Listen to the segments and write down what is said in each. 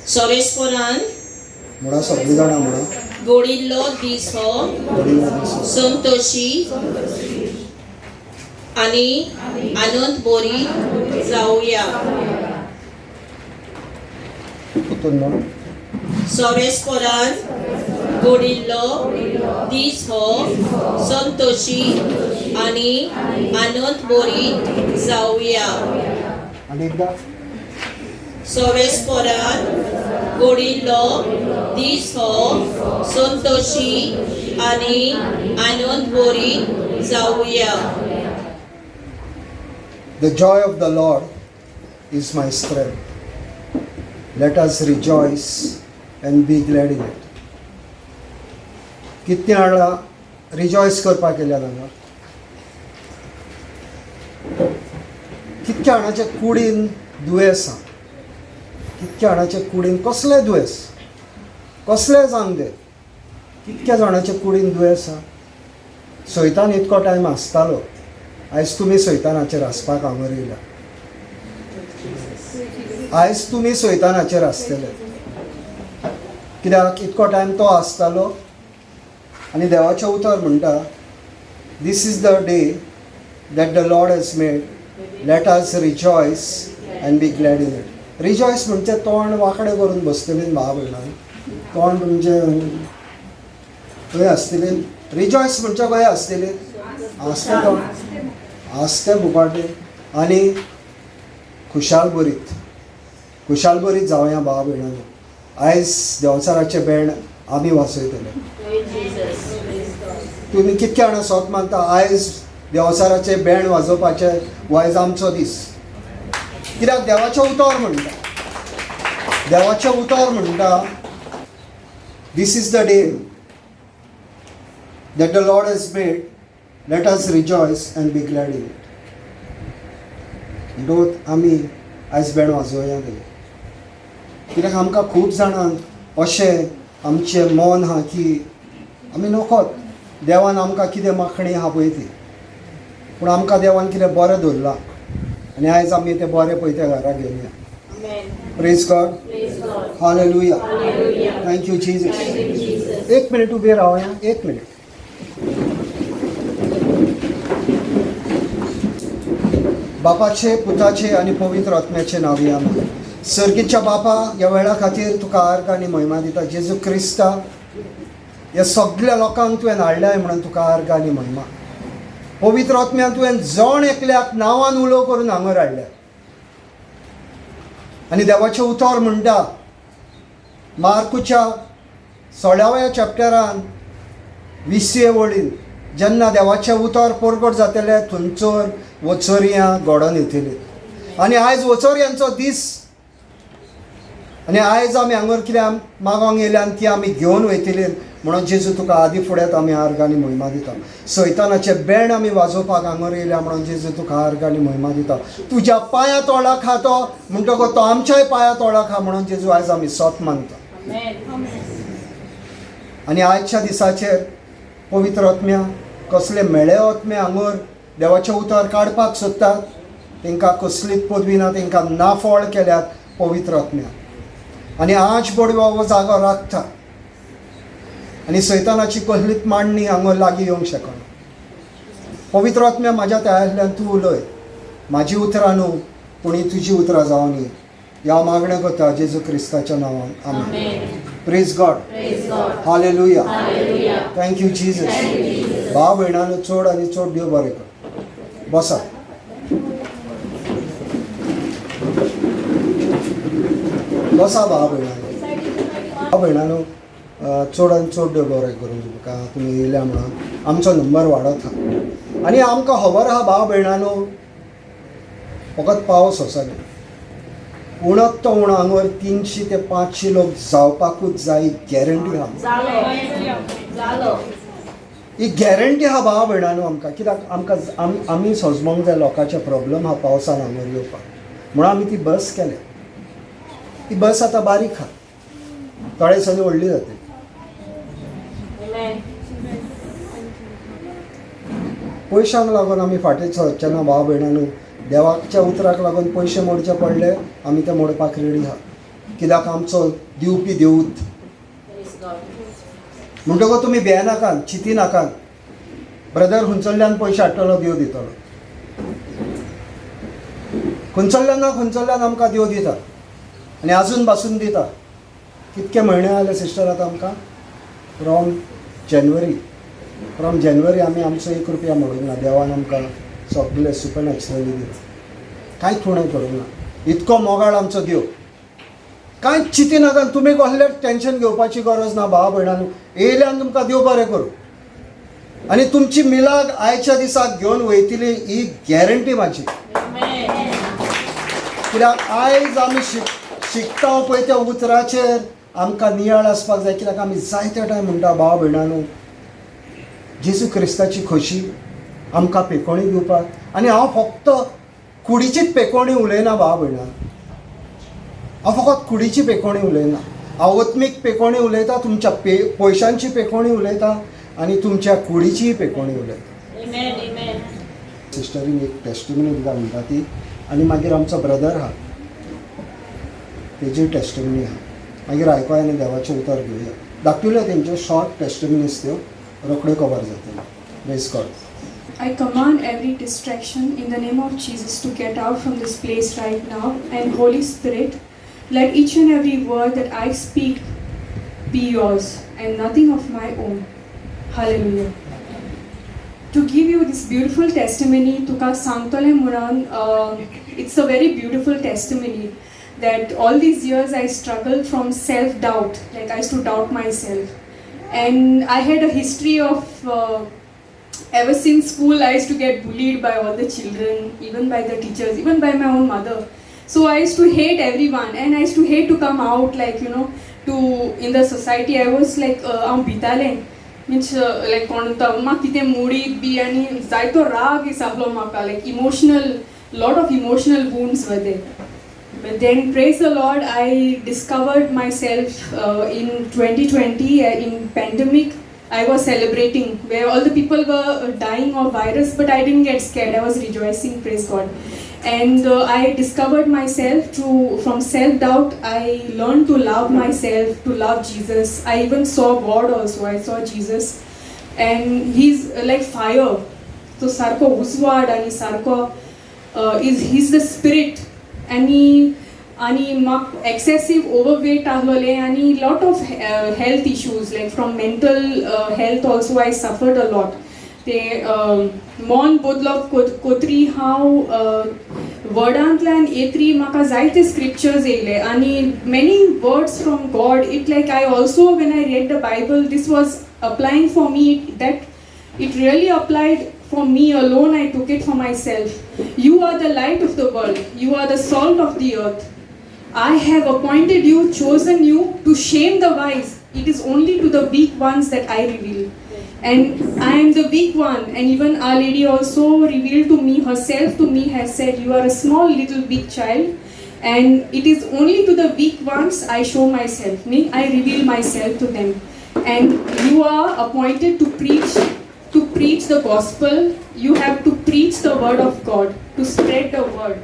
सोरेस्पोरान म्हणा सगळी जाणा म्हणा गोडिल्लो दीस हो संतोषी आणि आनंद बोरी जाऊया. सोरेस्पोरान गोडिल्लो दीस हो संतोषी आणि आनंद बोरी जाऊया. आणि एकदा सोरेस्पोरान गोडिल्लो दीस हो संतोषी आणि आनंद बोरी जाऊया. The joy of the Lord is my strength. Let us rejoice and be glad in it. कितने आळा रिजॉयस करपाक केल्या हांगा. कितक्या जाणांच्या कुडीन दुयेंस आसा. कितक्या जाणांच्या कुडीन कसलें दुयेंस कसलें जावंक दे. कितक्या जाणांच्या कुडीन दुयेंस आसा. सैतान इतको टायम आसतालो. आयज तुमी सैतानाचेर आसपाक हांगर येयल्या. आयज तुमी सैतानाचेर आसतले. कित्याक इतको टायम तो आसतालो आनी देवाचें उतर म्हणटा this is the day that the Lord has made. Let us rejoice and be glad in it. Rejoice म्हणजे तोंड वांकडें करून बसतलीं भाव भयणां. तोंड म्हणजे खंय आसतलीं. रिजॉयस म्हणजे खंय आसतलीं. आसता तोंड आसते बुकाटे आनी खुशाल बरीत जावया भाव भयणांनो. आयज देंवचाराचें बँड आमी वाजयतले. तुमी कितके जाणां सोत मानता आयज देंवचाराचें बँड वाजोवपाचें हो आयज आमचो दीस. कित्याक देवाचें उतर म्हणटा this is the day that the Lord has made. Let us rejoice and be glad in it. म्हणटोच आमी आयज बँड वाजोवया गेले. कित्याक आमकां खूब जाणांक अशें आमचें मन आहा की आमी नकोत देवान आमकां कितें मागणी आहा पळय ती. पूण आमकां देवान कितें बरें दवरलां आनी आयज आमी तें बरें पळय त्या घरा घेवया. Praise God. Hallelujah. Thank you Jesus. एक मिनीट उबे रावया. एक मिनीट. बापाचे पुताचे आणि पवित्र आत्म्याचे नावी आमेन. सर्गीच्या बापा ह्या वेळा खातीर तुका आर्ग आनी महिमा दिता. जेजू क्रिस्ता ह्या सगळ्या लोकांक तुवें हाडल्याय म्हणून तुका आर्ग आनी महिमा. पवित्र आत्म्यान तुवें जण एकल्याक नांवान उलो करून हांगर हाडल्या. आनी देवाचें उतर म्हणटा मार्कूच्या 16व्या चॅप्टरान 20व्या वळीन जेन्ना देवाचें उतर परगट जातलें थंयसर वचोरयां घोडोन येतलीं. आनी आयज वचोरयांचो दीस. आनी आयज आमी हांगर कितें मागोंक येयल्या आनी ती आमी घेवन वयतलीं म्हणून जेजू तुका आदी फुड्यांत आमी आर्ग आनी महिमा दिता. सैतानाचें बँड आमी वाजोवपाक हांगर येयल्या म्हणून जेजू तुका आर्ग आनी महिमा दिता. तुज्या पांया तोळा खा तो म्हणटकच तो आमच्याय पांया तोळा खा म्हणून जेजू आयज आमी सोत मानता. आनी आयजच्या दिसाचेर पवित्र आत्म्या कसले मेळे आत्मे हांगर देवाचें उतर काडपाक सोदतात तांकां कसलीच पदवी ना. तांकां नाफोळ केल्यात पवित्र आत्म्या. आनी आज बडवा हो जागो राखता आनी सैतानाची कसलीच मांडणी हांगा लागीं येवंक शकना. पवित्र आत्म्या म्हाज्या तळ्यांतल्यान तूं उलय. म्हाजी उतरां न्हू पूण ही तुजी उतरां जावन दी. ह्या मागणें करता जेजू क्रिस्ताच्या नांवान amen. Praise God. Hallelujah. Thank you Jesus. भाव भयणांनो चड आनी चड देव बरें कर. बसा. बसा भाव भयणांनो. चड आनी चड देव बरें करूं तुमकां. तुमी येयल्या म्हणून आमचो नंबर वाडत आहा. आनी आमकां खबर आहा भाव भयणांनो फकत पावस असो न्ही. उणत तो उणो हांगर 300 ते 500 लोक जावपाकूच जाय. गॅरंटी आहा. ही गॅरंटी आहा भाव भयणांनो आमकां. कित्याक आमकां आमी सजमोंक जाय. लोकांचे प्रॉब्लम आहा पावसान हांगर येवपाक म्हणून आमी ती बस केल्या. ती बस आतां बारीक आहा. थोड्या दिसांनी व्हडली जातली. पयशांक लागून आमी फाटीं सरचेना भाव भयणांनो. देवाच्या उतराक लागून पयशे मोडचे पडले आमी ते मोडपाक रेडी आहा. कित्याक आमचो दिवपी देवूत. म्हणटकूच तुमी भियेनाकात, चिंती नाकात. ब्रदर खंयसरल्यान पयशे हाडटलो, देव दितलो. खंयसरल्यान ना खंयसरल्यान आमकां देव दिता आनी आजून पासून दिता. कितके म्हयने जाले सिस्टर आतां आमकां? फ्रॉम जानेवारी आमी आमचो 1 रुपया मोडूंक ना. देवान आमकां सगळें सुपरनॅचरली दिता. कांयच उणें करूंक ना. इतको मोगाळ आमचो देव. कांयच चिंती नाका. तुमी कसलेंच टेन्शन घेवपाची गरज ना भावा भयणांनो. येयल्यान तुमकां देव बरें करूं. आनी तुमची मिलाग आयच्या दिसाक घेवन वयतली ही गॅरंटी म्हाजी. कित्याक आयज आमी शिकता पळय त्या उतराचेर आमकां नियाळ आसपाक जाय. कित्याक आमी जायते टायम म्हणटा भावा भयणांनो, जेजू क्रिस्ताची खोशी आमकां पेकोवणी दिवपाक. आनी हांव फक्त कुडीचीच पेकोवणी उलयना भावा भयणां. हांव फकत कुडीची पेकोवणी उलयना. हांव ओत्मीक पेकोवणी उलयता, तुमच्या पयशांची पेकोवणी उलयता आनी तुमच्या कुडीचीय पेकोवणी उलयता. सिस्टरीन एक टेस्टिमनी दिता म्हणटा ती. आनी मागीर आमचो ब्रदर आहा, तेजी टेस्टिमनी आहा. मागीर आयकुया आनी देवाचें उतर घेवया. दाखयल्या तेंच्यो शॉर्ट टेस्टिमनीज त्यो रोखड्यो कवर जातल्यो. Praise God. I command every distraction in the name of Jesus to get out from this place right now. And Holy Spirit, let each and every word that I speak be yours and nothing of my own. Hallelujah. To give you this beautiful testimony, Tuka Sangtole Muran, it's a very beautiful testimony that all these years I struggled from self-doubt. Like I used to doubt myself. And I had a history of ever since school, I used to get bullied by all the children, even by the teachers, even by my own mother. So I used to hate everyone, and I used to hate to come out, like, you know, to in the society. I was like, I'm pattlean, means like konta ma kite moody be ani zaito rag is aplo Mhaka, like emotional, lot of emotional wounds were there. But then, praise the Lord, I discovered myself in 2020 in pandemic. I was celebrating where all the people were dying of virus, but I didn't get scared. I was rejoicing, praise God. And I discovered myself from self-doubt. I learned to love myself, to love Jesus. I even saw God also. I saw Jesus. And He's like fire. So Sarko Uswad and Sarko He's the Spirit. And excessive overweight ahole and lot of health issues, like from mental health also I suffered a lot. They mon bodlok kotri how koddantlo and etri Mhaka zaite scriptures ele and many words from God. It like I also, when I read the Bible, this was applying for me, that it really applied for me alone. I took it for myself. You are the light of the world. You are the salt of the earth. I have appointed you, chosen you to shame the wise. It is only to the weak ones that I reveal. And I am the weak one. And even Our Lady also revealed to me, herself to me has said, you are a small little weak child. And it is only to the weak ones I show myself. I reveal myself to them. And you are appointed to preach the gospel. You have to preach the word of God, to spread the word.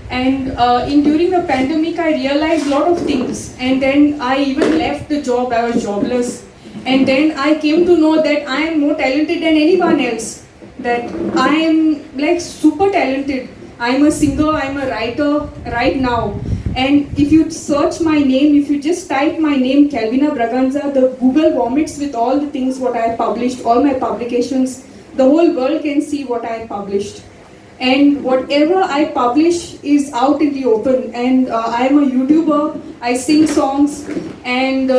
And during the pandemic, I realized a lot of things. And then I even left the job. I was jobless. And then I came to know that I am more talented than anyone else. That I am like super talented. I am a singer, I am a writer right now. And if you search my name, if you just type my name, Calvina Braganza, the Google vomits with all the things what I have published, all my publications. The whole world can see what I have published. And whatever I publish is out in the open. And I am a YouTuber, I sing songs, and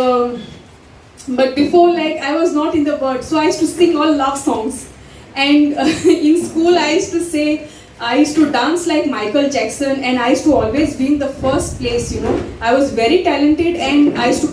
but before, like, I was not in the word, so I used to sing all love songs. And in school I used to say, I used to dance like Michael Jackson, and I used to always be in the first place, you know. I was very talented, and I was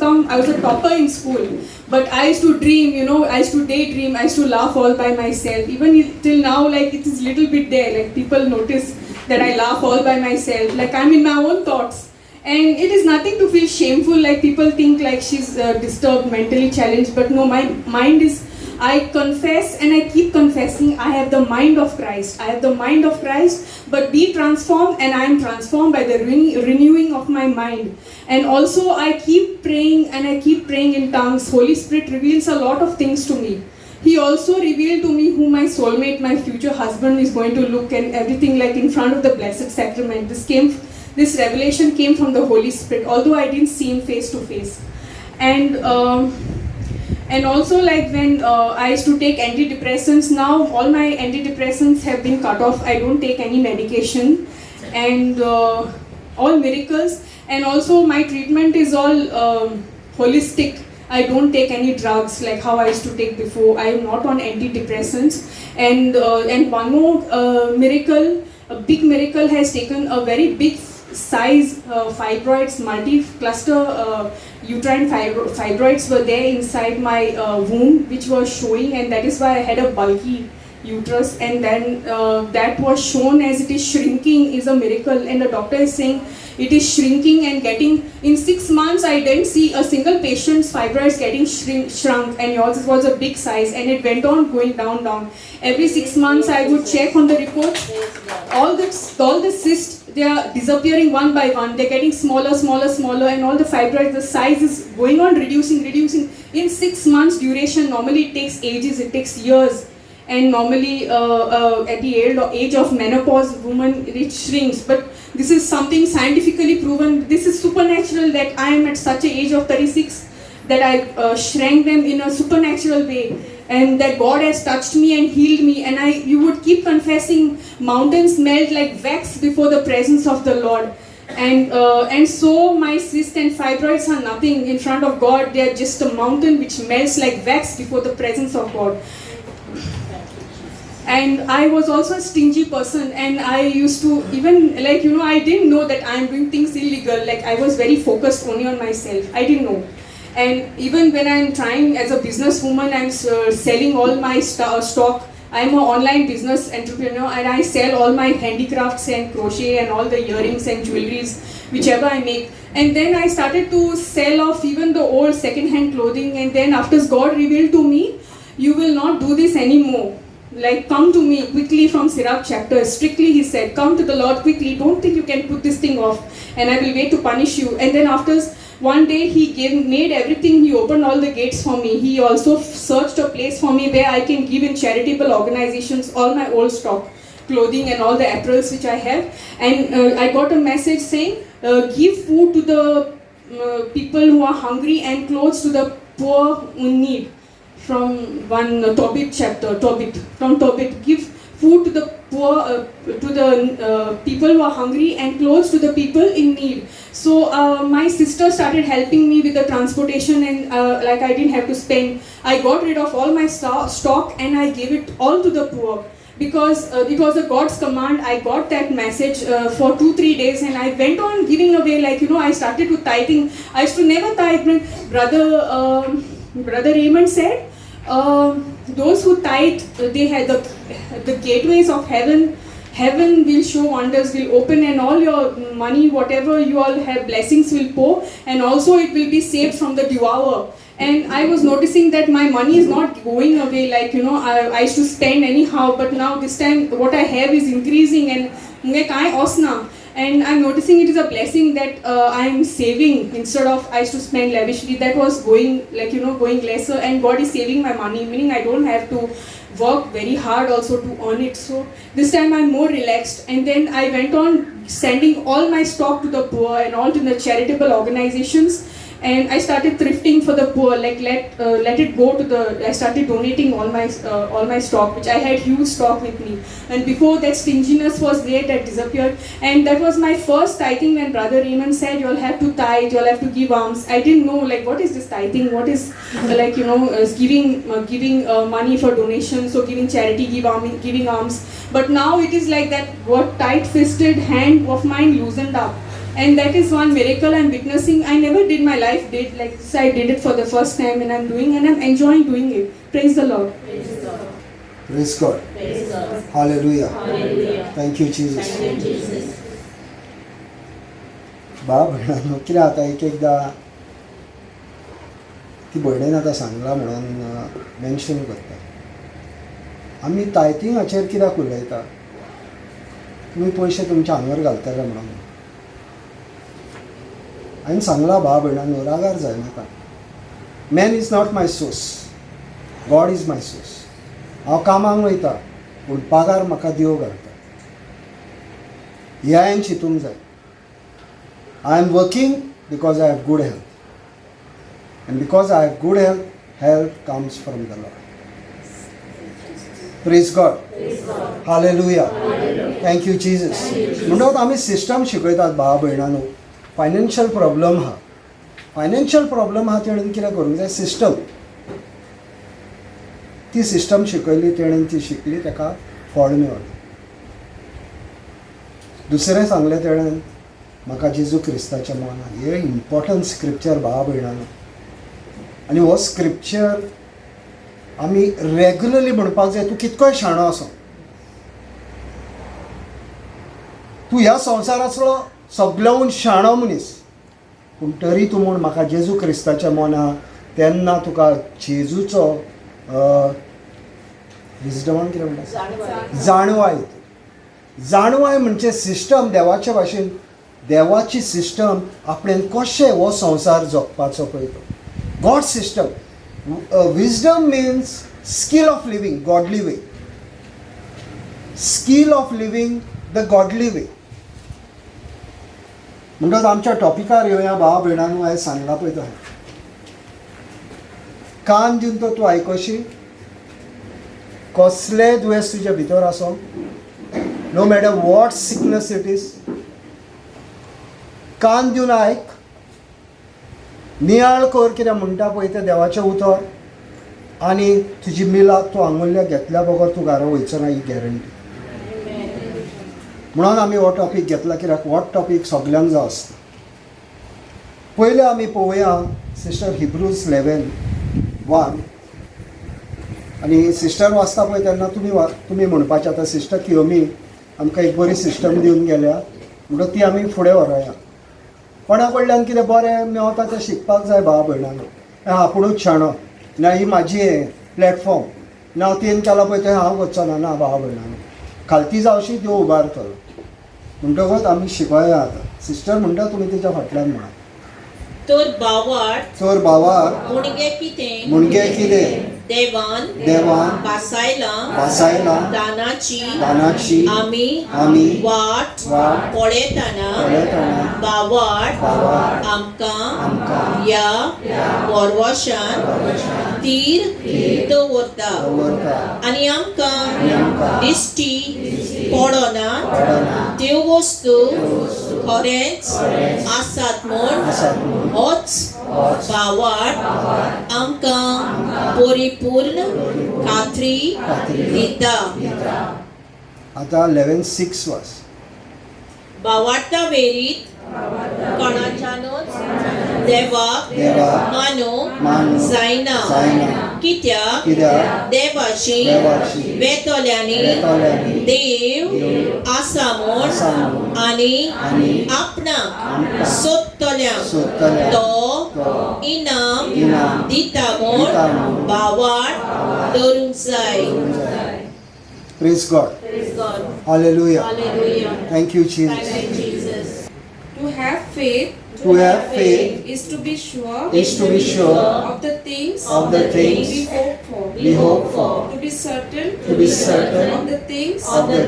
a topper in school. But I used to dream, you know, I used to daydream, I used to laugh all by myself. Even till now, like, it is little bit there, like, people notice that I laugh all by myself, like, I'm in my own thoughts. And it is nothing to feel shameful, like, people think like she's disturbed, mentally challenged, but no, my mind is I confess and I keep confessing, I have the mind of Christ. I have the mind of Christ, but be transformed, and I am transformed by the renewing of my mind. And also I keep praying and I keep praying in tongues. Holy Spirit reveals a lot of things to me. He also revealed to me who my soulmate, my future husband is going to look, and everything, like in front of the Blessed Sacrament. This revelation came from the Holy Spirit, although I didn't see him face to face. And also, like when I used to take antidepressants, now all my antidepressants have been cut off. I don't take any medication, and all miracles. And also my treatment is all holistic. I don't take any drugs like how I used to take before. I am not on antidepressants. And one more miracle, a big miracle, has taken a very big size fibroids, multi-cluster uterine fibroids were there inside my womb, which was showing, and that is why I had a bulky uterus. And then that was shown as it is shrinking is a miracle, and the doctor is saying it is shrinking and getting, in 6 months I didn't see a single patient's fibroids getting shrunk, and yours was a big size, and it went on going down. Every 6 months I would check on the reports, all the cysts, they are disappearing one by one. They're getting smaller, and all the fibroids, the size is going on reducing. In 6 months duration, normally it takes ages, it takes years. And normally at the age of menopause, woman, it shrinks. But this is something scientifically proven. This is supernatural, that I am at such an age of 36, that I shrank them in a supernatural way. And that God has touched me and healed me. And you would keep confessing, mountains melt like wax before the presence of the Lord. And so my cysts and fibroids are nothing in front of God. They are just a mountain which melts like wax before the presence of God. And I was also a stingy person, and I used to even, like, I didn't know that I am doing things illegal. Like, I was very focused only on myself. I didn't know. And even when I'm trying as a businesswoman, I'm selling all my stock. I'm an online business entrepreneur, and I sell all my handicrafts and crochet and all the earrings and jewelries, whichever I make. And then I started to sell off even the old second-hand clothing. And then after God revealed to me, you will not do this anymore. Like, come to me quickly from Sirach chapter. Strictly he said, come to the Lord quickly. Don't think you can put this thing off, and I will wait to punish you. And then after one day he made everything. He opened all the gates for me. He also searched a place for me where I can give in charitable organizations all my old stock, clothing and all the apparels which I have. And I got a message saying, give food to the people who are hungry and clothes to the poor in need. From one Tobit chapter, from Tobit, give food to the poor, to the people who are hungry, and clothes to the people in need. So my sister started helping me with the transportation, and like I didn't have to spend. I got rid of all my stock and I gave it all to the poor. Because it was a God's command. I got that message for 2-3 days, and I went on giving away, like, I started with tithing. I used to never tithe. Brother Raymond said, those who tithe, they had the gateways of heaven. Heaven will show wonders, will open, and all your money, whatever you all have, blessings will pour, and also it will be saved from the devourer. And I was noticing that my money is not going away, like, I used to spend anyhow, but now this time what I have is increasing, and I'm noticing it is a blessing that I am saving instead of I used to spend lavishly. That was going, like, going lesser, and God is saving my money, meaning I don't have to work very hard also to earn it. So this time I'm more relaxed. And then I went on sending all my stock to the poor and all to the charitable organizations. And I started thrifting for the poor, like let it go to the. I started donating all my stock, which I had huge stock with me. And before that, stinginess was there, that disappeared. And that was my first tithing when Brother Raymond said, "You'll have to tithe, you'll have to give alms." I didn't know, like, what is this tithing? What is giving money for donations, so giving charity, giving alms. But now it is like that. What tight-fisted hand of mine loosened up. And that is one miracle I'm witnessing. I never did, my life did, like this. I did it for the first time, and I'm doing, and I'm enjoying doing it. Praise the Lord. Praise God. Praise God. Hallelujah. Hallelujah. Thank you, Jesus. Thank you, Jesus. बाब कितें जाता एक एकदां ती भयणीन आतां सांगला म्हणून mention करता. आमी टायथिंगाचेर कित्याक उलयता? तुमी पयशे तुमच्या आंगार घालतले म्हणून. हांवें सांगला भाव भयणांनो, रागार जायनाका. Man is not my source, God is my source. हांव कामाक वयता पूण पगार म्हाका देव घालता. हें हांवें चिंतूंक जाय. I am working because I have good health. And because I have good health, health comes from the Lord. Praise God. Hallelujah. Thank you Jesus. म्हणून आम्ही सिस्टम शिकयतात भाव भयणांनो. फायनान्शियल प्रॉब्लम आहा. फायनान्शियल प्रॉब्लम आहा तेणेन कितें करूंक जाय? सिस्टम. ती सिस्टम शिकयली तेणेन, ती शिकली, ताका फळ मेळ्ळें. दुसरें सांगलें तेणेन म्हाका जेजू क्रिस्ताचें मन. हे इम्पॉर्टंट स्क्रिप्चर भाव भयणांनो. आनी हो स्क्रिप्चर आमी रेग्युलरली म्हणपाक जाय. तूं कितकोय शाणो आसो, तूं ह्या संवसाराचो सगळ्याहून शाणो मनीस, पूण तरी तूं म्हूण म्हाका जेजू क्रिस्ताचें मन आहा, तेन्ना तुका जेजूचो विजडमान कितें म्हणटा? जाणवाय. जाणवाय म्हणजे सिस्टम. देवाचे भाशेन देवाची सिस्टम आपणें कशें हो संवसार जगपाचो पळय तो. God's system. Wisdom means skill of living, godly way. Skill of living the godly way. म्हणटच आमच्या टॉपिकार येवया भाव भयणांनो. हांवें सांगला पळय तो. कान दिवन तो तूं आयकोशी. कसलेंय दुयेंस तुज्या भितर आसो, no matter what sickness it is, कान दिवन आयक. नियाळ कर कितें म्हणटा पळय तें देवाचें उतर. आनी तुजी मिलाक तूं आंगुल्ल्या घेतल्या बगर तूं घरा वयचो ना, ही गॅरंटी. म्हणून आमी हो टॉपीक घेतला, कित्याक हो टॉपीक सगल्यांक जाय आसता. पयलें आमी पळोवया सिस्टर हिब्रूज 11:1. आनी सिस्टर वाचता पळय तेन्ना तुमी म्हणपाचें आतां सिस्टर कियोमी आमकां एक बरी सिस्टम दिवन गेल्या, म्हणटच ती आमी फुडें व्हरोया. कोणा कडल्यान कितें बरें मेवता तें शिकपाक जाय भाव भयणांनो. आपुणूच शाणो ना, ही म्हाजी हें प्लॅटफॉर्म ना, हांव तेन केला पळय तें हांव करचो ना भाव भयणांनो. खालती जावशी देव उबारतलो. म्हणटकच आमी शिकोया आतां. सिस्टर म्हणटा तुमी तेच्या फाटल्यान म्हणा. तर बावार्थ मुणगे कितें देवान बासायला दानाची आमी वाट पळयतना बावार्थ आमकां या वरवशान तीर दवरता आनी आमकां दिश्टी पडना त्यो वस्तू खरेंच आसात म्हूण होच बावार्थ आमकां परिपूर्ण खात्री दिता. आतां 11:6 वाच. बावार्था वेरीत कोणाच्यानूच देवाक मानूंक जायना, कित्याक देवाची वेतोल्यांनी देव आसा म्हूण आनी आपणाक सोदतल्यांक तो इनाम दिता म्हूण बावार्थ धरूंक जाय. Praise God. Hallelujah. Thank you, Jesus. To have faith is to be sure of the things we hope for. To be certain of the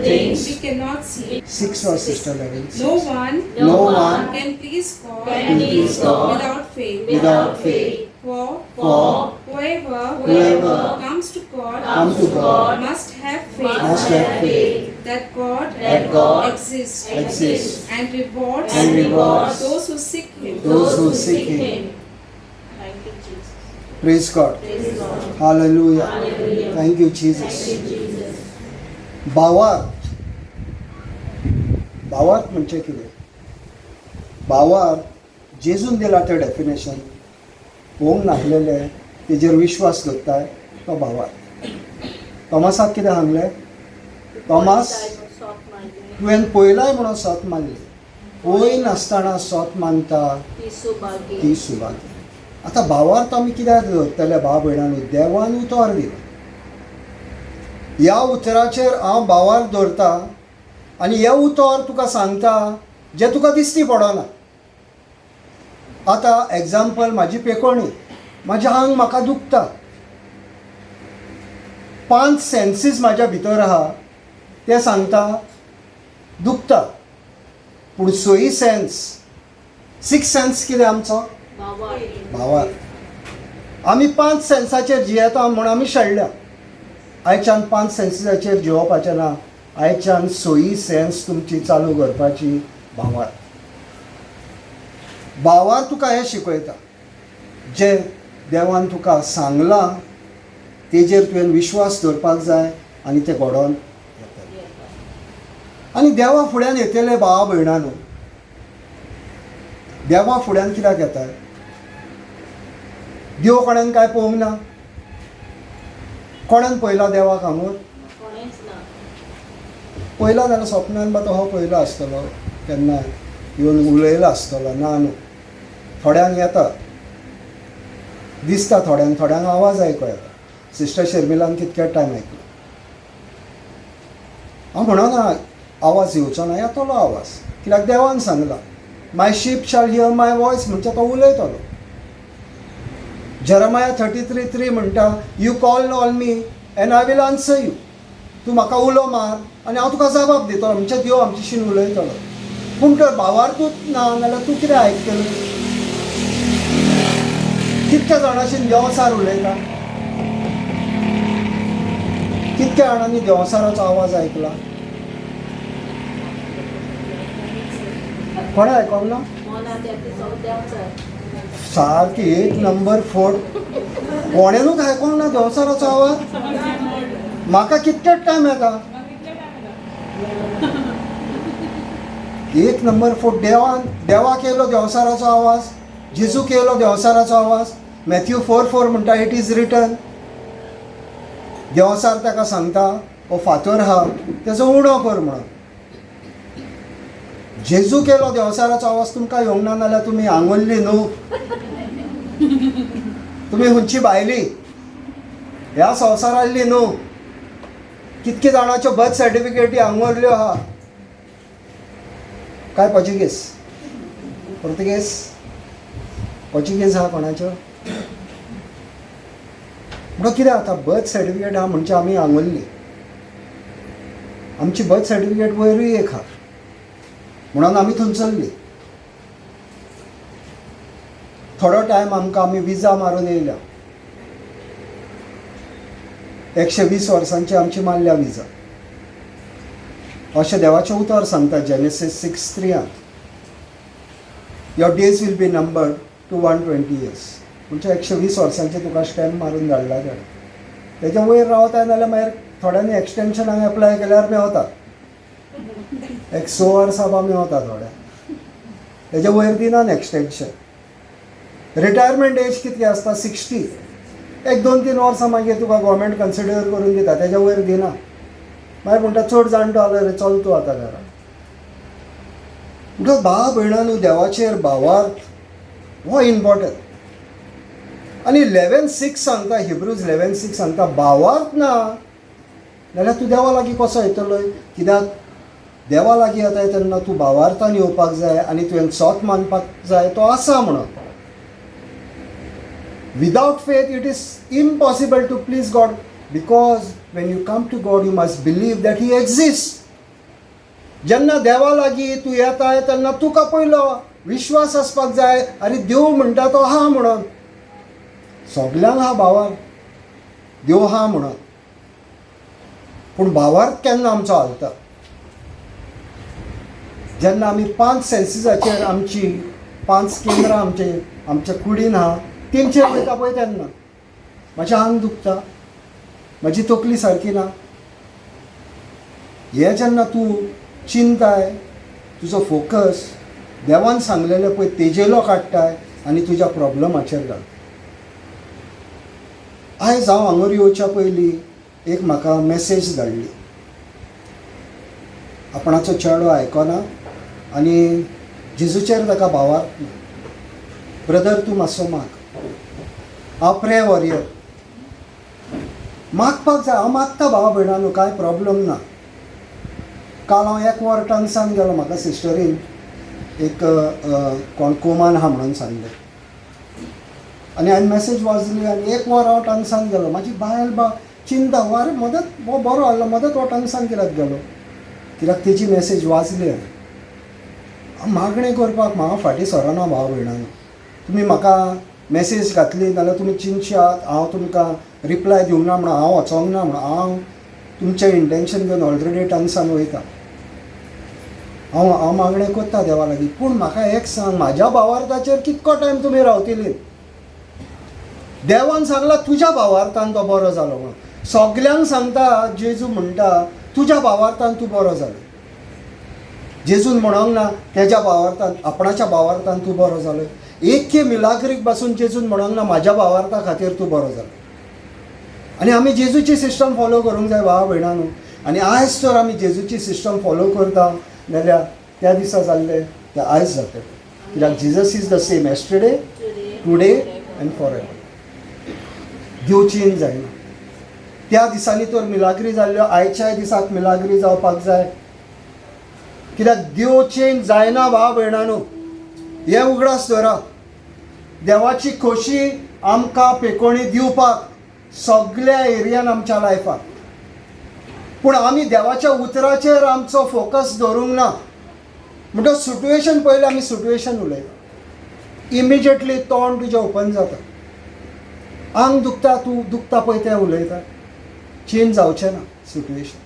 things we cannot see. 6 or sister 11. No one can please God without faith. For whoever comes to God must have faith that God exists and rewards those who seek Him. Thank you, Jesus. Praise God. Hallelujah. Thank you, Jesus. भावार्थ म्हणजे कितें? भावार्थ जेजून दिला तें definition पळोवंक नासलेले तेजेर विश्वास करताय तो भावार्थ. तोमासाक कितें सांगलें? तोमास तुवें पयलाय म्हणून सोत मानली. पळय नासतना सोत मानता ती सुभागी. आतां भावार्थ आमी कित्याक धरतले भाव भयणांनो? देवान उतर दिलो. ह्या उतराचेर हांव भावार्थ धरता आनी हें उतर तुका सांगता जें तुका दिसती पडना. आतां एग्जाम्पल म्हाजी पेकोणी, म्हाजें आंग म्हाका दुखता. 5 सेन्सीस म्हाज्या भितर आहा ते सांगता दुखता. पूण 6 सेन्स, 6 सेन्स कितें आमचो? भावार्थ. आमी 5 सेन्साचेर जियेता म्हूण आमी शेणल्या. आयच्यान 5 सेन्सीसाचेर जिवपाचें ना. आयच्यान 6 सेन्स तुमची चालू करपाची. भावार्थ. भावार्थ तुका हें शिकयता जें देवान तुका सांगलां तेजेर तुवें विश्वास दवरपाक जाय आनी तें घडोवन येतलें. आनी देवा फुड्यान येतले भावा भयणांनो, देवा फुड्यान कित्याक येता? देव कोणेन काय पळोवंक ना. कोणेन पळयला देवाक हांगूर? पळयला जाल्यार स्वप्नान बा तो हो पळयलो आसतलो, केन्ना येवन उलयलो आसतलो. ना न्हू. थोड्यांक येता, दिसता थोड्यांक, थोड्यांक आवाज आयको येता. सिस्टर शर्मिलान कितकेच टायम आयकलो. हांव म्हणना आवाज येवचो ना, येतलो आवाज. कित्याक देवान सांगला my sheep shall hear my voice म्हणजे तो उलयतलो. जेरमाया 33:3 म्हणटा you call on me and I will answer you. तूं म्हाका उलो मार आनी हांव तुका जबाब दितलो. म्हणजे देव आमचेशीन उलयतलो. पूण तर भावार्थूच ना जाल्यार तूं कितें आयकतलें? कितक्या जाणांशीन देवसार उलयता? कितक्या जाणांनी देवसाराचो आवाज आयकला? कोणें आयकोंक ना? सारकी 1 नंबर फोट. कोणेनूच आयकोंक ना देवसाराचो आवाज. म्हाका कितकेच टायम येता. 1 नंबर फोट. देवा केलो देवसाराचो आवाज. जेजू केलो देवसाराचो आवाज. मॅथ्यू 4:4 म्हणटा इट इज रिटन. देवसार ताका सांगता हो फातर आहा तेजो उणो कर म्हणून. जेजू केलो देवसाराचो आवाज तुमकां येवंक ना जाल्यार तुमी आंगुल्ली न्हू. तुमी खंयची भायली ह्या संवसारांतली न्हू. कितके जाणांच्यो बर्थ सर्टिफिकेटी आंगोरल्यो आहा. काय पोर्चुगीज? पोर्तुगीज? पोर्चुगीज आहा कोणाच्यो? म्हणून कितें जाता? बर्थ सर्टिफिकेट आहा म्हणजे आमी आंगोरली. आमची बर्थ सर्टिफिकेट वयरूय एक आहा म्हणून आमी थंय चल्ली. थोडो टायम आमकां आमी विजा मारून येयल्या. 120 वर्सांची आमची मारल्या विजा. अशें देवाचें उतर सांगता Genesis 6:3. Your days will be numbered to 120 years. म्हणजे 120 वर्सांचे तुका स्टॅम्प मारून धाडला तेणें. तेच्या वयर रावता नाल्यार मागीर थोड्यांनी एक्सटेन्शनाक एप्लाय केल्यार मेवता. 100 वर्सां बा मेवता थोड्या. तेच्या वयर दिनात एक्सटेन्शन. रिटायरमेंट एज कितली आसता? 60. 1-2-3 वर्सां मागीर तुका गव्हर्मेंट कन्सिडर करून दिता. तेच्या वयर दिना. मागीर म्हणटा चड जाणटो जाल्यार चल तूं आतां घरा. म्हणटा भाव भयणांनो देवाचेर भावार्थ हो इम्पॉर्टंट. आनी 11:6 सांगता, हिब्रूज 11:6 सांगता भावार्थ ना जाल्यार तूं देवा लागीं कसो येतलो? कित्याक देवा लागीं येता तेन्ना तूं भावार्थान येवपाक जाय आनी तुवें सोत मानपाक जाय तो आसा म्हणून. Without faith, it is impossible to please God, because when you come to God, you must believe that He exists. जेन्ना देवा लागीं तूं येताय तेन्ना तुका पयलो विश्वास आसपाक जाय अरे देव म्हणटा तो आहा म्हणून. सगल्यांक हा भावार्थ देव आहा म्हणून. पूण भावार्थ केन्ना आमचो हालता? जेन्ना आमी 5 सेन्सीसाचेर आमची 5 केंद्रां आमच्या कुडीन आहा तेंचेर वयता पळय तेन्ना म्हाजें आंग दुखता, म्हाजी तकली सारकी ना. हें जेन्ना तूं चिंताय, तुजो फोकस देवान सांगलेलें पळय तेजेलो काडटाय आनी तुज्या प्रॉब्लमाचेर घाल. आयज हांव हांगर येवच्या पयलीं एक म्हाका मॅसेज धाडली. आपणाचो चेडो आयकना आनी जेजूचेर ताका भावार्थ ना. ब्रदर तूं मातसो माग. प्रे वॉरियर. मागपाक जाय, हांव मागता भावा भयणांनो, कांय प्रॉब्लम ना. काल हांव 1 वर टंग्सान गेलो, म्हाका सिस्टरीन एक कोण कोमान आहा म्हणून सांगलें, आनी हांवें मॅसेज वाचली आनी 1 वर हांव टंग्सान गेलो. म्हाजी बायल चिंता, अरे मदत हो बरो आहलो, मदत हो टंग्सान कित्याक गेलो, कित्याक तेजी मॅसेज वाचली हांवें. मागणें करपाक म्हाका फाटीं सरना भावा भयणांनो. तुमी म्हाका मॅसेज घातली नाल्यार तुमी चिंतशात हांव तुमकां रिप्लाय दिवंक ना म्हणून, हांव वचोंक ना म्हणून. हांव तुमचें इंटेंशन घेवन ऑलरेडी टंग्सान वयता. हांव मागणें करता देवा लागीं. पूण म्हाका एक सांग, म्हाज्या भावार्थाचेर कितको टायम तुमी रावतली? देवान सांगला तुज्या भावार्थान तो बरो जालो म्हणून. सगल्यांक सांगता, जेजू म्हणटा तुज्या भावार्थान तूं बरो जालो. जेजून म्हणोंक ना तेज्या भावार्थान, आपणाच्या भावार्थान तूं बरो जालो. एके मिलाग्रीक पासून जेजून म्हणोंक ना म्हाज्या भावार्था खातीर तूं बरो जालो. आनी आमी जेजूची सिस्टम फॉलो करूंक जाय भावा भयणांनो. आनी आयज तर आमी जेजूची सिस्टम फॉलो करता जाल्यार त्या दिसा जाल्ले ते आयज जातले. कित्याक Jesus is the same yesterday, today and forever. देव चेंज जायना. त्या दिसांनी तर मिलाग्री जाल्ल्यो, आयच्याय दिसाक मिलाग्री जावपाक जाय. कित्याक देव चेंज जायना भावा भयणांनो. हें उगडास धरा. देवाची खोशी आमकां पेकोणी दिवपाक सगळ्या एरियान आमच्या लायफाक. पूण आमी देवाच्या उतराचेर आमचो फोकस दवरूंक ना. म्हणटच सिट्युएशन पयलें आमी सिट्युएशन उलयता, इमिजिएटली तोंड तुजें ओपन जाता. आंग दुखता, तूं दुखता पळय तें उलयता. चेंज जावचें ना सिट्युएशन.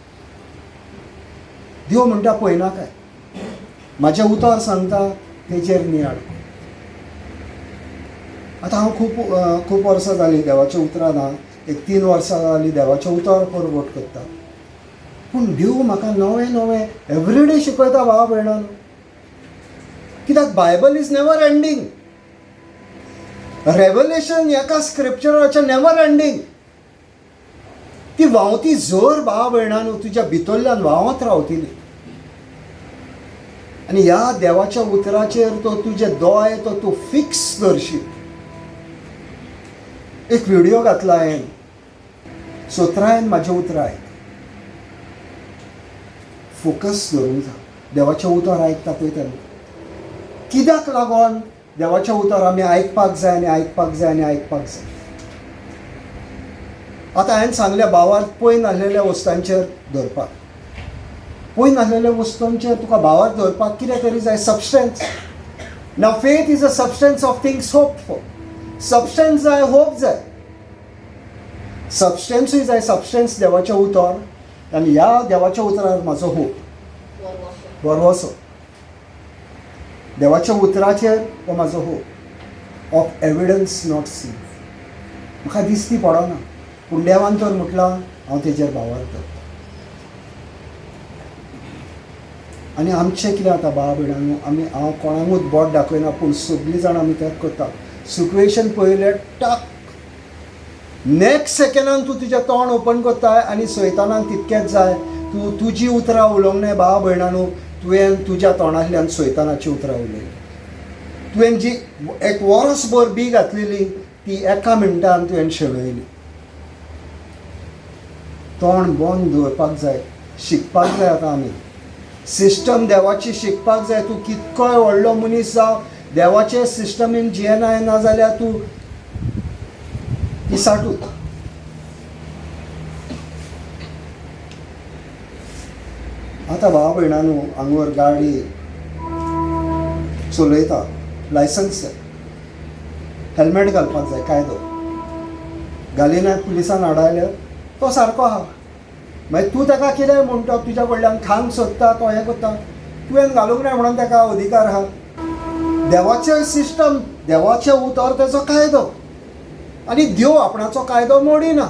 देव म्हणटा पळयना काय, म्हाजें उतर सांगता तेजेर नियाळ. आतां हांव खूब वर्सां जालीं देवाच्या उतरान हांव एक 3 वर्सां जालीं देवाचें उतर फॉरवर्ड करता. पूण देव म्हाका नवें नवें एवरीडे शिकयता भावा भयणांनो. कित्याक Bible is never ending. Revelation एका स्क्रिप्चराचें नेवर एंडींग. ती व्हांवती झर भावा भयणांनो तुज्या भितरल्यान व्हांवत रावतली. आनी ह्या देवाच्या उतराचेर तो तुजे दोळे तो तूं फिक्स दरशीत. एक व्हिडिओ घातला हांवें, सोत्रायन म्हाजें उतर आयक. फोकस दवरूंक जाय. देवाचें उतर आयकता पळय तेन्ना कित्याक लागोन देवाचें उतर आमी आयकपाक जाय आनी आयकपाक जाय आनी आयकपाक जाय. आतां हांवें सांगलें भावार्थ पळय नासलेल्या वस्तांचेर धरपाक. पळय नासलेल्या वस्तूंचेर तुका भावार्थ धरपाक कितें तरी जाय, substance. Now faith is a substance of things hoped for. Substance जाय, होप जाय. सबस्टन्सूय जाय, सबस्टन्स देवाचें उतर. आनी ह्या देवाच्या उतरार म्हाजो होप वरवसो. देवाच्या उतराचेर हो म्हाजो hope of evidence not seen. म्हाका दिसती पडना, पूण देवान तर म्हटलां हांव तेजेर भावार्थ करता. आनी आमचें कितें जाता भावा भयणांनो, आमी हांव कोणाकूच बोट दाखयना, पूण सगळीं जाण आमी तेंच करता. सिट्युएशन पळयलें टाक, नेक्स्ट सेकंडान तूं तुजें तोंड ओपन करताय आनी सैतानाक तितकेंच जाय तूं तुजी उतरां उलोवंक नाय भावा भयणांनो. तुवें तुज्या तोंडांतल्यान सैतानाची उतरां उलयली. तुवें जी एक वर्सभर बी घातलेली ती एका मिनटान तुवें शेणयली. तोंड बंद दवरपाक जाय. शिकपाक जाय आतां आमी सिस्टम देवाची शिकपाक जाय. तूं कितकोय व्हडलो मनीस जावं, देवाचे सिस्टमीन जियेनाय ना जाल्यार तूं इसाटूत. आतां भावा भयणांनो हांगर गाडी चलयता, लायसन्स जाय, हेल्मेट घालपाक जाय, कायदो घालिना पुलिसान आडायल्यार तो सारको आहा. मागीर तूं ताका कितें म्हणटा, तुज्या कडल्यान खांक सोदता, तो हें करता, तुवें घालूंक ना म्हणून ताका अधिकार आहा. देवाचें सिस्टम, देवाचें उतर तेजो कायदो. आनी देव आपणाचो कायदो मोडिना.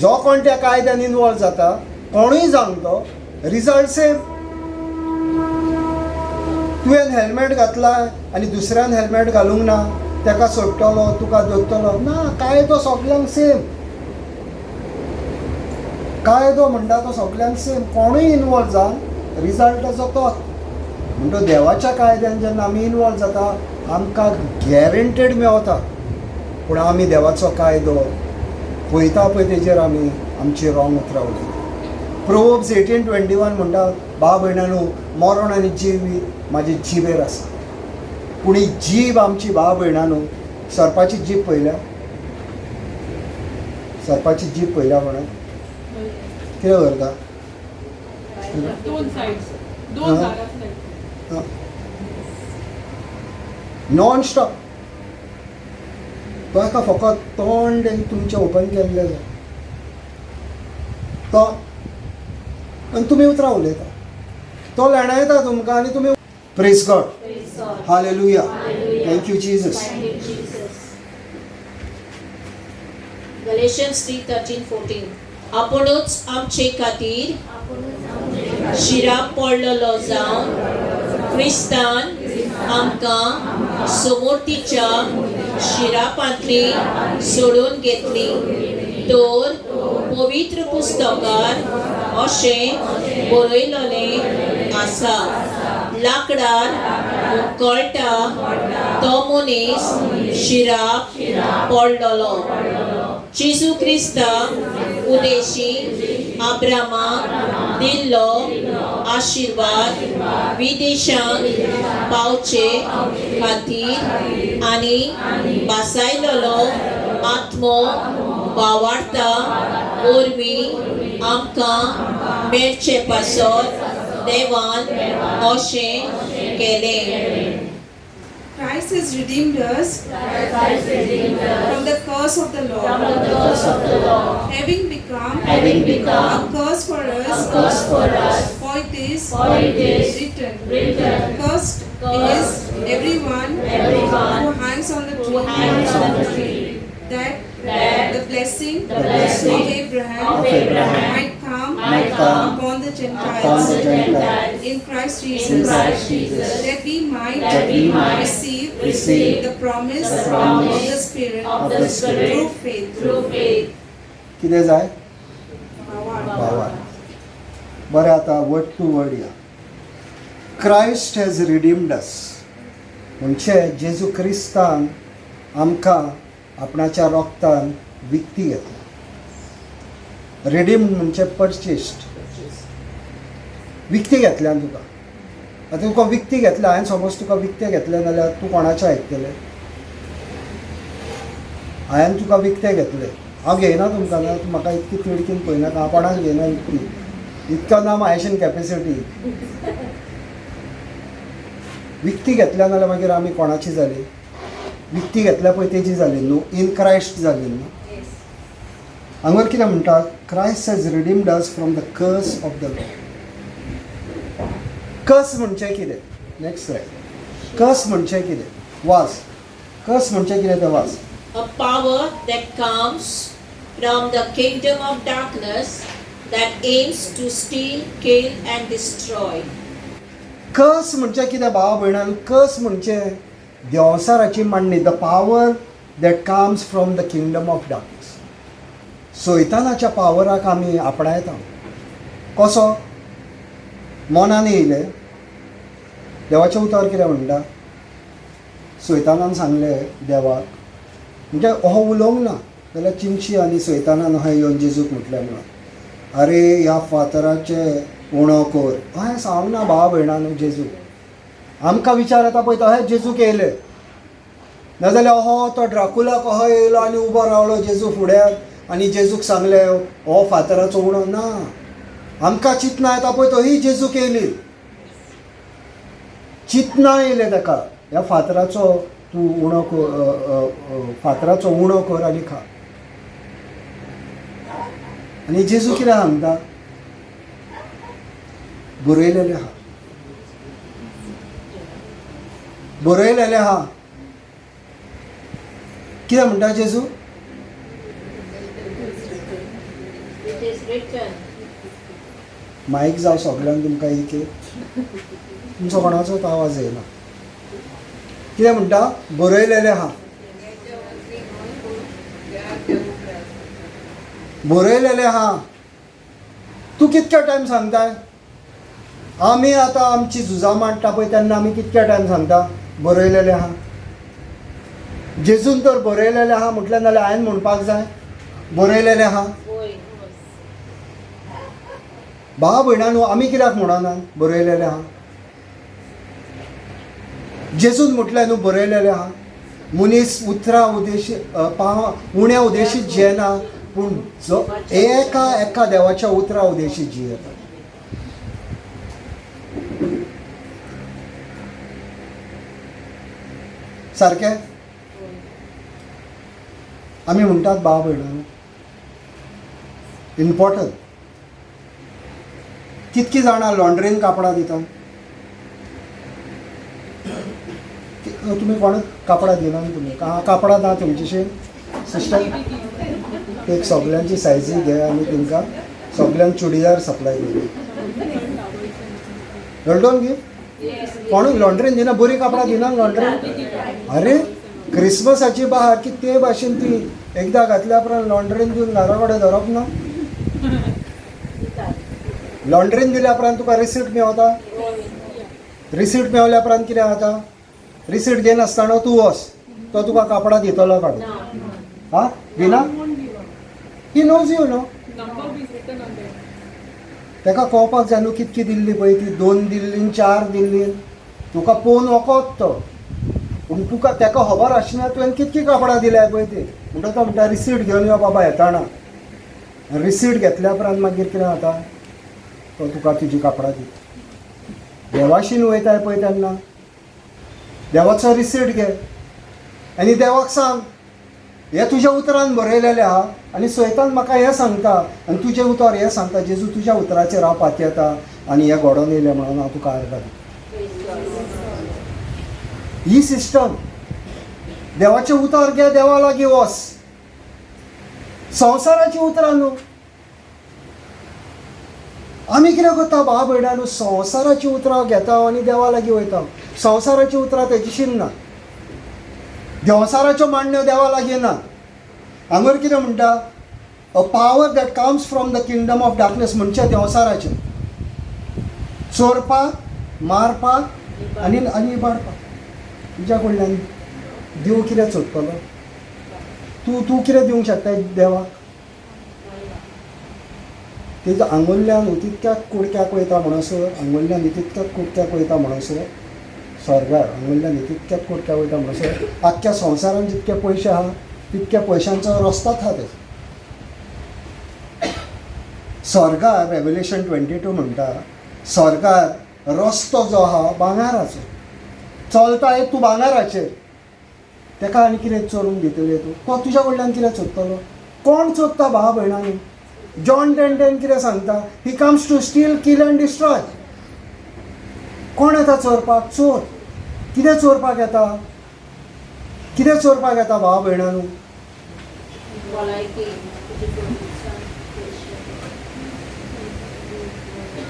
जो कोण त्या कायद्यान इनवॉल्व जाता, कोणूय जावं तो, रिजल्ट सेम. तुवें हेल्मेट घातलाय आनी दुसऱ्यान हेल्मेट घालूंक ना, ताका सोडटलो, तुका धरतलो ना. कायदो सगळ्यांक सेम. कायदो म्हणटा तो सगळ्यांक सेम. कोणूय इनवॉल्व जावन रिजल्ट ताजो तोच. म्हणटो देवाच्या कायद्यान जेन्ना आमी इनवॉल्व जाता आमकां गॅरंटेड मेवता पूण आमी देवाचो कायदो पळयता पळय तेजेर आमी आमची रॉंग उतरां उलयता. प्रोवर्ब्स 18:21 म्हणटा, भाव भयणांनो, मरण आनी जीव म्हाजे जिबेर आसा. पूण ही जीब आमची भाव भयणांनो, सर्पाची जीब पळयल्या? सर्पाची जीब पळयल्या म्हणून कितें करता? Non stop. ताका फकत तोंड तुमचें ओपन केल्लें जाय तो, आनी तुमी उतरां उलयता. तो लेणयता तुमकां आनी तुमी praise God. Hallelujah. Thank you Jesus. Galatians 3:13-14. आपुणूच आमचे खातीर शिराक पडलेलो जावन क्रिस्तान आमकां समोर्तीच्या शिरापांतली सोडून घेतली. तर पवित्र पुस्तकार अशें बरयलेलें आसा, लाकडार मुक्कळटा तो मनीस शिराक पडलेलो. जेजू क्रिस्ताक उदेशी अब्रामाक दिल्लो आशिर्वाद विदेशांत पावचे खातीर आनी बासायलेलो आत्मो वावरता वरवीं आमकां मेळचे पासत देवान अशें केलें. Christ has redeemed us from the curse of the law, having become a curse for us, for it is written, cursed is everyone who hangs on the tree, that the blessing of Abraham might come upon the Gentiles in Christ Jesus, that we might receive the promise of the Spirit through faith. कितें जाय? भावार. बरें, आतां word to word या. Christ has redeemed अस. म्हणजे जेजू क्रिस्तान आमकां आपणाच्या रोगतान विकती घेतली. रिडीम्ड म्हणजे परचेस्ड. विकती घेतल्या तुका. आतां तुका विकती घेतल्या, हांवें समज तुका विकतें घेतलें जाल्यार तूं कोणाचें आयकतलें? हांवें तुका विकतें घेतलें, हांव घेयना तुमकां ना, तूं म्हाका इतकी तिडकीन पळयनाका, हांव कोणाक घेयना विकती. इतको ना म्हायेन कॅपेसिटी. विकती घेतल्या नाल्यार मागीर आमी कोणाची जाली? विकती घेतल्या पळय तेजी जाली न्हू, इन क्रायस्ट जाली न्हू. हांगा कितें म्हणटात? Christ has redeemed us from the कर्स ऑफ द लॉ. कर्स म्हणजे कितें? Next slide. कर्स म्हणजे कितें? वाज. कर्स म्हणजे कितें? तें वाज. A power that comes from the kingdom of darkness that aims to steal, kill and destroy. कर्स म्हणजे कितें भाव भयणांनो? कर्स म्हणजे देवसाराची मांडणी. The power that comes from the kingdom of darkness. सैतानाच्या पावराक आमी आपणायता. कसो? मनान येयले. देवाचें उतर कितें म्हणटा? सैतानान सांगलें देवाक, म्हणजे अहो उलोवंक ना जाल्यार चिंची आनी सैतानान अहें येवन जेजूक म्हटलें म्हणून, अरे ह्या फातराचें उणो कर. अहें सांगना भाव भयणांनो जेजू. आमकां विचार येता पळय तहें जेजूक येयलें. नाजाल्यार अहो तो ड्राकुला कहो येयलो आनी उबो रावलो जेजू फुड्यान आनी जेजूक सांगलें हो फातराचो उणो. ना, आमकां चिंतना येता पळय तोही जेजूक येयली. चिंतना येयलें ताका, ह्या फातराचो तूं उणो फातराचो उणो कर आनी खा. आनी जेजू कितें सांगता? बरयलेलें आहा. बरयलेलें आहा. कितें म्हणटा जेजू? It is written. मायक जावं सगळ्यांक तुमकां एक एक. तुमचो कोणाचोच आवाज येयना. कितें म्हणटा? बरयलेलें आहा. बरयलेलें आहा. तूं कितके टायम सांगताय? आमी आतां आमची झुजां मांडटा पळय तेन्ना आमी कितके टायम सांगता? बरयलेलें आहा. जेजून तर बरयलेलें आहा म्हटल्यार नाल्यार हांवें म्हणपाक जाय बरयलेलें आहा. भाव भयणांनो आमी कित्याक म्हणना बरयलेलें आहा. जेजून म्हटल्यार न्हू बरयलेलें आहा. मनीस उतरां उद्देशीत उण्या उद्देशीत जियेना पूण जो एका देवाच्या उतरां उद्देशीत जियेता. सारकें आमी म्हणटात भाव भयणांनो इम्पॉर्टंट. कितकी जाणां लॉन्ड्रीन कापडां दितात. तुमी कोणाक कापडां दिना तुमी कापडां ना तुमचेशी सिस्टर. एक सगळ्यांची सायजी घे आनी तांकां सगळ्यांक चुडीदार सप्लाय कर. लॉन्ड्रोन घे कोणूय लॉन्ड्रीन दिना बरी कापडां दिना लॉन्ड्रीन. अरे क्रिसमसाची बहार की ते भाशेन ती एकदां घातल्या उपरांत लॉन्ड्रीन दिवन घरा कडेन धरप ना. लॉन्ड्रीन दिल्या उपरांत तुका रिसीट मेवता. रिसीट मेवल्या उपरांत कितें जाता. रिसीट घेनासतना तूं वच तो तुका कापडां दितलो काडून. हा दिना. He knows you know. ताका कळपाक जाय न्हू कितकी दिल्ली पळय ती 2 दिल्ली 4 दिल्ली तुका पळोवन वकोत तो. पूण तुका ताका खबर आसना तुवें कितकी कापडां दिल्या पळय ती म्हणटा तो म्हणटा रिसीट घेवन यो बाबा येताना. रिसीट घेतल्या उपरांत मागीर कितें जाता तो तुका तुजी कापडां दिता. देवाशीन वयताय पळय तेन्ना देवाचो रिसीट घे आनी देवाक सांग हे तुज्या उतरान बरयलेलें आहा आनी सैतान म्हाका हें सांगता आनी तुजें उतर हें सांगता जेजू तुज्या उतराचेर हांव पातयेता आनी हें घडोवन येयलें म्हणून हांव तुका आर्गां दिता. ही सिस्टम. देवाचें उतर घे देवा लागीं वच. संवसाराची उतरां न्हू. आमी कितें करता भाव भयणांनो संवसाराची उतरां घेता आनी देवा लागीं वयता. संवसाराची उतरां तेजीशीन ना. देवसाराच्यो मांडण्यो देवा लागीं ना. हांगर कितें म्हणटा a power that comes from the kingdom of darkness म्हणजे देवसाराचें चोरपाक मारपाक आनी इबाडपाक. तुज्या कडल्यान देव कितें सोदतलो. तूं कितें दिवंक शकता देवाक. तेजो आंगोल्ल्यान तितक्याक कुडक्याक वयता म्हणसर आंगोल्ल्यान तितक्याक कुडक्याक वयता म्हणसर स्वर्गार आंगोल्ल्यान तितक्याक कुडक्याक वयता म्हणसर आख्ख्या संवसारान जितके पयशे आहा तितक्या पयशांचो रस्तोच आहा तेजो. स्वर्गार रेव्हलेशन 22 म्हणटा स्वर्गार रस्तो जो आहा भांगाराचो चलता एक तूं भांगाराचेर. ताका आनी कितें चोरून दितले तूं तुज्या कडल्यान कितें सोदतलो. कोण सोदता भाव भयणांनी. जॉन 10:10 कितें सांगता he comes to steal kill and destroy. कोण येता चोरपाक. चोर कितें चोरपाक येता. कितें चोरपाक येता भाव भयणांनो.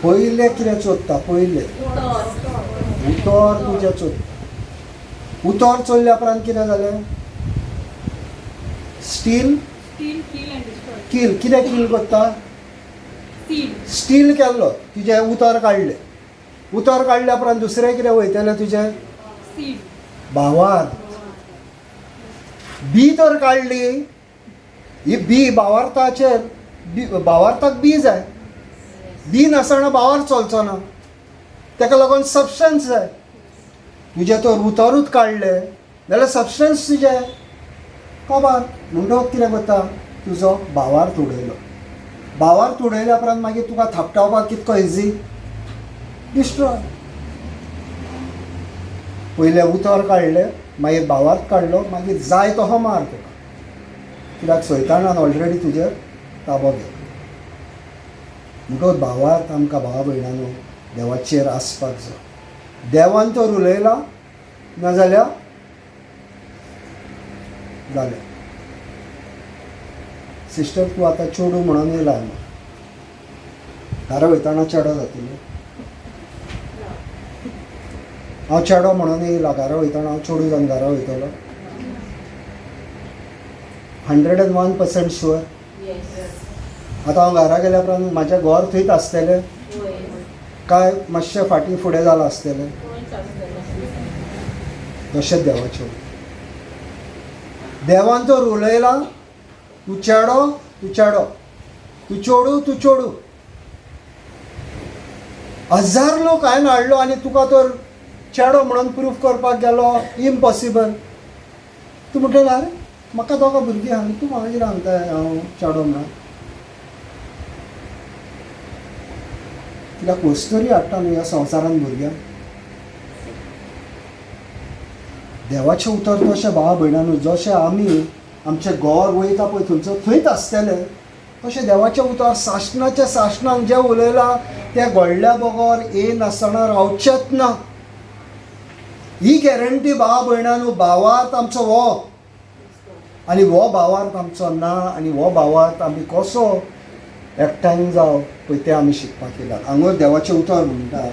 पयले कितें चोरता पयले उतर तुजें चोर. उतर चोरल्या उपरांत कितें जालें. स्टील किल कितें किल करता. स्टील केल्लो तुजें उतर काडलें. उतर काडल्या उपरांत दुसरें कितें वयतलें तुजें भावार्थ. बी तर काडली ही बी भावार्थाचेर भावार्थाक बी जाय. बी नासतना भावार्थ चलचो ना. ताका लागून सबस्टन्स जाय. तुजें तर उतरूच काडलें जाल्यार सबस्टन्स तुजें कबार म्हणटकच कितें करता तुजो भावार्थ उडयलो. भावार्थ उडयल्या उपरांत मागीर तुका थापटावपाक कितको इजी डिस्ट्रॉय. पयलें उतर काडलें मागीर भावार्थ काडलो मागीर जाय तसो मार तुका. कित्याक सैतानान ऑलरेडी तुजेर ताबो घेतलो. म्हणटच भावार्थ आमकां भावा भयणांनो देवाचेर आसपाक जाय. देवान तर उलयला नाजाल्यार जालें. सिस्टर तूं आतां चेडूं म्हणून येयला घरा वयताना चेडो जातलो. हांव चेडो म्हणून येयला घरा वयताना हांव चेडूं जावन घरा वयतलो. 101% शुअर. आतां हांव घरा गेल्या उपरांत म्हाजें घर थंयच आसतलें काय मातशें फाटीं फुडें जालां आसतलें. तशेंच देवाचें. देवान तर उलयला, तूं चेडो तूं चेडो, तूं चोडू तूं चोडू. 1000 लोक हांवें हाडलो आनी तुका तर चेडो म्हणून प्रूफ करपाक गेलो, इम्पॉसिबल. तूं म्हणटलें अरे म्हाका दोगां भुरगीं आहा, तूं म्हाका कितें सांगता हांव चेडो म्हणून. कित्याक वस्तरी हाडटा न्हू ह्या संवसारान भुरग्यांक. देवाचें उतर तशें भावा भयणांनो, जशें आमी आमचें घर वयता पळय थंयसर थंयच आसतलें, तशें देवाचें उतर सासणाच्या सासणान जें उलयलां तें घडल्या बगर येनासतना रावचेंच ना. ही गॅरंटी भावा भयणांनो भावार्थ आमचो हो, आनी हो भावार्थ आमचो ना, आनी हो भावार्थ आमी कसो एकठांय जावं पळय तें आमी शिकपाक येयला. हांगा देवाचें उतर म्हणटा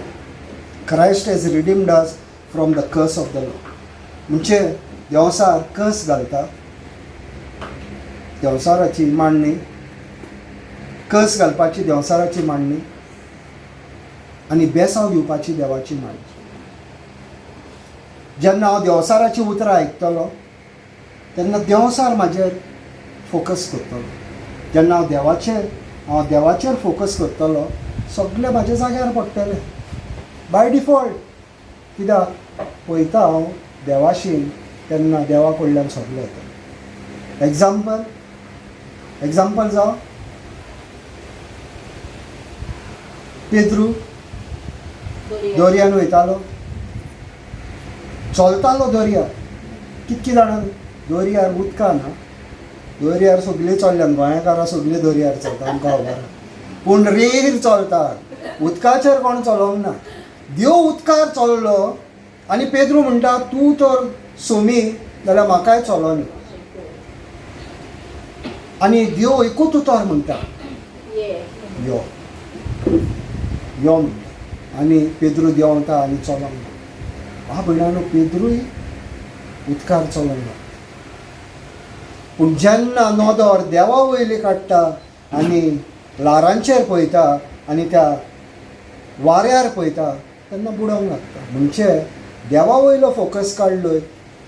Christ has redeemed us from the कर्स ऑफ द लॉ. म्हणजे देवसार कस घालता, देवसाराची मांडणी, कस घालपाची देवसाराची मांडणी आनी बेसांव दिवपाची देवाची मांडणी. जेन्ना हांव देवसाराची उतरां आयकतलो तेन्ना देवसार म्हाजेर फोकस करतलो. जेन्ना हांव देवाचेर फोकस करतलो सगळें म्हाज्या जाग्यार पडटलें बाय डिफॉल्ट. कित्याक पळयता हांव देवाशी तेन्ना देवा कडल्यान सगळें येता. एग्जाम्पल जावं पेद्रू दर्यान वयतालो, चलतालो दर्यार. कितकी जाणां दर्यार उदकान ना, दर्यार सगळीं चल्ल्यान, गोंयकारां सगळीं दर्यार चलता आमकां खबर आहा. पूण रेर चलतात, उदकाचेर कोण चलोवंक ना. देव उदकार चललो आनी पेद्रू म्हणटा तूं तर सोमी जाल्यार म्हाकाय चलोनी. आनी देव एकूच उतर म्हणटा यो यो म्हणटा आनी पेद्रू देंवता आनी चलोंक ना. हा भयणानो पेद्रूय उदकार चलोंक ना. पूण जेन्ना नोदोर देवा वयली काडटा आनी लारांचेर पळयता आनी त्या वाऱ्यार पळयता तेन्ना बुडोवंक लागता. म्हणजे देवा वयलो फोकस काडलोय,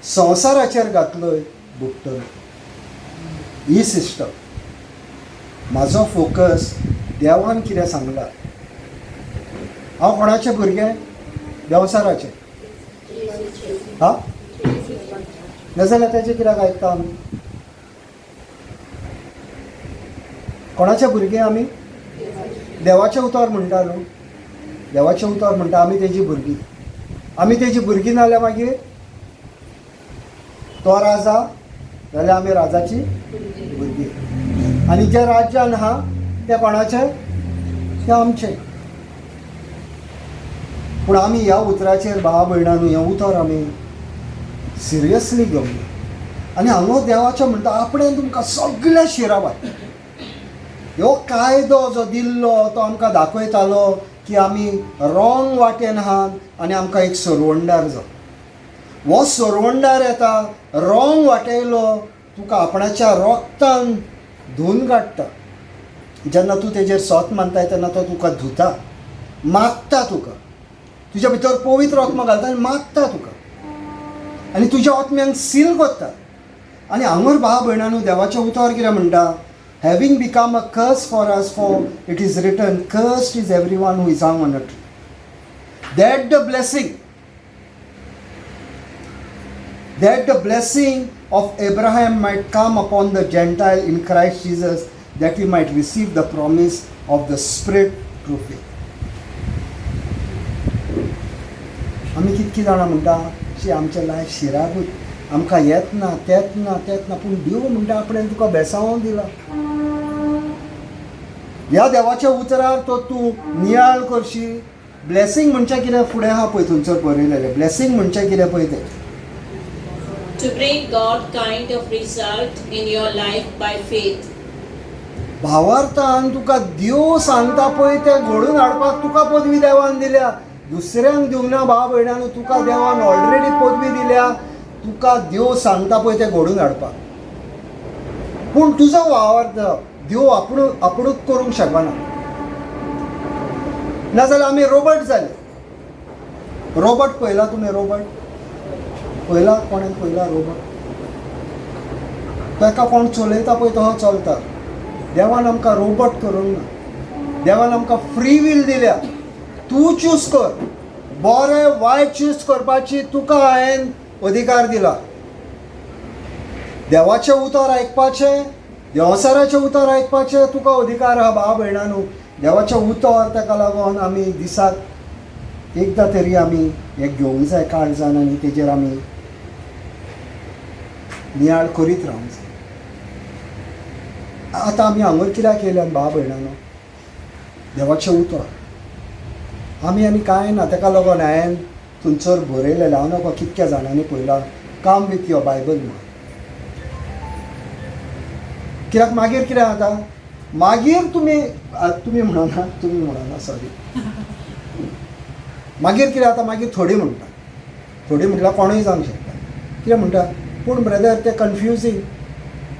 संवसाराचेर घातलोय, बुडटलो. ही सिस्टम. म्हाजो फोकस देवान कितें सांगलां. हांव कोणाचें भुरगें? देवसाराचें. हा नाजाल्यार तेजें कित्याक आयकता आमी? कोणाचें भुरगें आमी? देवाचें उतर म्हणटा न्हू. देवाचें उतर म्हणटा आमी तेजी भुरगीं. आमी तेजी भुरगीं नाजाल्यार मागीर तो राजा जाल्यार आमी राजाची भुरगीं. आनी जें राज्यान आहा तें कोणाचें? तें आमचें. पूण आमी ह्या उतराचेर भावा भयणांनो हें उतर आमी सिरियसली घेवंक. आनी हांगा देवाचें म्हणटा आपणें तुमकां सगळें शिरावात. ह्यो कायदो जो दिल्लो तो आमकां दाखयतालो की आमी रॉंग वाटेन आहात आनी आमकां एक सरवंडार जाय. हो सरवंडार येता रॉंग वाटेलो तुका आपणाच्या रोगतान धुवन काडटा. जेन्ना तूं तेजेर सोत मानताय तेन्ना तो तुका धुता, मागता तुका, तुज्या भितर पवित्र आत्मा घालता आनी मागता तुका आनी तुज्या आत्म्यांक सील करता. आनी हांगर भाव भयणांनो देवाचें उतर कितें म्हणटा? Having become a curse for us, for it is written, cursed is everyone who is hung on a tree. That the blessing of Abraham might come upon the Gentile in Christ Jesus, that he might receive the promise of the Spirit through faith. आमी कितकी जाणां म्हणटा शी आमचें life शिरागूत, आमकां येत ना तेत ना तेत ना. पूण देव म्हणटा आपणें तुका बेसांवोन दिला. ह्या देवाच्या उतरार तो तूं नियाळ करशी. ब्लेसींग म्हणजे कितें फुडें आहा पळय थंयसर बरयलेलें. ब्लेसींग म्हणजे कितें पळय तें? To bring God kind of result in your life by faith. भावार्थान तुका देव सांगता पळय तें घडोवन हाडपाक तुका पदवी देवान दिल्या. दुसऱ्यांक दिवंक ना भाव भयणांनो. तुका देवान ऑलरेडी पदवी दिल्या. तुका देव सांगता पळय तें घडोवन हाडपाक. पूण तुजो वावर देव आपुणूच करूंक शकना. नाजाल्यार आमी रोबोट जाले. रोबोट पळयला तुमी? रोबोट पळयला? कोणें पळयला रोबोट? ताका कोण चलयता पळय तो चलता. देवान आमकां रोबोट करूंक ना. देवान आमकां फ्री वील दिल्या. तूं चूज कर. बरें वायट चूज करपाची तुका हांवें अधिकार दिला. देवाचें उतर आयकपाचें, देवसाराचें उतर आयकपाचें तुका अधिकार आहा भाव भयणांनो. देवाचें उतर ताका लागून आमी दिसाक एकदां तरी आमी हें घेवंक जाय काळजान आनी तेजेर आमी नियाळ करीत रावंक जाय. आतां आमी हांगर कित्याक येयल्यान भाव भयणांनो? देवाचें उतर आमी आनी कांय ना. ताका लागून हांवें थंयसर बरयलेलें, हांव नकळो कितक्या जाणांनी पळयलां, कम वीथ युअर बायबल म्हणून. कित्याक मागीर कितें जाता, मागीर तुमी म्हणना सॉरी, मागीर कितें जाता, मागीर थोडी म्हणटा, थोडी म्हटल्यार कोणूय जावंक शकता. कितें म्हणटा, पूण ब्रदर तें कन्फ्युजींग.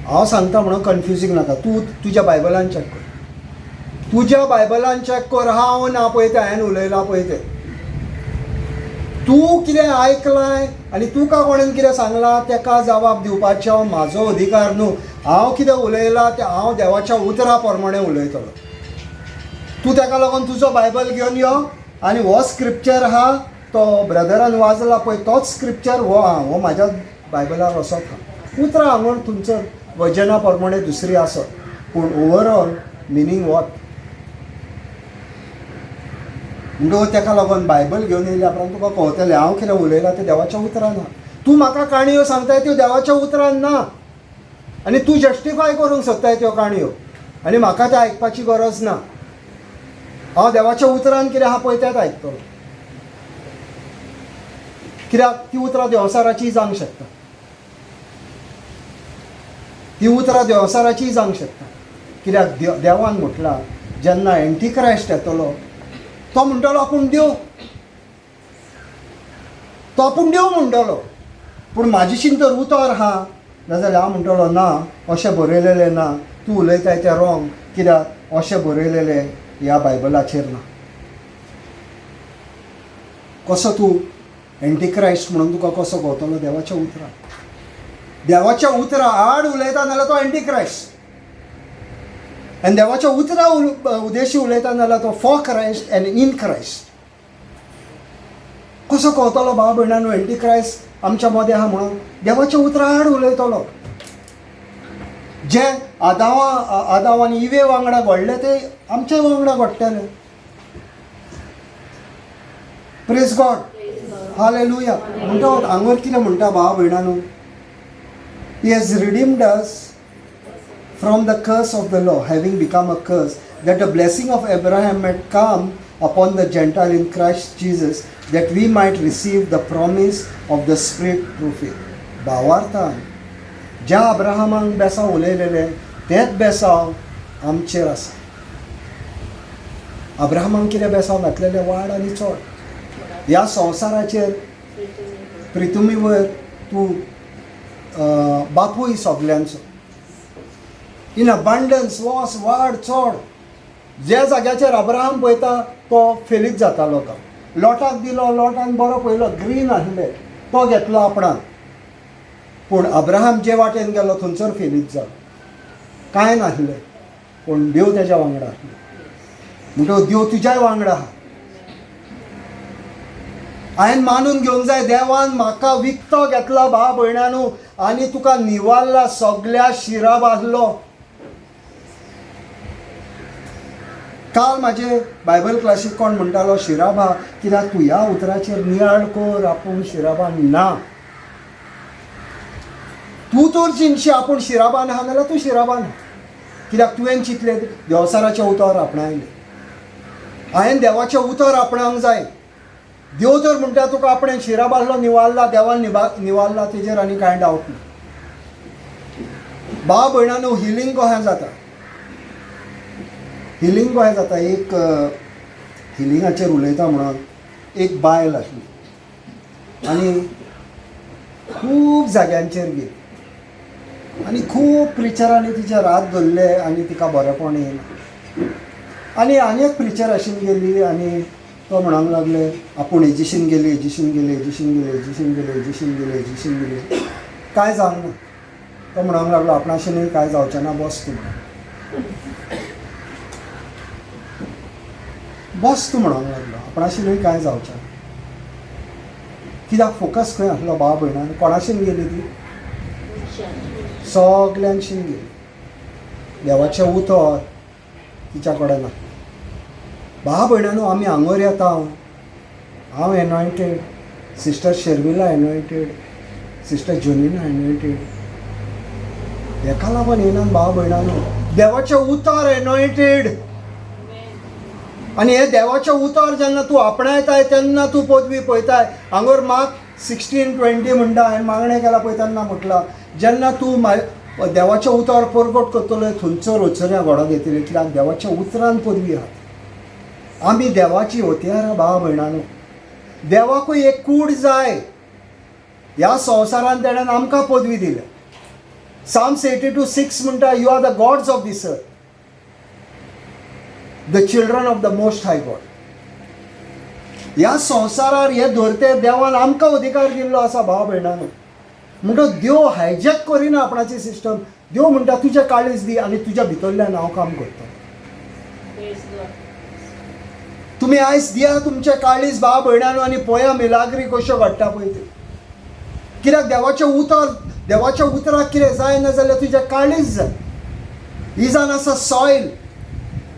हांव सांगता म्हणून कन्फ्युजींग नाका. तूं तुज्या बायबलान चॅक कर. तुज्या बायबलान चॅक कर. हांव ना पळय तें हांवें उलयलां पळय तें. तूं कितें आयकलां आनी तुका कोणेन कितें सांगलां ताका जबाब दिवपाचो म्हाजो अधिकार न्हू. हांव कितें उलयलां तें हांव देवाच्या उतरा प्रमाणे उलयतलो. तूं ताका लागून तुजो बायबल घेवन यो आनी हो स्क्रिप्चर आहा तो ब्रदरान वाचला पळय तोच स्क्रिप्चर हो आहा, हो म्हाज्या बायबलार असोच आहा. उतरां हांगर तुमचो वचना प्रमाणे दुसरी आसत, पूण ओवरऑल मिनींग वॉट. म्हणटकूच ताका लागून बायबल घेवन येयल्या उपरांत तुका कळटलें हांव कितें उलयलां तें देवाच्या उतरान ना. तूं म्हाका काणयो सांगताय त्यो देवाच्या उतरान ना आनी तूं जस्टिफाय करूंक सोदताय त्यो काणयो आनी म्हाका तें आयकपाची गरज ना. हांव देवाच्या उतरान कितें आहा पळय तेंच आयकतलो. कित्याक ती उतरां देवसाराचीय जावंक शकता. ती उतरां देवसाराचीय जावंक शकता. कित्याक देवान म्हटलां जेन्ना एंटिक्रायस्ट येतलो तो म्हणटलो आपूण देव, तो आपूण देव म्हणटलो. पूण म्हाजीशीन तर उतर आहा नाजाल्यार हांव म्हणटलो ना अशें बरयलेलें ना, तूं उलयताय तें रॉंग, कित्याक अशें बरयलेलें ह्या बायबलाचेर ना. कसो तूं एंटिक्रायस्ट म्हणून तुका कसो कळटलो देवाच्या उतरां? देवाच्या उतरां आड उलयता नाल्यार तो एंटिक्रायस्ट, आनी देवाच्या उतरां उद्देशी उलयता नाल्यार तो for Christ and in Christ. कसो कळटलो भाव भयणांनो एंटिक्रायस्ट आमच्या मदें आहा म्हणून? देवाच्या उतरां आड उलयतलो. जे आदाव आनी इवे वांगडा घडले ते आमच्या वांगडा घडटले. Praise God, hallelujah. म्हणटा हांगर कितें म्हणटा भाव भयणांनो, He has redeemed us from the curse of the law, having become a curse, that the blessing of Abraham might come upon the Gentile in Christ Jesus, that we might receive the promise of the Spirit through faith. भावार्थान ज्या अब्राहमाक बेसांव उलयलेले तेच बेसांव आमचेर आसा. अब्राहमाक कितें बेसांव घातलेले? वाड आनी चड. ह्या संवसाराचेर प्रितुमी वयर तूं बापूय सगल्यांचो. इन अबंडन्स वॉस वाड चड. ज्या जाग्याचेर अब्राहम पळयता तो फेलीत जातालो का. लोटाक दिलो, लोटान बरो पळयलो ग्रीन आसलें तो घेतलो आपणाक. पूण अब्राहम जे वाटेन गेलो थंयसर फेलीत जालो, कांय नासलें. पूण देव तेज्या वांगडा आसलो. म्हणटकूच देव तुज्याय वांगडा आहा. हांवें मानून घेवंक जाय देवान म्हाका विकतो घेतला भाव भयणांनो आनी तुका निवाल्ला सगल्या शिरा बाजलो. काल म्हाजे बायबल क्लासीक कोण म्हणटालो शिराबा, कित्याक तूं ह्या उतराचेर नियाळ कर आपूण शिराबान ना. तूं तर चिंतशी आपूण शिराबान आहा नाल्यार तूं शिराबान आहा. कित्याक तुवें चिंतलें देवसाराचें उतर आपणायलें. हांवें देवाचें उतर आपणावंक जाय. देव तर म्हणटा तुका आपणें शिराबाजलो निवाल्ला, देवान निवाल्ला, तेजेर आनी कांय डावट ना. भाव भयणांनो हिलींग कशें जाता? हिलींग कशें जाता? एक हिलिंगाचेर उलयता म्हणून एक बायल आसली आनी खूब जाग्यांचेर गेली आनी खूब प्रिचरांनी तिचेर हात धरले आनी तिका बरेंपण येयना. आनी एक प्रिचर आशिल्ली गेली आनी तो म्हणूंक लागले आपूण हेजीशीन गेले, कांय जावंक ना. तो म्हणूंक लागलो आपणाशेनूय कांय जावचें ना, बस तूं म्हणून. बस तूं म्हणूंक लागलो आपणाशेनूय कांय जावचें ना. कित्याक फोकस खंय आसलो भाव भयणान? कोणाशेन गेली ती? सगल्यांशीन गेली. देवाचें उतर तिच्या कडेन ना. भाव भयणानो, आमी हांगर येता, हांव एनॉयंटेड, सिस्टर शर्मिला एनॉयंटेड, सिस्टर जोनिना एनॉयंटेड. हेका लागून येनात भाव भयणानो, देवाचें उतर एनॉयंटेड. आनी हे देवाचें उतर जेन्ना तूं आपणायताय तेन्ना तूं पदवी पळयताय. हांगर मार्क 16:20 म्हणटा, हांवें मागणें केलां पळय तेन्ना म्हटलां, जेन्ना तूं देवाचें उतर परगट करतलो थंयसर वचऱ्या घोडो घेतले, कित्याक देवाच्या उतरान पदवी आहा. आमी देवाची होतयार भाव भयणानो. देवाकूय एक कूड जाय. ह्या संवसारान तेणेन आमकां पदवी दिल्या. Psalms 82:6 म्हणटा, you are the gods of this earth, the children of the most high God. ह्या संवसारार हे धरते देवान आमकां अधिकार दिल्लो आसा भाव भयणानो. म्हणटा देव हायजॅक करिना आपणाची सिस्टम. देव म्हणटा तुजें काळीज दी आनी तुज्या भितरल्यान हांव काम करता. तुमी आयज दिया तुमचें काळीज भाव भयणानो आनी पळया मिलाग्री कश्यो घडटा पळय त्यो. कित्याक देवाच्या उतराक कितें जाय ना जाल्यार तुजें काळीज जाय. इज एन आसा सॉयल.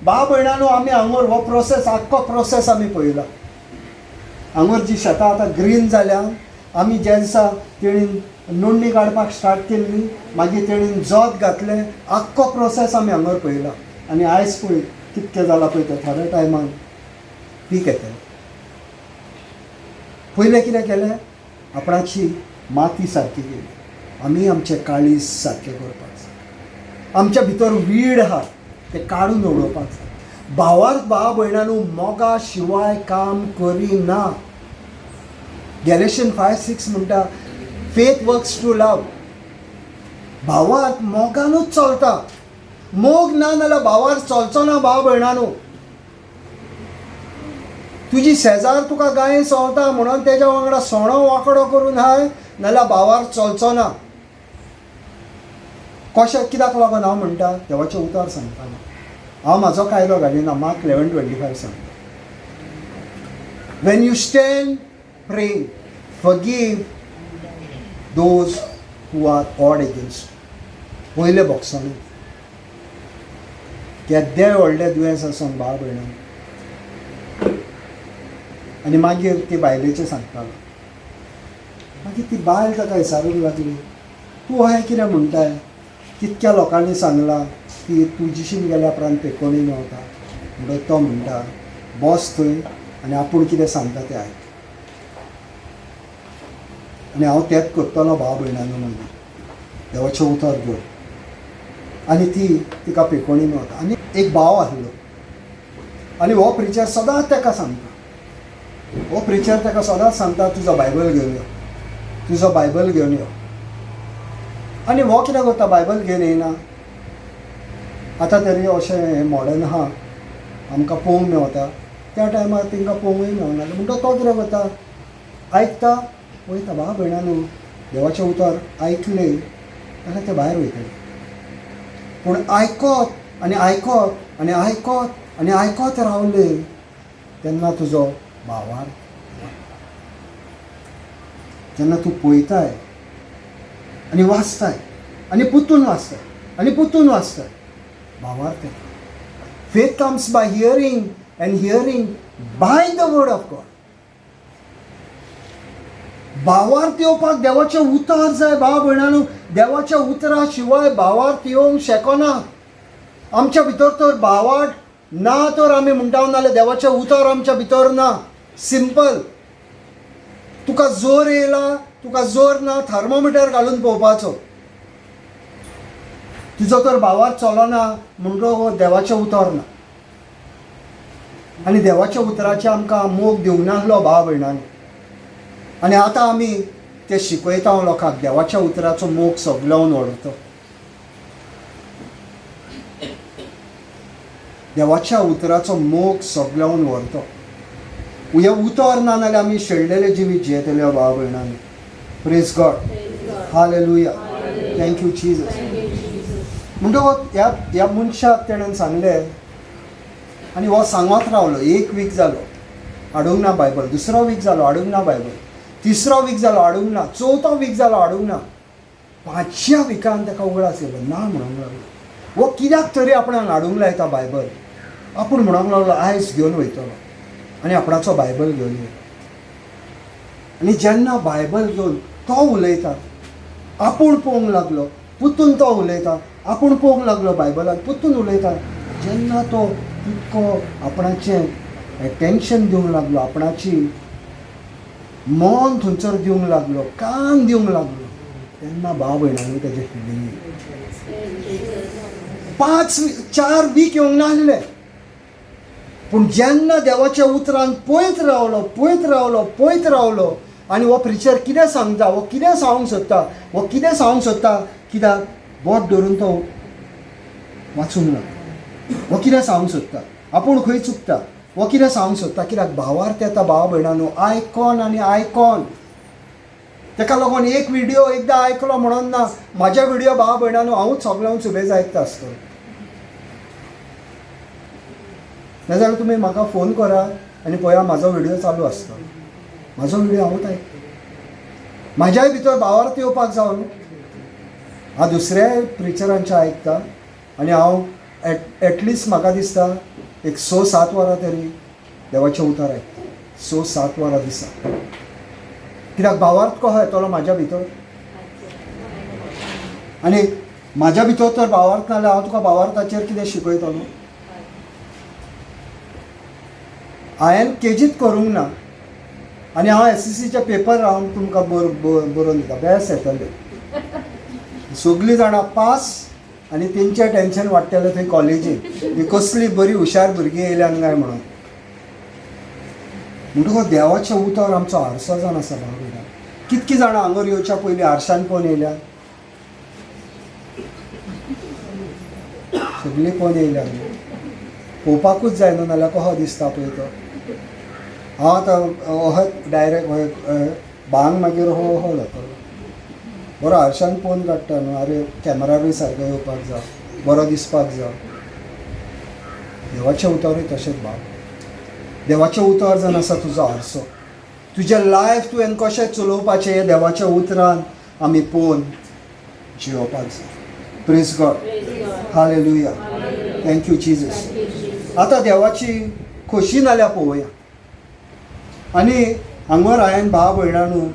भाव भयणानो, आमी हांगर हो प्रोसेस, आख्खो प्रोसेस आमी पळयला. हांगर जी शेतां आतां ग्रीन जाल्या, आमी जे दिसा तेणीन नोंदणी काडपाक स्टार्ट केल्ली, मागीर तेणीन जोत घातलें, आख्खो प्रोसेस आमी हांगर पळयला. आनी आयज पळय कितकें जालां पळय तें, थोड्या टायमान पीक येतलें. पयलें कितें केलें? आपणाची माती सारकी केली. आमी आमचें काळीज सारकें करपाक जाय. आमच्या भितर वीड आहा तें काडून उडोवपाक जाय. भावार्थ भाव भयणानो, मोगा शिवाय काम करिना. गॅलेशियन्स 5:6 म्हणटा, फेथ वर्क्स टू लव. भावार्थ मोगानूच चलता. मोग ना जाल्यार भावार्थ चलचो ना भाव भयणानो. तुजी शेजार तुका गाय सोंवता म्हणून तेज्या वांगडा सोणो वांकडो करून हाय, नाल्यार भावार्थ चलचो ना. कशें? कित्याक लागून हांव म्हणटा, देवाचें उतर सांगता. हांव म्हाजो कायलो घालिना. मार्क 11:25 सांगता, Wien you stand praying, forgive those who are odd against. पयले बॉक्सान केद्याय व्हडलें दुयेंस आसून भाव भयणान. आनी मागीर ती बायलेचें सांगतालो. मागीर ती बायल ताका विचारूंक लागली, तूं हें कितें म्हणटाय? कितक्या लोकांनी सांगलां की तुजीशीन गेल्या उपरांत पेकोणी मेवता. म्हणटच तो म्हणटा, बस थंय आनी आपूण कितें सांगता तें आयक. आनी हांव तेंच करतलो भाव भयणानो. मागीर देवाचें उतर घेवन आनी तिका पेकोणी मेवता. आनी एक भाव आसलो आनी हो प्रिचर सदांच ताका सांगता. हो प्रिचर ताका सदांच सांगता, तुजो बायबल घेवन यो, तुजो बायबल घेवन यो. आनी हो कितें करता? बायबल घेवन येना. आतां तरी अशें हें मॉडर्न आहा, आमकां पळोवंक मेवता. त्या टायमार तांकां पळोवंकूय मेवना. म्हणटा तो कितें करता? आयकता, वयता. भाव भयणानो, देवाचें उतर आयकलें जाल्यार ते भायर वयतले. पूण आयकत आनी आयकत आनी आयकत आनी आयकत रावले तेन्ना तुजो भावार्थ, जेन्ना तूं पळयताय आनी वाचताय आनी पुतून वाचताय आनी पुतून वाचताय, भावार्थ येता. Faith comes by hearing and hearing by the word of God. भावार्थ येवपाक देवाचें उतर जाय भाव भयणानो. देवाच्या उतरा शिवाय भावार्थ येवंक शकना. आमच्या भितर तर भावार्थ ना तर आमी म्हणटा नाल्यार देवाचें उतर आमच्या भितर ना. सिंपल. तुका जोर येयला, तुका जोर ना, थर्मोमिटर घालून पळोवपाचो. तुजो तर भावार्थ चलना म्हणटो देवाचें उतर ना. आनी देवाच्या उतराचें आमकां मोग दिवंक नासलो भाव भयणांनी. आनी आतां आमी तें शिकयता लोकांक. देवाच्या उतराचो मोग सगळ्यान व्हडतो. देवाच्या उतराचो मोग सगळ्यान व्हरतो. हे उतर ना जाल्यार आमी शेळलेले जिवीत जियेतले भाव भयणांनी. Praise God. Hallelujah. Thank you Jesus. म्हणटकूच ह्या मनशाक तेणेन सांगलें आनी हो सांगत रावलो. 1 वीक जालो हाडूंक ना बायबल. 2रो वीक जालो हाडूंक ना बायबल. 3रो वीक जालो हाडूंक ना. 4थो वीक जालो हाडूंक ना. 5व्या विकान ताका उगडास येयलो. ना म्हणूंक लागलो. वो कित्याक तरी आपणाक हाडूंक लायता बायबल. आपूण म्हणूंक लागलो आयज घेवन वयतलो आनी आपणाचो बायबल घेवन येयलो. आनी जेन्ना बायबल घेवन तो उलयता आपूण पळोवंक लागलो. पुतून तो उलयता आपूण पळोवंक लागलो बायबलान. पुतून उलयता. जेन्ना तो तितको आपणाचें एटेन्शन दिवंक लागलो, आपणाची मन थंयसर दिवंक लागलो, कान दिवंक लागलो, तेन्ना भाव भयणांनी तेजे फिलींग 4 वीक येवंक नासले. पूण जेन्ना देवाच्या उतरान पळयत रावलो आनी हो प्रिचर कितें सांगता, हो कितें सांगूंक सोदता, कित्याक बोट धरून तो वाचूंक ना. हो कितें सांगूंक सोदता, आपूण खंय चुकता, हो कितें सांगूंक सोदता. कित्याक भावार्थ येता भाव भयणांनो, आयकॉन आनी आयकॉन. ताका लागून एक व्हिडिओ एकदां आयकलो म्हणून ना, म्हाजे व्हिडिओ भाव भयणांनो हांवूच सगळ्यांक सुबेज आयकता आसतलो. नाजाल्यार तुमी म्हाका फोन करा आनी पळया म्हाजो व्हिडिओ चालू आसता. म्हाजो व्हिडिओ हांवूच आयकता. म्हाज्याय भितर भावार्थ येवपाक जावं न्हू. हांव दुसऱ्याय प्रिचरांचे आयकता आनी हांव एटलिस्ट म्हाका दिसता एक 6-7 वरां तरी देवाचें उतर आयकता. 6-7 वरां दिसा. कित्याक भावार्थ कसो येतलो म्हाज्या भितर. आनी म्हाज्या भितर तर भावार्थ नाजाल्यार हांव तुका भावार्थाचेर कितें शिकयतलो. हांवें केजीत करूंक ना आनी हांव SSCचे पेपर हांव तुमकां बरोवन दिता. बेस्ट येतले. सगळीं जाणां पास आनी तेंचें टेन्शन वाडटलें थंय कॉलेजीन. ही कसली बरी हुशार भुरगीं येयल्यान काय म्हणून. म्हणटकूच देवाचें उतर आमचो हारसो जावन आसा भाव भयणां. कितकीं जाणां हांगर येवच्या पयलीं हारशान पळोवन येयल्या. सगळीं पळोवन येयल्या. पळोवपाकूच जाय न्हू, नाल्यार कसो दिसता पळय तो. हांव आतां अहत डायरेक्ट भांग मागीर हो जातलो. बरो हारशान पळोवन काडटा न्हू. अरे कॅमेरा बी सारको येवपाक जाय, बरो दिसपाक जाय. देवाचें उतरूय तशेंच भाव. देवाचें उतर जावन आसा तुजो हारसो. तुजें लायफ तुवें कशें चलोवपाचें हें देवाच्या उतरान आमी पळोवन जियोवपाक जाय. Praise God. Hallelujah. Thank you Jesus. आतां देवाची खोशी नाल्यार पळोवया. आनी हांगर हांवें भाव भयणांनो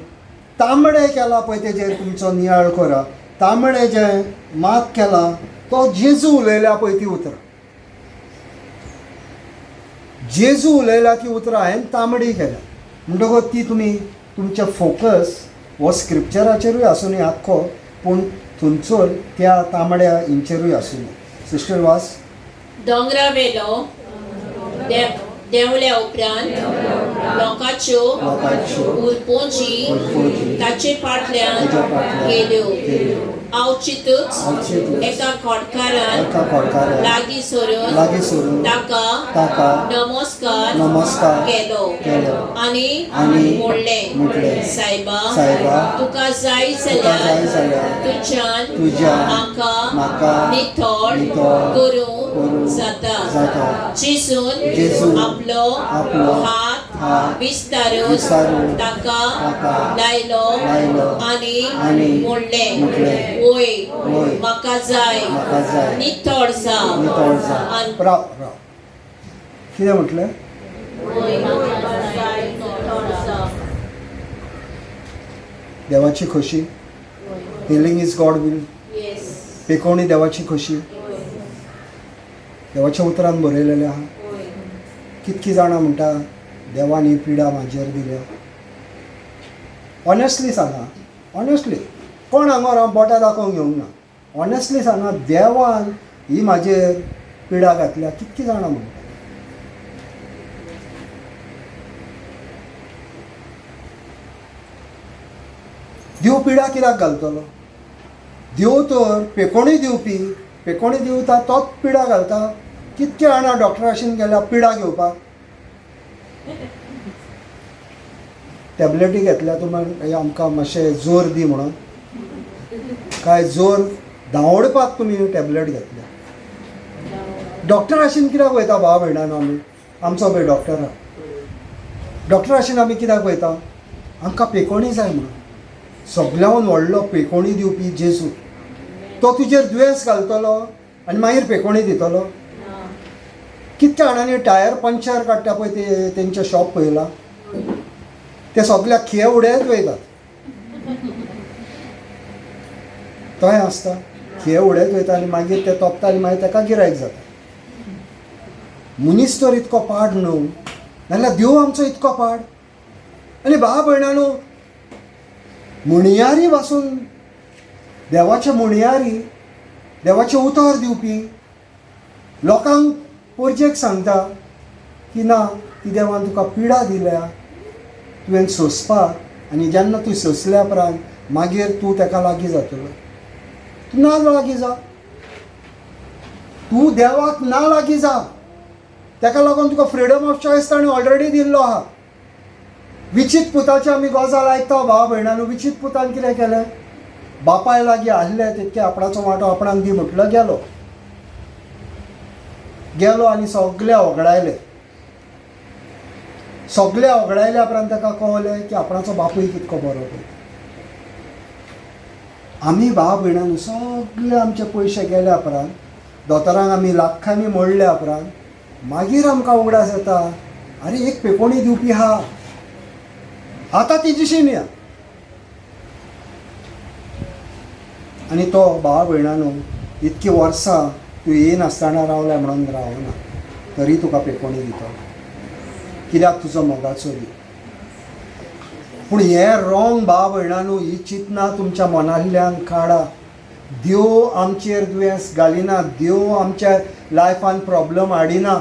तांबडे केला पळय तेजेर तुमचो नियाळ करा. तांबडे जें मात केला तो जेजू उलयल्या पळय ती उतरां. जेजू उलयल्या ती उतरां हांवें तांबडी केल्या. म्हणटकूच ती तुमी तुमचें फोकस हो स्क्रिप्चराचेरूय आसूं न्ही आख्खो, पूण थंयसर त्या तांबड्या इंचेरूय आसूं न्ही. सिस्टर वास. Dongra velo, denvlea uprant, lokacheô, urponji, Tachê pattlean, kelo, Ovchituch, koddkaran, lagim sorun, Taka, nomoskar, kelo, ani mhollem, Saiba, Tuka zalear, Tujean, Mhaka, nitôll, korunk, zata, Jezun Aplo, vistarun, Taka, lailo, ani mhollem, Mhaka, nitôll राव कितें म्हटलें. देवाची खोशी. Healing is God will. पेकोवणी देवाची खोशी. देवाच्या उतरान बरयलेलें आहा. कितकीं जाणां म्हणटा देवान ही पिडा म्हाजेर दिल्या. ऑनेस्टली सांगा, ऑनेस्टली कोण हांगर हांव बोटां दाखोवंक येवंक ना. ऑनेस्टली सांगा देवान ही म्हाजेर पिडा घातल्या. कितकीं जाणां म्हणटा. देव पिडा कित्याक घालतलो. देव तर पेकोवणी दिवता तोच पिडा घालता. कितके जाणां डॉक्टराशीन गेल्या पिडा घेवपाक. टॅबलेटी घेतल्या तूं आमकां मातशें जोर दी म्हणून. काय जोर धांवडपाक तुमी टॅबलेट घेतल्या. डॉक्टर आशिन कित्याक वयता भाव भयणानो आमी? आमचो पळय डॉक्टर आहा. डॉक्टर आशिन आमी कित्याक वयता? आमकां पेकोणी जाय म्हणून. सगळ्यान व्हडलो पेकोणी दिवपी जेजू. तो तुजेर दुयेंस घालतलो आनी मागीर पेकोणी दितलो. कितक्या जाणांनी टायर पंक्चर काडटा पळय ते तेंचे शॉप पळयलां, ते सगळ्या खे उडयत वयतात. थंय आसता खे उडयत वयता आनी मागीर ते तोपता आनी मागीर ताका गिरायक जाता. मनीस तर इतको पाड न्हू, नाल्यार देव आमचो इतको पाड. आनी भाव भयणानो, मुणयारी पासून देवाचे मुणयारी, देवाचे उतर दिवपी लोकांक पोरजेक सांगता की ना, ती देवान तुका पिडा दिल्या, तुवें सोंसपाक, आनी जेन्ना तूं सोंसल्या उपरांत मागीर तूं ताका लागीं जातलो. तूं ना लागीं जा, तूं देवाक ना लागीं जा. ताका लागून तुका फ्रिडम ऑफ चॉयस ताणें ऑलरेडी दिल्लो आहा. विचित पुताची आमी गजाल आयकता भाव भयणानो. विचित पुतान कितें केलें? बापाय लागीं आसले तितके आपणाचो वांटो आपणाक दी म्हटलो, गेलो आनी सगळे ओगडायले. सगळे ओगडायल्या उपरांत ताका कळलें की आपणाचो बापूय कितको बरो पळय. आमी भाव भयणानो सगळे आमचे पयशे गेल्या उपरांत, दोतोरांक आमी लाखांनी मोडल्या उपरांत मागीर आमकां उगडास येता, अरे एक पेकोणी दिवपी आहा, आतां तिजीशी या. आनी तो भाव भयणानो इतकी वर्सां तूं येनासतना रावल्या म्हणून रावना, तरी तुका पेकोणी दिता. कित्याक? तुजो मोगाचो दी. पूण हें रॉंग भाव भयणानो. ही चिंतना तुमच्या मनांतल्यान काडा. देव आमचेर दुयेंस घालिना, देव आमच्या लायफान प्रॉब्लम हाडिना,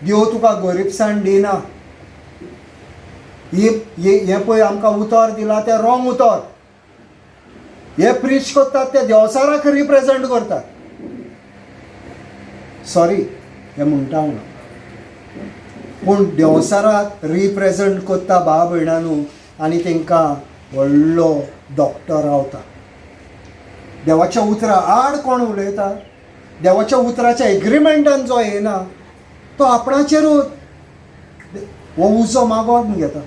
देव तुका गरीबसाण दिना. हें पळय आमकां उतर दिला तें रॉंग उतर. हे प्रीच करतात ते देवसाराक रिप्रेझेंट करतात. सॉरी हें म्हणटा हांव, पूण देवसाराक रिप्रेझेंट करता भाव भयणानो, आनी तांकां व्हडलो डॉक्टर रावता. देवाच्या उतरा आड कोण उलयता? देवाच्या उतराच्या एग्रीमेंटान जो येना तो आपणाचेरूच हो उजो मागोन घेता.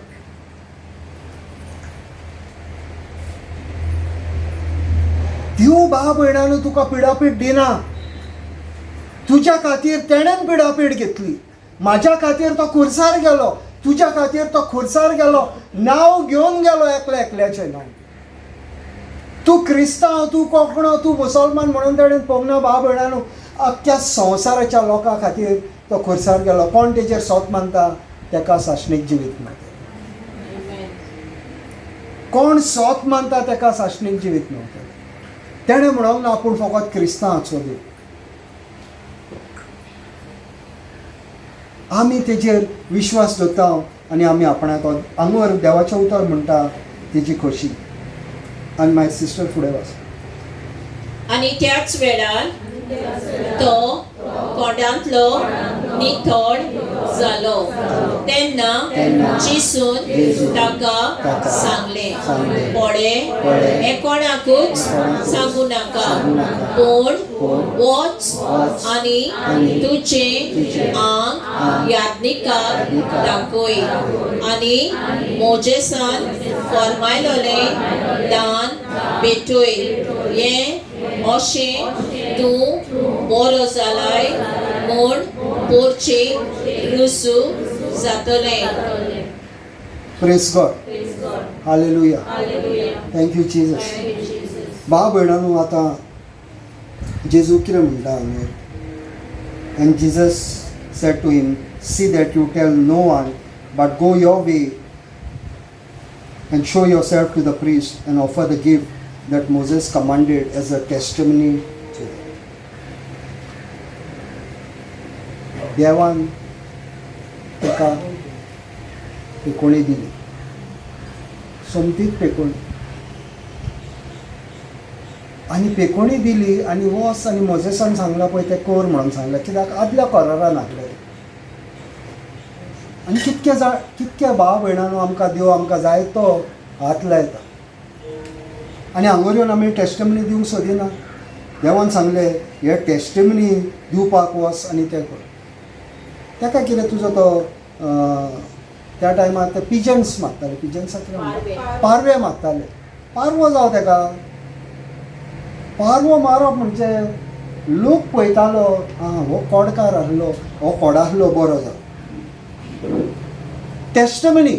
देव भाव भयणानो तुका पिडापीड दिना. तुज्या खातीर तेणेन पिडापीड घेतली. म्हाज्या खातीर तो खुर्सार गेलो, तुज्या खातीर तो खुर्सार गेलो, नांव घेवन गेलो एकल्याचें नांव. तूं क्रिस्तांव, तूं कोंकणो, तूं मुसलमान म्हणून ताणें पळोवना भाव भयणानो. अख्ख्या संवसाराच्या लोकां खातीर तो खुर्सार गेलो. कोण तेजेर सोत मानता ताका साश्णीक जिवीत मेळटा. कोण सोत मानता ताका साश्णीक जिवीत मेळटा. तेणें म्हणूंक ना पूण फकत क्रिस्तांवाचो देव. आमी तेजेर विश्वास दवरता आनी आमी आपणाक हांगर देवाचें उतर म्हणटा तेजी खोशी. आनी माय सिस्टर फुडें वच. आणि त्याच वेळार तो कोddantlo nitôll जालो. तेन्ना जेजून ताका सांगलें, कोडे एकोणाकूच सांगू नाका, पूण वच आनी तुजें आंग याज्ञिकाक दाखय आनी मोजेसान फर्मायलोलें दान भेटय. हें अशें तूं बरो जालाय म्हूण पोरचे रुसू जातलें. Praise God. Hallelujah. Thank you Jesus. भाव भयणानो, आतां जेजू कितें म्हणटा हांगा? And Jesus said to him, see that you tell no one, but go your way and show yourself to the priest and offer the gift that Moses commanded as a testimony to them. देवान ताका पेकोणी दिली, सोमतीक पेकोणी. आनी पेकोणी दिली आनी वच आनी मोजेसान सांगला पळय तें कर म्हणून सांगलें. कित्याक आदल्या करारान आसलें. आनी कितके भाव भयणानो आमकां देव आमकां जाय तो हात लायता. आनी हांगर येवन आमी टेस्टमनी दिवंक सोदिना. देवान सांगलें हे टेस्टमनी दिवपाक वच आनी तें कर. ताका कितें तुजो तो त्या टायमार ते पिजन्स मागताले. पिजन्साक पारवे मागताले. पारवो जावं ताका. पारवो मारप म्हणजे लोक पळयतालो हो कोडकार आहलो, हो कोडाहलो बरो जालो. टेस्टमनी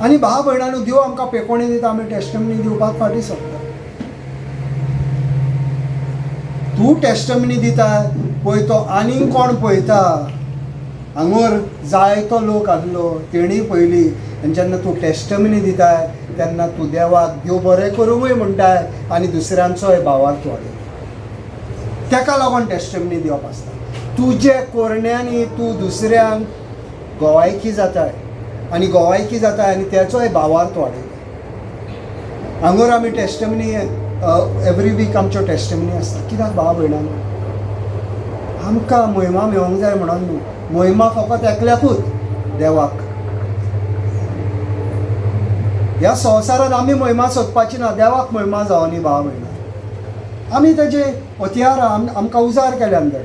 आनी भाव भयणांनो, देव आमकां पेकोणी दिता, आमी टेस्टमनी दिवपाक फाटीं सरता. तूं टेस्टमनी दिता पळय तो आनीक कोण पळयता. हांगर जायतो लोक आहलो, तेणीय पयली. आनी जेन्ना तूं टेस्टमनी दिताय तेन्ना तूं देवाक देव बरें करूंकय म्हणटाय आनी दुसऱ्यांचोय भावार्थ वाडयता. ताका लागून टेस्टमनी दिवप आसता. तुजे कोरण्यांनी तूं दुसऱ्यांक गोवायकी जाताय आनी गोवायकी जाताय आनी तेचोय भावार्थ वाडयता. हांगर आमी टेस्टमनी एवरी वीक आमच्यो टेस्टमनी आसता. कित्याक भाव भयणांनो, आमकां महिमा मेळोंक जाय म्हणून न्हू. महिमा फकत एकल्याकूच, देवाक. ह्या संवसारांत आमी महिमा सोदपाची ना, देवाक महिमा जावं न्ही भाव भयणां. आमी तेजे हथियारां आमकां उजार केल्यान ताणें,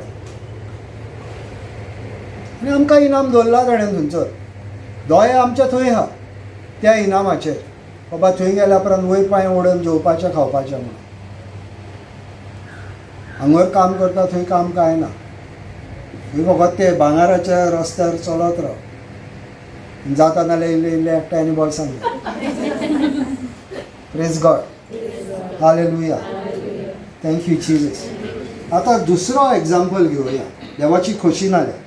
आनी आमकां इनाम दवरला ताणें थंयसर. दोळे आमचे थंय आहा त्या इनामाचेर. बाबा थंय गेल्या उपरांत वयर पांय ओडून जेवपाचें खावपाचें म्हणून. हांगर काम करता थंय काम कांय ना. थंय फकत ते भांगाराच्या रस्त्यार चलत राव. जाता नाल्यार इल्ले इल्ले एकठांय आनी बोल्सांत. Praise God. Hallelujah. Thank you Jesus. आतां दुसरो एग्जाम्पल घेवया देवाची खोशी नाल्या.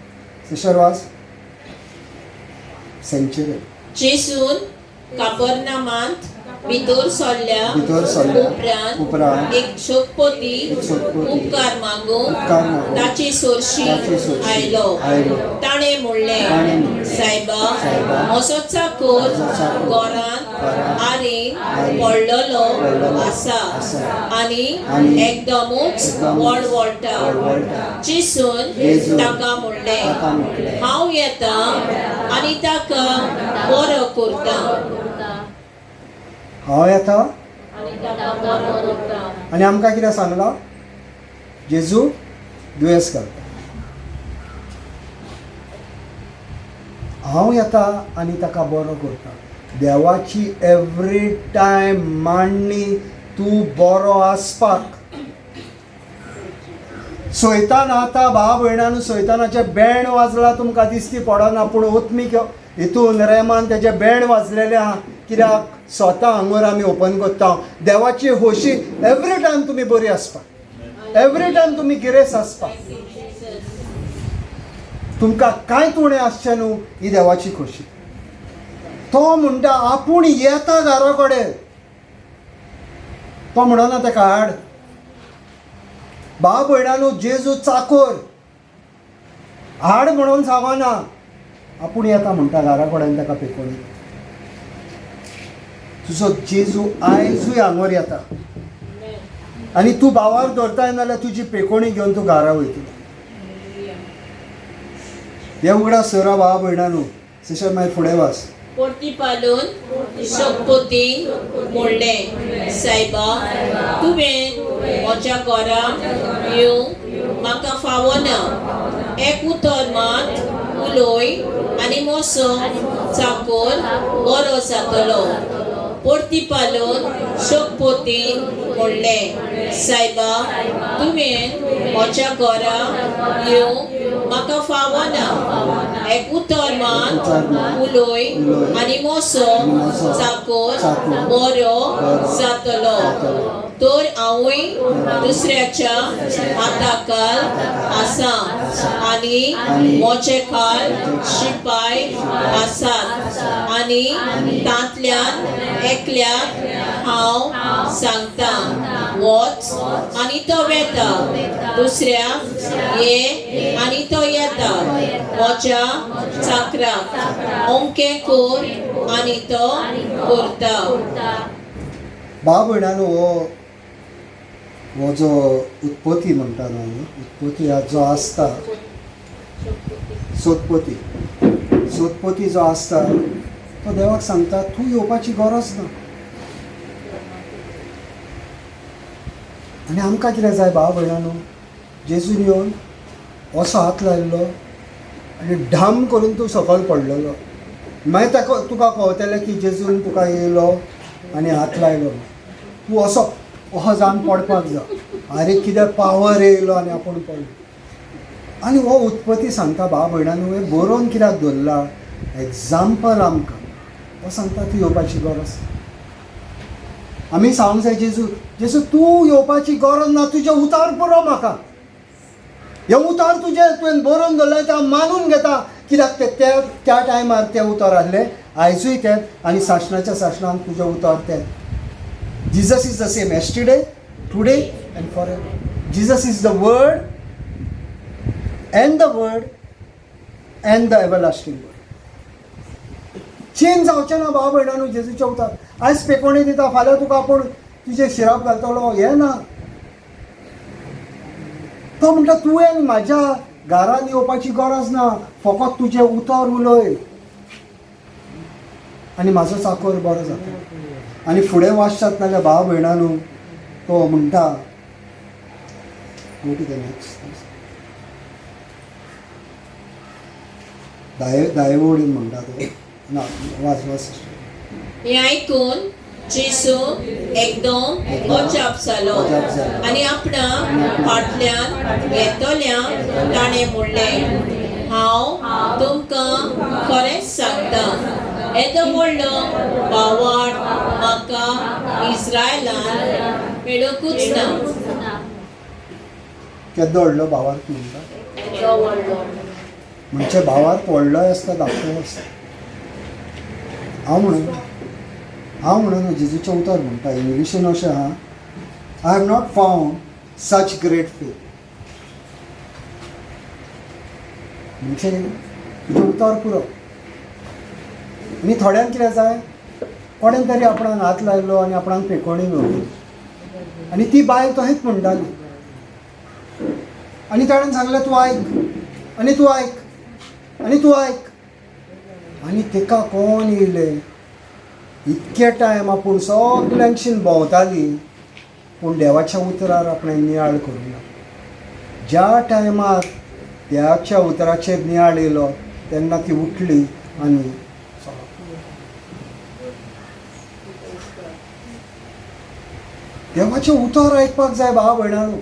सिस्टर वाज सेंच्युरी. जेजून कापरनामांत भितर सरल्या उपरांत एक शोकपोती उपकार मागूंक ताचे सोरशी आयलो. ताणें म्हणलें, सायबा, म्हजो चाकर घरांत आरेंग पडलेलो आसा आनी एकदमूच वळवळटा. जेजून ताका म्हणलें, हांव येता आनी ताका बरो करता. हांव येता आनी आमकां कितें सांगलां? जेजू दुयेंस करता. हांव येता आनी ताका बरो करता. देवाची एवरी टायम मांडणी तूं बरो आसपाक. सैतान आतां भाव भयणांनो, सैतानाचे बँड वाजला तुमकां दिसती पडना, पूण ओत्मीक हितून रेमान तेजे बँड वाजलेले आहा. कित्याक स्वता हांगर आमी ओपन करता. देवाची खोशी एवरी टायम तुमी बरी आसपाक, एवरी टायम तुमी गिरेस आसपाक. तुमकां कांयच उणें आसचें न्हू, ही देवाची खोशी. तो म्हणटा आपूण येता घरा कडेन. तो म्हणना ताका हाड. भाव भयणांनो, जेजू चाकोर हाड म्हणून सांगना, आपूण येता म्हणटा घरा कडेन ताका पेकोणी. तुजो जेजू आयजूय हांगर येता आनी तूं भावाक धरताय नाल्यार तुजी पेकोणी घेवन तूं घरा वयतलो. हे उगडा सरा भाव भयणांनो. सिस्टर मागीर फुडें वाच. परतीपालून शोकपोतीन म्हणलें, सायबा, तुवें म्हज्या घरांत येवंक म्हाका फावना. एक उतर मात उलय आनी म्हजो चाकर बरो जातलो. परतीपालून शोकपोतीन म्हणलें, सायबा, तुवें म्हज्या घरांत येवंक म्हाका फावना. एक उतर मात उलय आनी म्हजो चाकर बरो जातलो. तर हांवूय दुसऱ्याच्या हाताखाल आसा आनी म्हजे खाल शिपाय आसात आनी तांतल्यान एकल्याक हांव सांगता, वच आनी तो वेता. दुसऱ्याक ये आनी तो येता. म्हज्या चाकराक ओंकें कर आनी तो करता. भाव भयणांनो, हो जो उत्पत्ती म्हणटा न्हू, उत्पत्ती जो आसता, सोदपोती जो आसता तो देवाक सांगता तूं येवपाची गरज ना. आनी आमकां कितें जाय भाव भयणानो, जेजून येवन असो हात लायिल्लो आनी ढाम करून तूं सकयल पडलेलो. मागीर ताका तुका कळटलें की जेजून तुका येयलो आनी हात लायलो. तूं असो जावन पडपाक जाय. आरे कितें पावर येयलो आनी आपूण पडलो. आनी हो उत्पत्ती सांगता भाव भयणानो, हें बरोवन कित्याक दवरला, एग्जाम्पल आमकां हो सांगता ती येवपाची गरज. आमी सांगूंक जाय जेजू तूं येवपाची गरज ना, तुजें उतार पुरो म्हाका. हे उतार तुवें बरोवन दवरले ते हांव मानून घेता, कित्याक त्या टायमार ते उतार आहले, आयजूय ते आनी सासणाच्या सासणान तुजें उतार ते. Jesus is the same yesterday, today and forever. Jesus is the word and the everlasting word. Change जावचें ना भाव भयणानो जेजूच्या उतार. आयज पेकोणी दिता, फाल्यां तुका आपूण तुजे शिराप घालतलो, हें ना. तो म्हणटा तुवें म्हाज्या घरान येवपाची गरज ना, फकत तुजें उतार उलय आनी म्हाजो चाकर बरो जाता. आनी फुडें वाचतात नाजाल्यार भाव भयणानो तो म्हणटा, दायवडीन म्हणटा तो ना, वाच. हें आयकून जेजू एकदम अजाप जालो आनी आपणा फाटल्यान येतोल्यांक ताणें म्हणलें, हांव तुमकां खरेंच सांगता, येदो व्हडलो भावार्थ म्हाका इस्रायलान मेळूंकूच ना. केदो व्हडलो भावार्थ म्हणटा, म्हणजे भावार्थ व्हडलोय आसता, धाकटोय आसता. हांव म्हणून जेजूचें उतर म्हणटा, इंग्लिशीन अशें आहा, I have not found such great faith. म्हणजे तुजें उतर पुरो. आनी थोड्यांक कितें जाय, कोणें तरी आपणाक हात लायलो आनी आपणाक पेकोणी मेळ्ळी आनी ती बायल तशीच म्हणटाली आनी ताणें सांगलें तूं आयक आनी तूं आयक आनी तूं आयक. आनी ताका कोण येयलें. इतके टायम आपूण सगल्यांशीन भोंवताली, पूण देवाच्या उतरार आपणें नियाळ करूना. ज्या टायमार देवाच्या उतराचेर नियाळ येयलो तेन्ना ती उठली आनी देवाचें उतर आयकपाक जाय भाव भयणानो.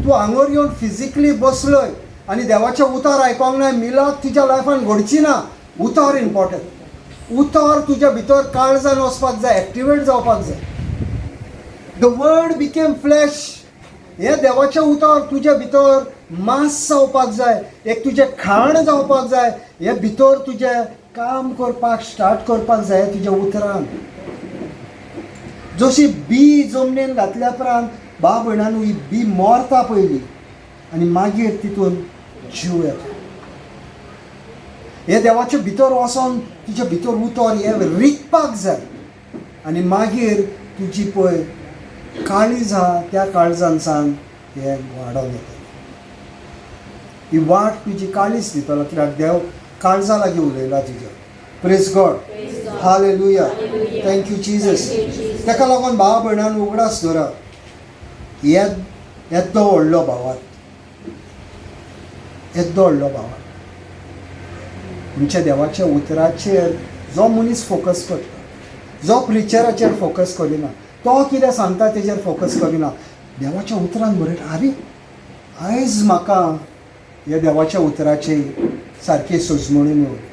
तूं हांगर येवन फिजिकली बसलय आनी देवाचें उतर आयकोंक ना, मिलाद तुज्या लायफान घडची ना. उतर इम्पॉर्टंट. उतर तुज्या भितर काळजान वचपाक जाय, एक्टिवेट जावपाक जाय. The word became flash. हें देवाचें उतर तुज्या भितर मास जावपाक जाय, एक तुजें खाण जावपाक जाय. हें भितर तुजें काम करपाक स्टार्ट करपाक जाय तुज्या उतरान. जशी बी जमनीन घातल्या उपरांत भाव भयणानो ही बी मरता पयलीं आनी मागीर तितून जीव येता. हे देवाचे भितर वचोन तुजे भितर उतर हें रिकपाक जाय आनी मागीर तुजी पळय काळीज आहा त्या काळजांसान हें वाडोन येता. ही वाट तुजी काळीज दितलो, कित्याक देव काळजा लागीं उलयला तुज्या. Praise God, hallelujah, thank you Jesus. ताका लागून भाव भयणानो उगडास धरा. येदो व्हडलो भावार्थ, येदो व्हडलो भावार्थ म्हणजे देवाच्या उतराचेर जो मनीस फोकस करता, जो प्रिचराचेर फोकस करिना, तो कितें सांगता तेजेर फोकस करिना, देवाच्या उतरान बरयता, आरे आयज म्हाका ह्या देवाच्या उतराची सारकी सोजमणी मेवली.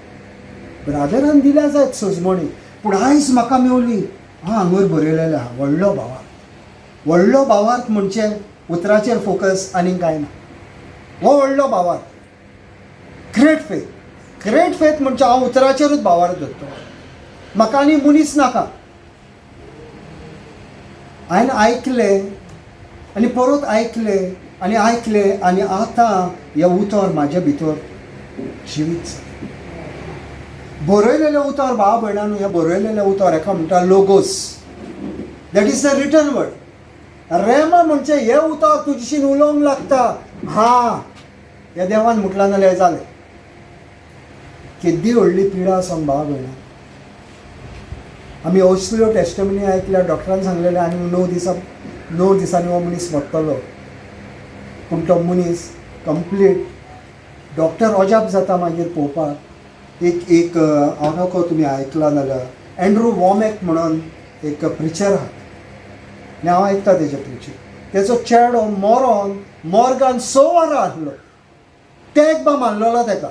ब्रादरान दिल्या जायत सोजमणी, पूण आयज म्हाका मेवली. हांगर बरयलेलें आहा व्हडलो भावार्थ. व्हडलो भावार्थ म्हणजे उतराचेर फोकस आनी कांय ना. हो व्हडलो भावार्थ. Great faith. ग्रेट फेथ म्हणजे हांव उतराचेरूच भावार्थ धरतलो, म्हाका आनी मनीस नाका. हांवें आयकलें आनी परत आयकलें आनी आयकलें आनी आतां हें उतर म्हाज्या भितर जिवीत. बरयलेलें उतर भाव भयणानो, हें बरयलेलें उतर हेका म्हणटा logos. That is the written word. Rhema म्हणजे हें उतर तुजेशीन उलोवंक लागता. ह्या देवान म्हटलां जाल्यार जालें. केद्दी व्हडली पिडा सांग भाव भयणां. आमी असल्यो टेस्टमनी आयकल्या, डॉक्टरान सांगलेलें आनी 9 दिसां 9 दिसांनी हो मनीस मरतलो. पूण तो मनीस कंप्लीट डॉक्टर अजाप जाता मागीर पळोवपाक. एक हांव नकळो तुमी आयकला नाल्यार एंड्रू वॉमेक म्हणून एक प्रिचर आहा आनी हांव आयकता तेजे प्रिचर. तेजो चेडो मरोन मॉर्गान 6 वरां आसलो. टॅग बा मारलेलो ताका.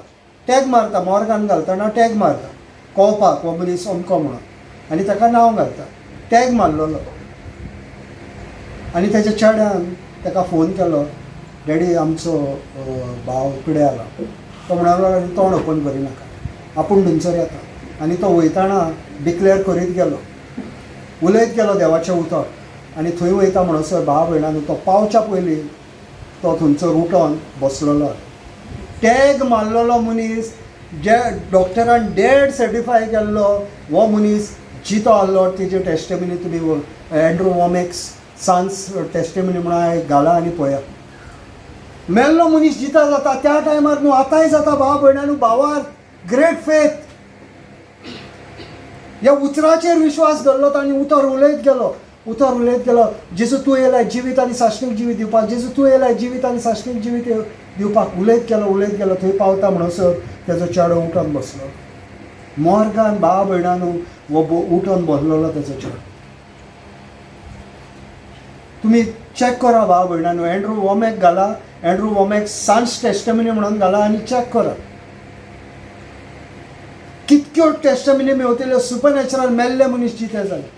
टॅग मारता मॉर्गान घालतना टॅग मारता कळपाक हो मनीस अमको म्हणून आनी ताका नांव घालता. टॅग मारलेलो आनी तेज्या चेड्यान ताका फोन केलो, डॅडी आमचो भाव पिडे आला. तो म्हणलो तोंड ओपन करिनाका, आपूण थंयसर येता. आनी तो वयताना डिक्लेअर करीत गेलो, उलयत गेलो देवाचें उतर. आनी थंय वयता म्हणसर भाव भयणान तो पावच्या पयलीं तो थंयसर उठोन बसलेलो. टॅग मारलेलो मनीस जे डॉक्टरान डेड सर्टिफाय केल्लो हो मनीस जितो आसलो. तेजे टेस्टिमनी तुमी एंड्रू वॉमेक्स सान्स टेस्टिमनी म्हणून घाला आनी पळया. मेल्लो मनीस जिता जाता त्या टायमार न्हू आतांय जाता भाव भयणानू. भावार ग्रेट फेथ. ह्या उतराचेर विश्वास धरलो आनी उतर उलयत गेलो. उतर उलयत गेलो, जेजू तूं येयलाय जिवीत आनी साश्टीक जिवीत दिवपाक. जेजू तूं येयलाय जिवीत आनी साश्टीक जिवीत दिवपाक. उलयत गेलो. थंय पावता म्हणसर तेजो चेडो उठोन बसलो. मॉर्गान भाव भयणानू वो उठोन बसलेलो तेजो चेडो. तुमी चॅक करा भाव भयणानू. एंड्रू वॉमेक घाला, एंड्रू वॉमेक सान्स टेस्टिमनी म्हणून घाला आनी चॅक करा. कितक्यो टेस्टिमनी मेवतल्यो सुपरनॅचरल मेल्ले मनीस जिते जाले.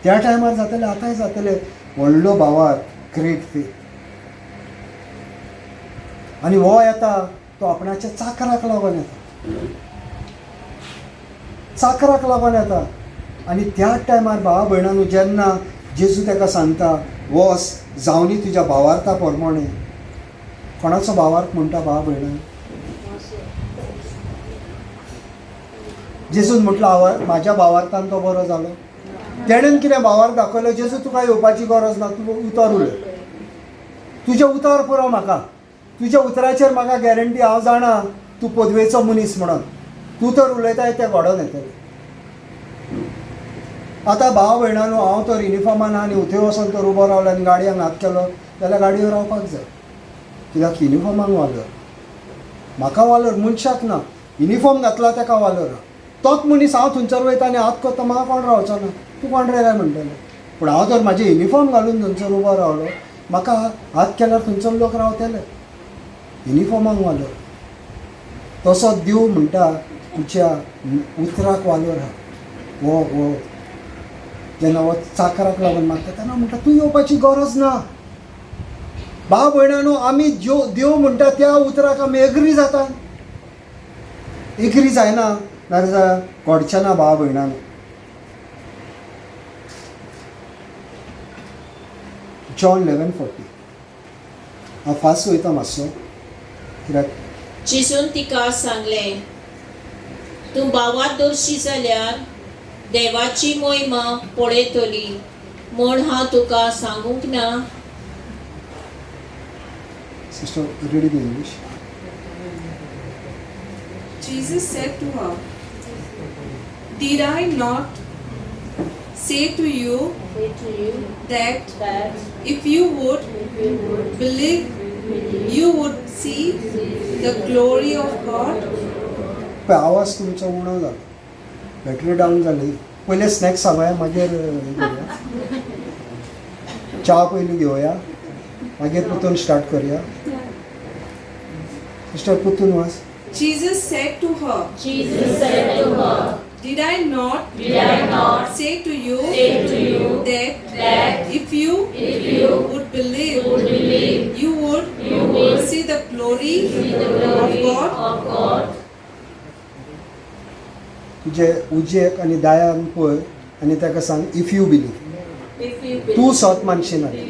त्या टायमार जातले आतांय जातले. व्हडलो भावार ग्रेट फेथ. आनी हो येता तो आपणाच्या चाकराक लागून येता. चाकराक लागून येता. आनी त्याच टायमार भावा भयणानू जेन्ना जेजू ताका सांगता वस जावनी तुज्या भावार्था प्रमाणे. कोणाचो भावार्थ म्हणटा भावा भयणान? जेजून म्हटलं म्हाज्या भावार्थान तो बरो जालो. तेणेन कितें भावार्थ दाखयलो, जेजू तुका येवपाची गरज ना, तूं उतर उलय. तुजें उतर पुरो म्हाका. तुज्या उतराचेर म्हाका गॅरंटी. हांव जाणा तूं पदवेचो मनीस म्हणून. तूं तर उलयताय तें घडोवन येतलें. आतां भाव भयणानू हांव तर युनिफॉर्मान आनी थंय वचोन तर उबो रावलो आनी गाडयांक हात केलो जाल्यार गाडयेर रावपाक जाय. कित्याक युनिफॉर्माक वालोर. म्हाका वालोर मनशाक ना. युनिफॉर्म घातला ताका वालोर. तोच मनीस हांव थंयसर वयता आनी हात करता म्हाका कोण रावचो ना. तूं कोण रे काय म्हणटलें. पूण हांव तर म्हाजें युनिफॉर्म घालून थंयसर उबो रावलो. म्हाका हात केल्यार थंयसर लोक रावतले. युनिफॉर्माक वालोर. तसो देव म्हणटा तुज्या उतराक वालोर आहा. वो जेन्ना हो चाकराक लागून मागता तेन्ना म्हणटा तूं येवपाची गरज ना. भाव भयणानू आमी देव म्हणटा त्या उतराक आमी एग्री जाता. एग्री जायना नाजाल्यार घडचें ना भाव भयणानू. जॉन 11:40. हांव फास्ट वयता मातसो कित्याक जेजून तिका सांगलें, तूं भावाक दर्शी जाल्यार देवाची मोहिमा पळयतली म्हूण हांव तुका सांगूंक ना. Sister read in English. Jesus said to her, "Did I not say to you that if you would believe, you would see the glory of God?" पळय आवाज तुमचो उणो जालो. बॅटरी डावन जाली. पयले स्नॅक्स सांगया मागीर घेवया. च्या पयलीं घेवया मागीर पुतून स्टार्ट करुया. सिस्टर पुतून वाच. Jesus said to her, "Did I not say to you that if you would believe, you would see the glory of God?" तुजे उजेक आनी दायान पळय आनी ताका सांग इफ यू बिलीव. तूं सत मानशी नाल्या.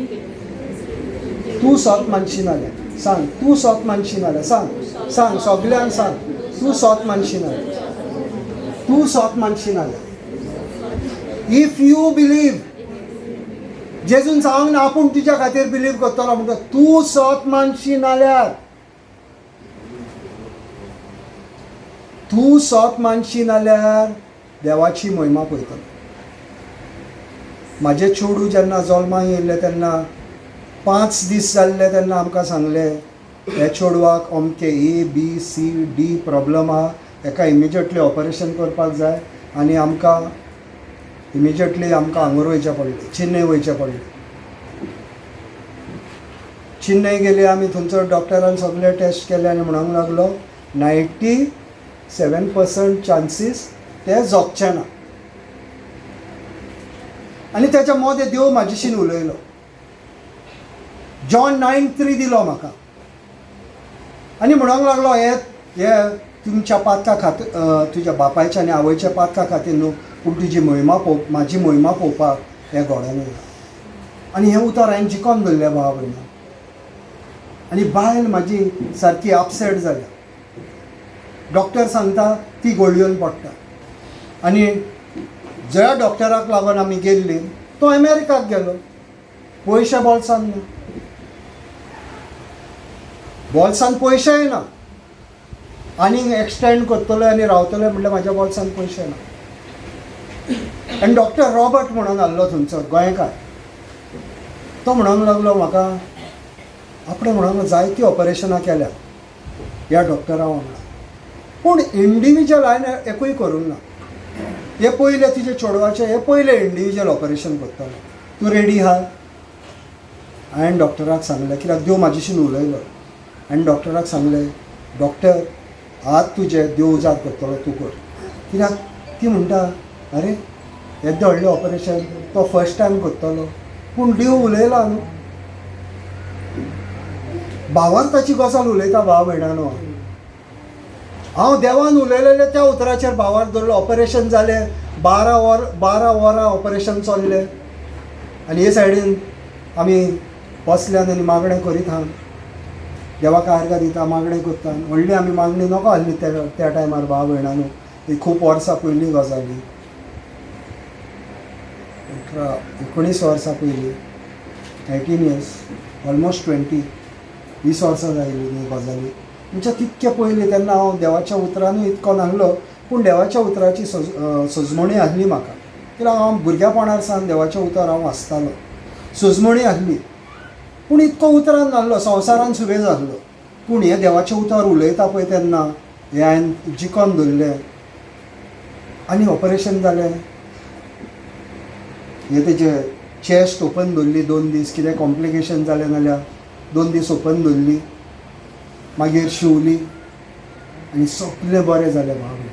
तूं सत मानशी नाल्या. सांग तूं सत मानशी नाल्या. सांग सगळ्यांक सांग तूं सत मानशी नाल्या. तूं सत मानशी नाल्या. If you believe. जेजून सांग ना आपूण तुज्या खातीर बिलीव करतलो म्हणटा. तूं सत मानशी नाल्यार. तूं सत मानशी नाल्यार देवाची महिमा पळयतलो. म्हाजे चेडूं जेन्ना जल्माक येयल्लें तेन्ना 5 दीस जाल्ले तेन्ना आमकां सांगलें हे चेडवाक अमके ABCD प्रॉब्लम आहा, हेका इमिजिएटली ऑपरेशन करपाक जाय आनी आमकां इमिजिएटली आमकां हांगर वयचें पडलें, चेन्नई वयचें पडलें. चेन्नई गेली आमी, थंयसर डॉक्टरान सगळे टेस्ट केले आनी म्हणूंक लागलो 97% चान्सीस ते जगचे ना. आनी तेच्या मदें देव म्हाजेशीन उलयलो. जॉन 9:3 दिलो म्हाका आनी म्हणूंक लागलो हे तुमच्या पातका खातीर, तुज्या बापायच्या आनी आवयच्या पातका खातीर न्हू, पूण तुजी म्हाजी मोहिमा पळोवपाक हे घोड्यान येयला. आनी हें उतर हांवें जिखोन धरलें भावा भयणां. आनी बायल म्हाजी सारकी अपसेट जाल्या. डॉक्टर सांगता ती गोळयोन पडटा. आनी ज्या डॉक्टराक लागून आमी गेल्ली तो अमेरिकाक गेलो. पयशे बोल्सान ना, बोल्सान पयशेय ना. आनी एक्सटेंड करतले आनी रावतले म्हणल्यार म्हाज्या बोल्सान पयशे ना. आनी डॉक्टर रॉबर्ट म्हणून आहलो थंयचो गोंयकार. तो म्हणूंक लागलो म्हाका, आपणें म्हणूंक जायतीं ऑपरेशनां केल्यात ह्या डॉक्टरा वांगडा, पूण इंडिविज्युअल हांवें एकूय करूंक ना. हे पयले तुजे चेडवाचें हे पयलें इंडिविज्युअल ऑपरेशन करतलो. तूं रेडी आहा? हांवें डॉक्टराक सांगलें, कित्याक देव म्हाजेशीन उलयलो. आनी डॉक्टराक सांगलें, डॉक्टर आज तुजें देव उजार करतलो, तूं कर. कित्याक ती म्हणटा, अरे येदें व्हडलें ऑपरेशन तो फर्स्ट टायम करतलो, पूण देव उलयला न्हू. भावार्थाची गजाल उलयता भाव भयणानो. हांव देवान उलयलेलें त्या उतराचेर भावार्थ धरलो. ऑपरेशन जालें, 12 वरां ऑपरेशन चल्लें. आनी हे सायडीन आमी बसल्यान आनी मागणें करीत आहा, देवाक आर्गां दिता, मागणें करता. व्हडली आमी मागणी नाका आहली त्या टायमार भाव भयणानो. ही खूब वर्सां पयलीं गजाली, 19 वर्सां पयलीं, 18 years, ऑलमोस्ट 20 वर्सां जायलीं न्ही गजाली. म्हणजे तितके पयलीं तेन्ना हांव देवाच्या उतरानूय इतको नाहलो, पूण देवाच्या उतराची सुजमणी आहली म्हाका. कित्याक हांव भुरग्यापणार सावन देवाचें उतर हांव वाचतालो, सुजमणी आहली. पूण इतको उतरान नाहलो, संवसारान सुबेज आहलो. पूण हें देवाचें उतर उलयता पळय तेन्ना हें हांवें जिखोन धरलें. आनी ऑपरेशन जालें. हे तेजें चेस्ट ओपन दवरली 2 दीस, कितें कॉम्प्लिकेशन जालें नाल्यार 2 दीस ओपन दवरली, मागीर शिवली आनी सगळें बरें जालें भाव भयणां.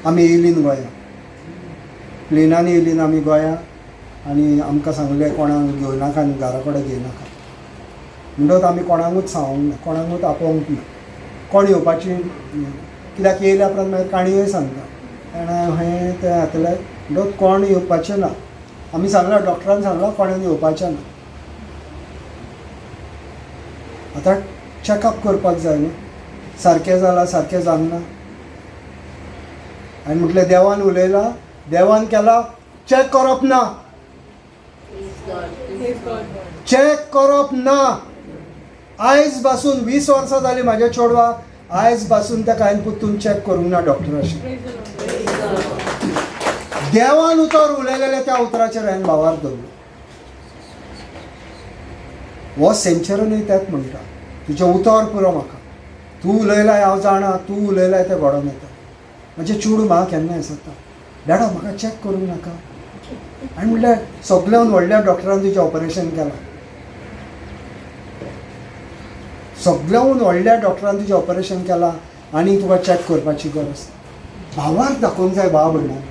आमी येयलीन गोंया, प्लेनान येयलीन आमी गोंया. आनी आमकां सांगलें कोणाक घेवनाका आनी घरा कडेन घेयनाका. म्हणटच आमी कोणाकूच सांगूंक ना, कोणाकूच आपोवंक ना. कोण येवपाची, कित्याक येयल्या उपरांत मागीर काणयोय सांगता हें तें जातलें. म्हणटच कोण येवपाचें ना. आमी सांगलां, डॉक्टरान सांगलां कोणें येवपाचें ना. आतां चॅकअप करपाक जाय न्ही, सारकें जालां सारकें जावंक ना. हांवें म्हटलें देवान उलयलां, देवान केलां, चॅक करप ना, चॅक करप ना. आयज पासून 20 वर्सां जालीं म्हाज्या चेडवाक, आयज पासून ताका हांवें पुत्तून चॅक करूंक ना डॉक्टराशी. देवान उतर उलयलेलें त्या उतराचेर हांवें भावार्थ धरलो. हो सेंचुरीनूय तेंच म्हणटा, तुजें उतर पुरो म्हाका. तूं उलयलाय हांव जाणा, तूं उलयलाय तें घडोवन येता. म्हजें चेडूं म्हाका केन्ना दिसता, डॅडा म्हाका चॅक करूंक नाका. आनी म्हणल्यार सगळ्यान व्हडल्या डॉक्टरान तुजें ऑपरेशन केलां. सगळ्यान व्हडल्या डॉक्टरान तुजें ऑपरेशन केलां आनी तुका चॅक करपाची गरज. भावार्थ दाखोवंक जाय भाव भयणां.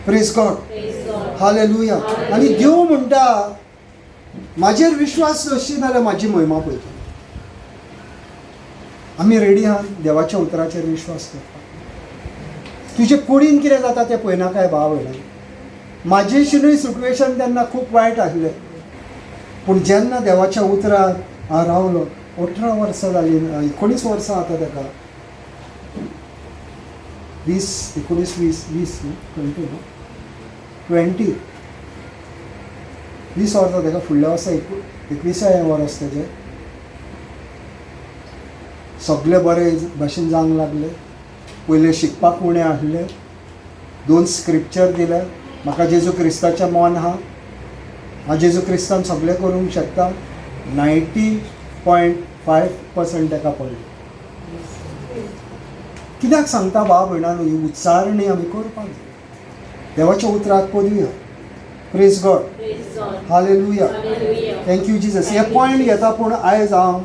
Praise God, hallelujah. आनी देव म्हणटा म्हाजेर विश्वास दवरशी नाल्यार म्हाजी मोहिमा पळयता. आमी रेडी आहात देवाच्या उतराचेर विश्वास करपाक. तुजे कुडीन कितें जाता तें पळयना काय भाव भयणां. म्हाजेशिनूय सिट्युएशन तेन्ना खूब वायट आसलें, पूण जेन्ना देवाच्या उतरार हांव रावलो, 18 वर्सां जालीं, 19 वर्सां जाता ताका, 20 वर्सां ताका. फुडल्या वर्सा 21 वर्स तेजें. सगळें बरें भाशेन जावंक लागलें. पयलें शिकपाक उणें आसलें, 2 स्क्रिप्चर दिले. म्हाका जेजू क्रिस्ताचें मोन आहा. हांव जेजू क्रिस्तान सगळें करूंक शकता. 90.5% ताका पडलें. कित्याक सांगता भाव भयणानो, ही उच्चारणी आमी करपाक जाय. देवाच्या उतराक पदवी आहा. Praise God. Hallelujah. Thank you Jesus. हे पॉयंट घेता, पूण आयज हांव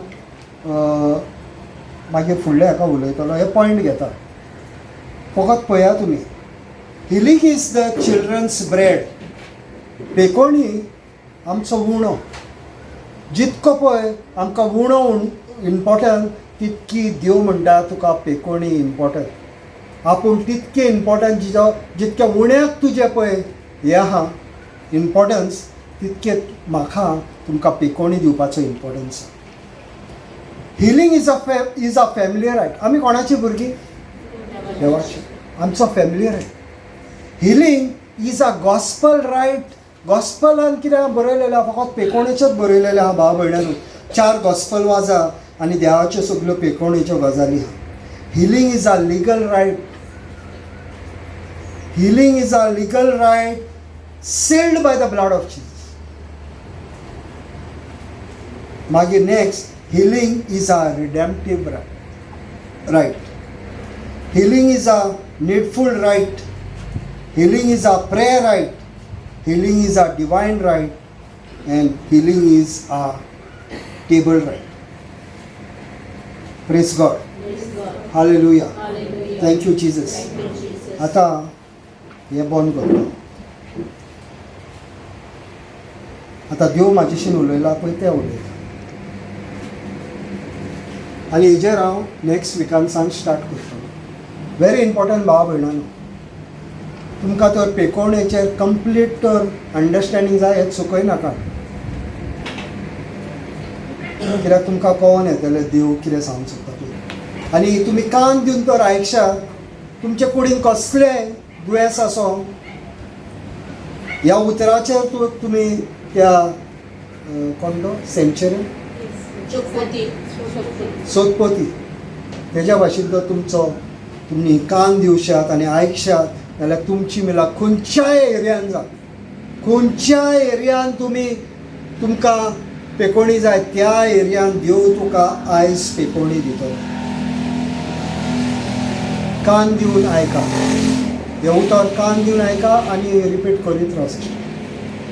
मागीर फुडल्या हाका उलयतलो. हे पॉयंट घेता. फकत पळया तुमी, healing is the children's bread. पेकोणी आमचो उणो. जितको पळय आमकां उणो इम्पॉर्टंट, तितकी देव म्हणटा तुका पेकोणी इम्पॉर्टंट. आपूण तितकें इम्पॉर्टंट जितके उण्याक तुजें पळय हें आहा इम्पॉर्टन्स, तितकें म्हाका तुमकां पेकोणी दिवपाचो इम्पॉर्टन्स आसा. Healing is a family right. आमी कोणाची भुरगीं? देवाची. आमचो family right. Healing is a gospel right. गॉस्पलान कितें बरयलेलें आहा? फकत पेकोणेचेंच बरयलेलें आहा भाव भयणानो. 4 गॉस्पल वाजा आनी देवाच्यो सगळ्यो पेकोणेच्यो गजाली आहा. Healing is a legal right. Healing is a legal right sealed by the blood of Jesus. मागीर next, healing is a redemptive right. Healing is a needful right. Healing is a prayer right. Healing is a divine right. And healing is a table right. Praise God. Hallelujah. Thank you Jesus. आता हे बंद करता. आता देव म्हाजेशीन उलयला पळय तें उलयता. आनी हेजेर हांव नेक्स्ट विकान सावन स्टार्ट करतलो. व्हेरी इम्पॉर्टंट भाव भयणानो, तुमकां तर पेकोणेचेर कंप्लीट तर अंडरस्टँडींग जाय हें चुकय नाका. कित्याक तुमकां कळोन येतलें देव कितें सांगूंक सोदता पळय. आनी तुमी कान दिवन तर आयकशात. तुमचे कुडीन कसलें दुयेंस आसो, ह्या उतराचेर तुमी त्या कोण तो सेंचुरी सोदपोती तेज्या भाशेन जर तुमी कान दिवशात आनी आयकशात जाल्यार तुमची मिला खंयच्याय एरियान जा, खंयच्याय एरियान तुमकां पेकोणी जाय त्या एरियान देव तुका आयज पेकोणी दितलो. कान दिवन आयका. हे उतर कान दिवन आयका आनी रिपीट करीत रावचा.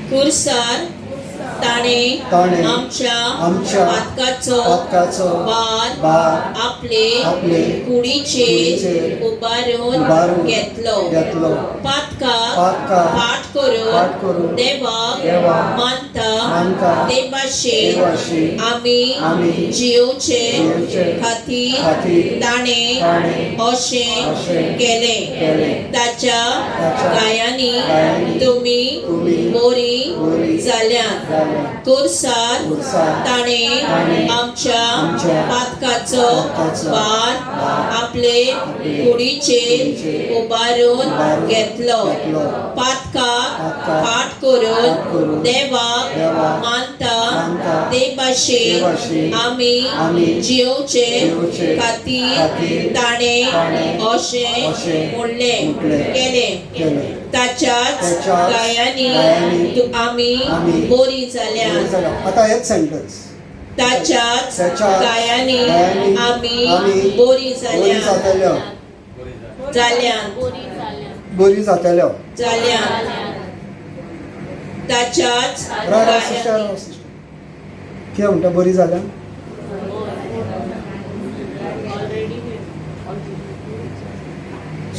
कुर्सार ताणे आमच्या पातकाचो बार आपले कुडीचेर उबारून घेतलो. पातकाक पाठ करून देवाक मानता ते भाशेन आमी जियोचे खातीर ताणे अशें केलें. ताच्या गायांनी तुमी बरी जाल्यात. कुर्सार ताणे आमच्या पातकाचो बार आपले कुडीचेर उबारून घेतलो. पातकाक पाठ करून देवाक मानता ते भाशेन आमी जियोचे खातीर ताणे अशें महोllem केलें. ताच्याच गायांनी आमी बरी जाल्यात. आता हेच सेंटेन्स. ताच्याच गायांनी आमी बरी जाल्यात. बरी जातल्यो. ताच्याच कितें म्हणटा बरी जाल्या?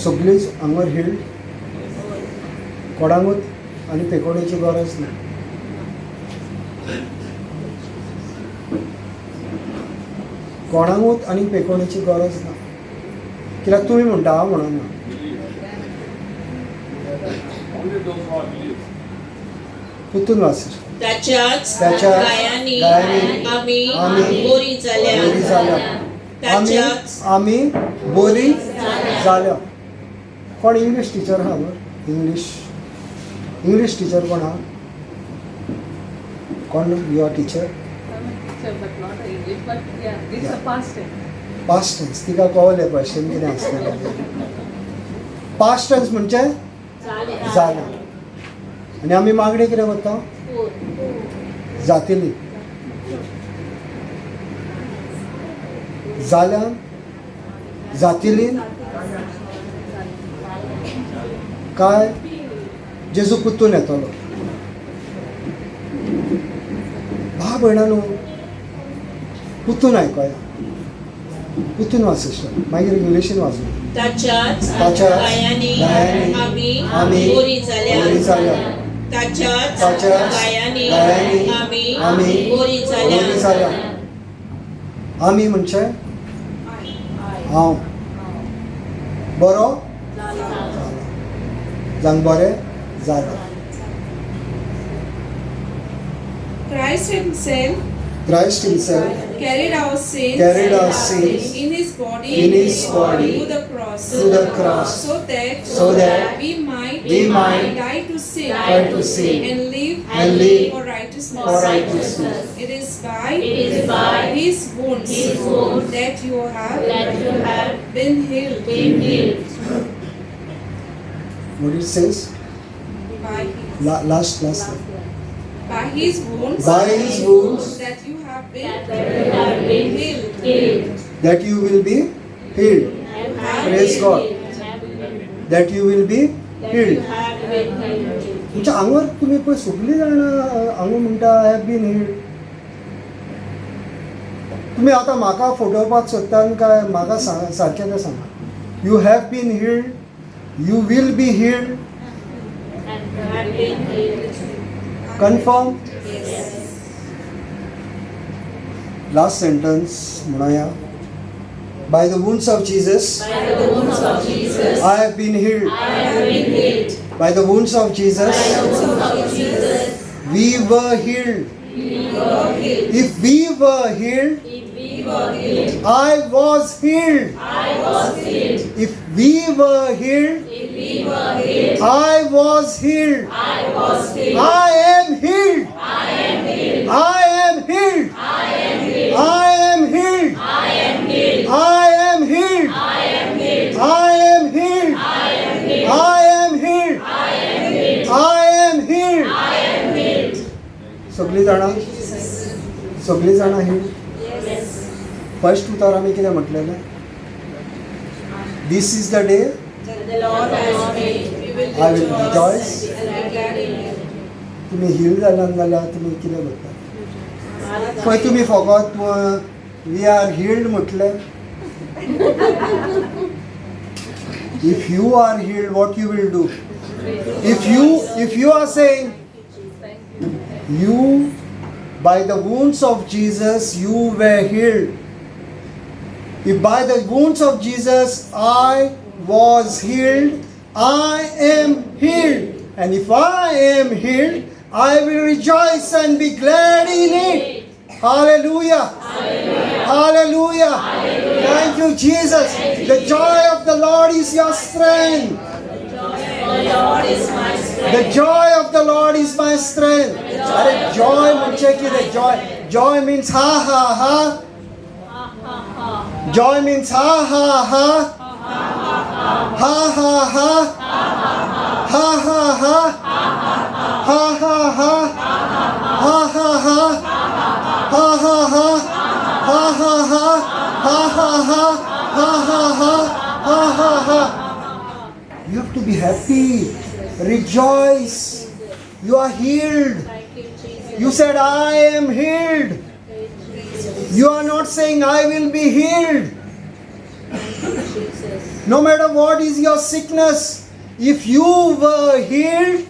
सगळीच आंगर हिल्ड. कोडांगूत आनी पेकोणेची गरज ना. कोणांगूत आनी पेकोणेची गरज ना. कित्याक तुमी म्हणटा हांव म्हणना. तितून वाचीर. ताच्याच गायांनी आमी बरी जाल्यात. आमी बरी जाल्या. कोण इंग्लीश टिचर आहा बर? इंग्लीश टिचर कोण आहा? कोण युअर टिचर? Past tense. तिका कळलें क्वेश्चन कितें आसतलें. पास्ट टेन्स म्हणजे जालें. आनी आमी मागणी कितें करता? जातली. जाल्यान जातलीन काय जेजू कुतून येतलो. भाव भयणांनो, कुतून आयकोया, कुतून वाचता. मागीर इंग्लिशीन वाचूं. ताच्याच ताच्याच गायांनी आमी आमी बरी बरी जाल्यार. जाल्यार. ताच्याच ताच्याच गायांनी गायांनी आमी बरी बरी जाल्यार. जाल्यार. आमी म्हणजे हांव बरो जांग बरें जालां. Christ himself Christ himself carried our sins carried our sins in his body in his body to the cross, to the cross, so so that we might die to sin, and live for righteousness. for righteousness. It is by his wounds that you have been healed. What it says? By Last his wounds by his wounds that you have been healed. that you will be healed. Praise God. That you will be healed. तुमच्या आंगार तुम्ही पळय सगळीं जाणां हांगा म्हणटा I have been healed. तुम्ही आतां म्हाका फटोवपाक सोदतात काय म्हाका सारकें तें सांगा. You have been healed, you will be healed. Confirm. Last sentence म्हणूया. By the wounds of Jesus, I have been healed. By the wounds of Jesus, we were healed. If we were healed, I was healed. If we were healed, I was healed. I am healed. I am healed. I am healed. I am healed. I am healed. I am healed. I am healed. सगळीं जाणां healed. First उतार आमी कितें म्हटलेलें? This is the day I will rejoice. तुम्ही healed जाल्यान जाल्यार तुमी कितें करता? खंय तुमी फकत वी आर हिल्ड म्हटलें? If you are healed, what you will do? If you are saying, you by the wounds of Jesus you were healed. If by the wounds of Jesus I was healed, I am healed. And if I am healed, I will rejoice and be glad in it. Hallelujah. Hallelujah. Thank you, Jesus. The joy of the Lord is your strength. The joy of the Lord is my strength. Joy म्हणजे कितें? Joy means ha ha ha. Joy means ha ha ha. Ha ha ha. Ha ha ha. Ha ha ha. Ha ha ha. Ha ha ha. Ha ha ha. Ha ha ha. Ha ha ha. Ha ha ha. You have to be happy. Rejoice. You are healed. You said, I am healed. You are not saying, I will be healed. No matter what is your sickness, if you were healed,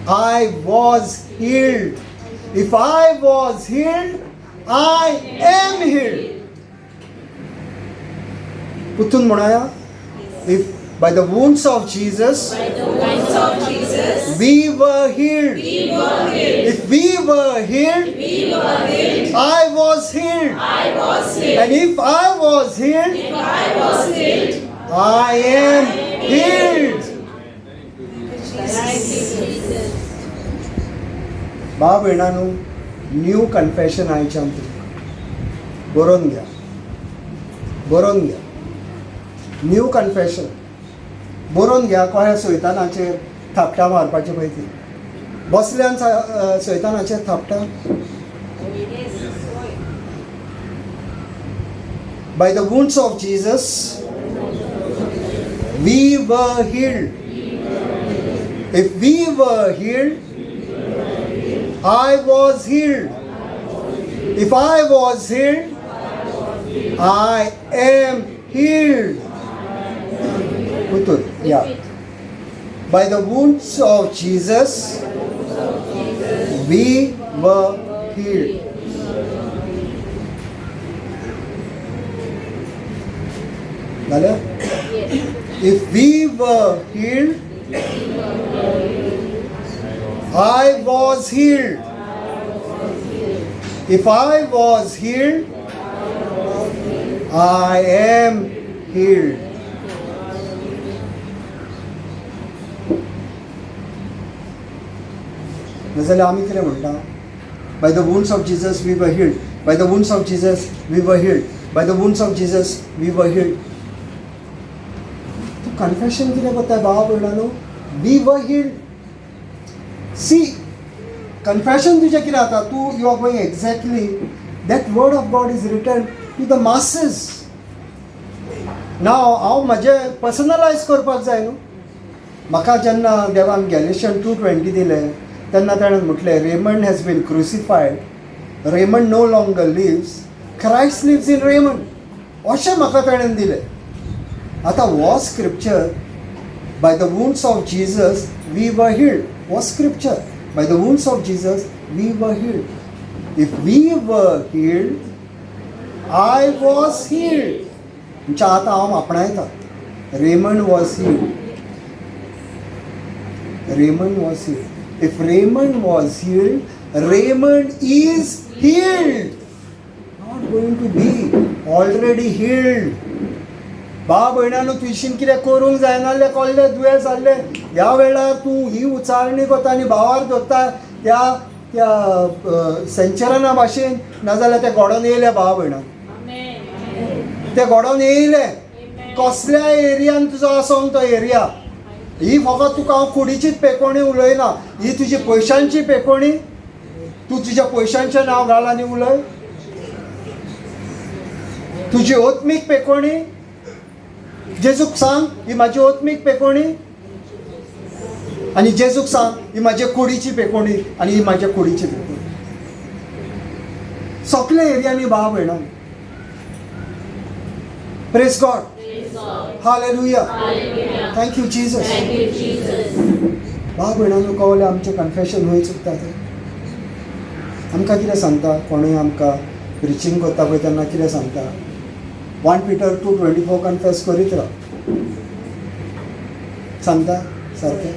I was healed. If I was healed, I am healed. Puthun म्हणूया. If by the wounds of Jesus, we were healed. If we were healed, I was healed. And if I was healed, I am healed. बाब येणानू new confession आयच्यान बरोवन घ्या. New confession. बरोवन घ्या कोण्या सैतानाचेर थापटां मारपाचें पळय ती बसल्यान सैतानाचेर थापटां. By the wounds of Jesus, we were healed. If we were healed, I was healed. If I was healed, I am healed. Yeah. By the wounds of Jesus, we were healed. If we were healed, I was healed. If I was healed, I am healed. नाजाल्यार आमी कितें म्हणटा? By the wounds of Jesus we were healed. By the wounds of Jesus we were healed. By the wounds of Jesus we were healed. तूं confession कितें करता बाबा भयणानो? We were healed. See, confession तुजें कितें जाता? तूं you are going exactly that word of God is written to the masses. Now हांव म्हजें पर्सनलायज करपाक जाय न्हू. म्हाका जेन्ना देवान गॅलेशियन 2:20 दिलें तेन्ना ताणें म्हटलें Raymond has been crucified, Raymond no longer lives, Christ lives in Raymond. अशें म्हाका ताणें दिलें. आतां हो scripture by the wounds of Jesus we were healed हो scripture by the wounds of Jesus we were healed. If we were healed I was healed. म्हणजे आतां हांव आपणायता Raymond was healed. Raymond was healed. If Raymond was healed, Raymond is healed. Not going to be already healed. बाब भयणानो तुवें कितें करूंक जायनासलें कसलें दुयेंस जाल्लें ह्या वेळार तूं ही उचाळणी करता आनी भावार धरता त्या त्या सेंचुरना भाशेन नाजाल्यार ते घोडोन येयले भाव भयणान. ते घोडोन येयले कसल्या एरियान तुजो आसोंक तो एरिया. ही फकत तुका हांव कुडीचीच पेकोवणी उलयना, ही तुजी पयशांची पेकोवणी. तूं तुज्या पयशांचें नांव घाल आनी उलय. तुजी ओत्मीक पेकोवणी जेजूक सांग ही म्हाजी ओत्मीक पेकोवणी आनी जेजूक सांग ही म्हाजे कुडीची पेकोवणी आनी ही म्हाज्या कुडीची पेकोवणी. सगल्या एरियांनी भाव भयणां. Praise God. Hallelujah. Thank you Jesus. भाव भयणांनो कळ्ळें आमचें कन्फेशन खंय चुकता तें. आमकां कितें सांगता कोणूय आमकां प्रिचींग करता पळय तेन्ना कितें सांगता 1 Peter 2:24 कन्फेस करीत राव सांगता सारकें.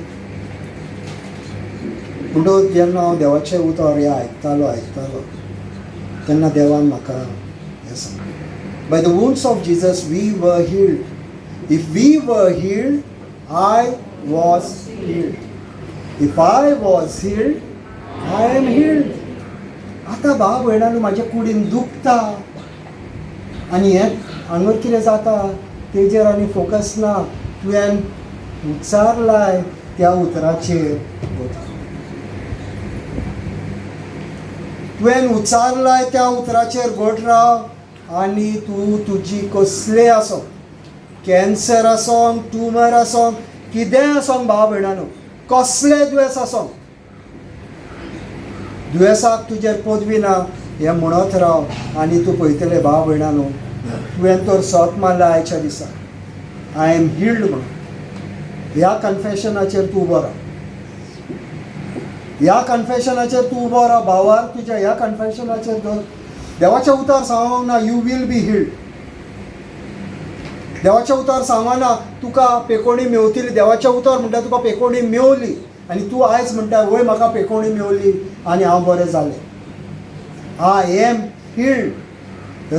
म्हणटच जेन्ना हांव देवाचें उतर हें आयकतालो तेन्ना देवान म्हाका हें सांगलें. By the wounds of Jesus we were healed. If we were healed, I was healed. If I was healed, I am healed. आतां भाव भयणानो म्हाज्या कुडीन दुखता आनी हें हांगर कितें जाता तेजेर आनी फोकस ना. तुवें उच्चारलाय त्या उतराचेर तुवें उच्चारलाय त्या उतराचेर घोट राव. आनी तूं तुजी कसलें आसो कॅन्सर आसोंक ट्युमर आसोंक कितेंय आसोंक भाव भयणानो कसलें दुयेंस आसोंक दुयेंसाक तुजेर पदवी ना हें म्हणत राव. आनी तूं पळयतलें भाव भयणानो तुवें तर सोत मारला आयच्या दिसा आय एम हिल्ड म्हणून. ह्या कन्फेशनाचेर तूं उबो राव. ह्या कन्फेशनाचेर तूं उबो राव भावार. तुज्या ह्या कन्फेशनाचेर धर. देवाचें उतर सांगना यू वील बी हिल्ड. देवाचें उतर सांगना तुका पेकोवणी मेवतली. देवाचें उतर म्हणटा तुका पेकोवणी मेवली आनी तूं आयज म्हणटा वय म्हाका पेकोवणी मेवली आनी हांव बरें जालें. I am healed.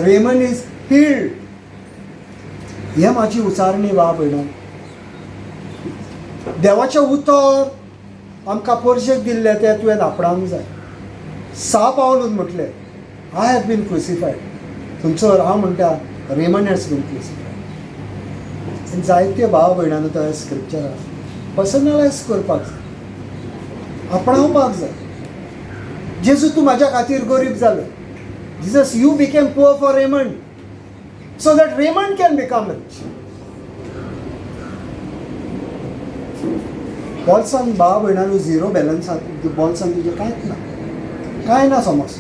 रेमन इज हिल्ड. हें म्हाजी उचारणी भाव भयणां. देवाचें उतर आमकां परशेक दिल्लें तें तुवें आपणावंक जाय. 6 पावलून म्हटलें I have been crucified. थंयसर हांव म्हणटा रेमन हॅज बीन क्रुसिफायड. जायत्यो भाव भयणांनो तो स्क्रिप्चरान पर्सनलायज करपाक जाय, आपणावपाक जाय. जेजू तूं म्हाज्या खातीर गरीब जालो. Jesus you became poor for Raymond so that Raymond can become rich. बॉल्सान भाव भयणांनो झिरो बॅलन्स आहा बॉल्सान तुजें कांयच ना, कांय ना समज.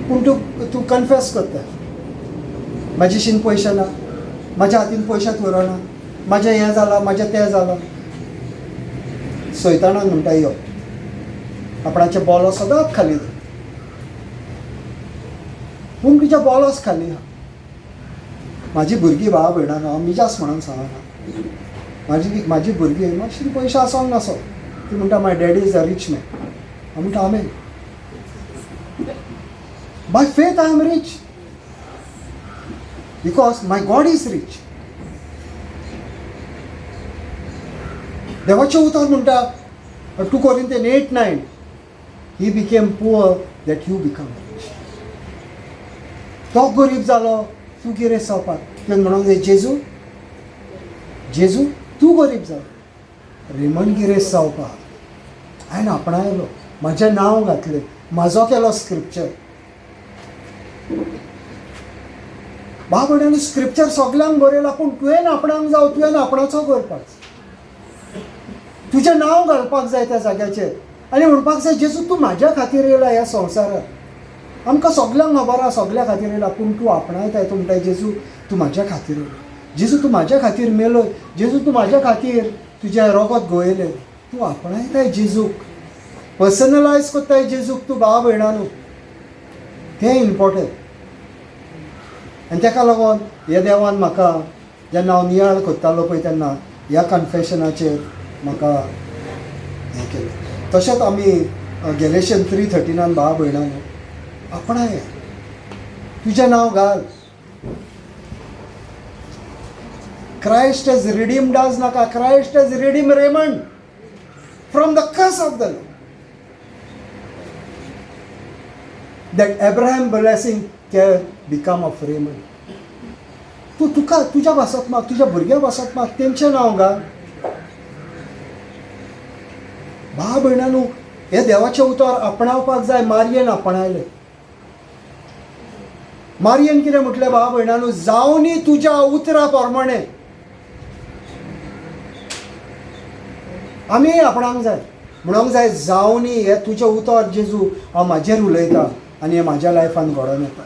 पूण तूं कन्फेस करता म्हाजे शीन पयशे ना, म्हाज्या हातीन पयशेच उरना, म्हाजें हें जालां, म्हाजें तें जालां. सैतानाक म्हणटा यो आपणाचे बॉलो सदांच खाली दवर. पूण तुज्या बॉलोच खाली आहा. म्हाजी भुरगीं भाव भयणांनो हांव मिजास म्हणून सांगना, म्हाजी भुरगीं मातशी पयशे आसोंक नासो. ती म्हणटा my daddy is a rich man. हांव म्हणटा amen. By faith I am rich because my God is rich. देवाचें उतर म्हणटा 2 Corinthians 8:9 he became poor that you become rich. तो गरीब जालो तूं कितें जावपाक. तुवें म्हणूंक जाय जेजू तूं गरीब जालो, रेमंड गिरेस जावपाक हांवें आपणायलो, म्हाजें नांव घातलें, म्हाजो केलो स्क्रिप्चर. भाव भयणांनो स्क्रिप्चर सगळ्यांक बरयला, पूण तुवें आपणाक जावं, तुवें आपणाचो करपाक जाय. तुजें नांव घालपाक जाय त्या जाग्याचेर आनी म्हणपाक जाय जेजू तूं म्हाज्या खातीर येयला ह्या संवसारांत. आमकां सगळ्यांक खबर आहा सगळ्या खातीर येयला, पूण तूं आपणायताय. तूं म्हणटाय जेजू तूं म्हाज्या खातीर येयला, जेजू तूं म्हाज्या खातीर मेलोय, जेजू तूं म्हाज्या खातीर तुजें रगत घोयलें. तूं आपणायताय जेजूक, पर्सनलायज कोत्ताय जेजूक तूं भाव भयणांनो. तें इम्पॉर्टंट. आनी ताका लागून हे देवान म्हाका जेन्ना हांव नियाळ कोत्तालो पळय तेन्ना ह्या कन्फेशनाचेर म्हाका हें केलें. तशेंच आमी गॅलेशियन 3:13 भाव भयणांनो आपणाय, तुजें नांव घाल. Christ has redeemed us, Naka. Christ has redeemed Raymond from the curse of the law. That Abraham blessing can become of Raymond. तूं तुका तुज्या भासात माग, तुज्या भुरग्या भासात माग, तेंचें नांव घाल. भाव भयणांनो हे देवाचें उतर आपणावपाक जाय. मारयेन आपणायलें. मारयेन कितें म्हटलें भाव भयणांनो, जावनी तुज्या उतरा प्रमाणे आमी आपणाक जाय. म्हणूंक जाय जावनी हे तुजें उतर जेजू हांव म्हाजेर उलयतां आनी हें म्हाज्या लायफान घडोवन येता.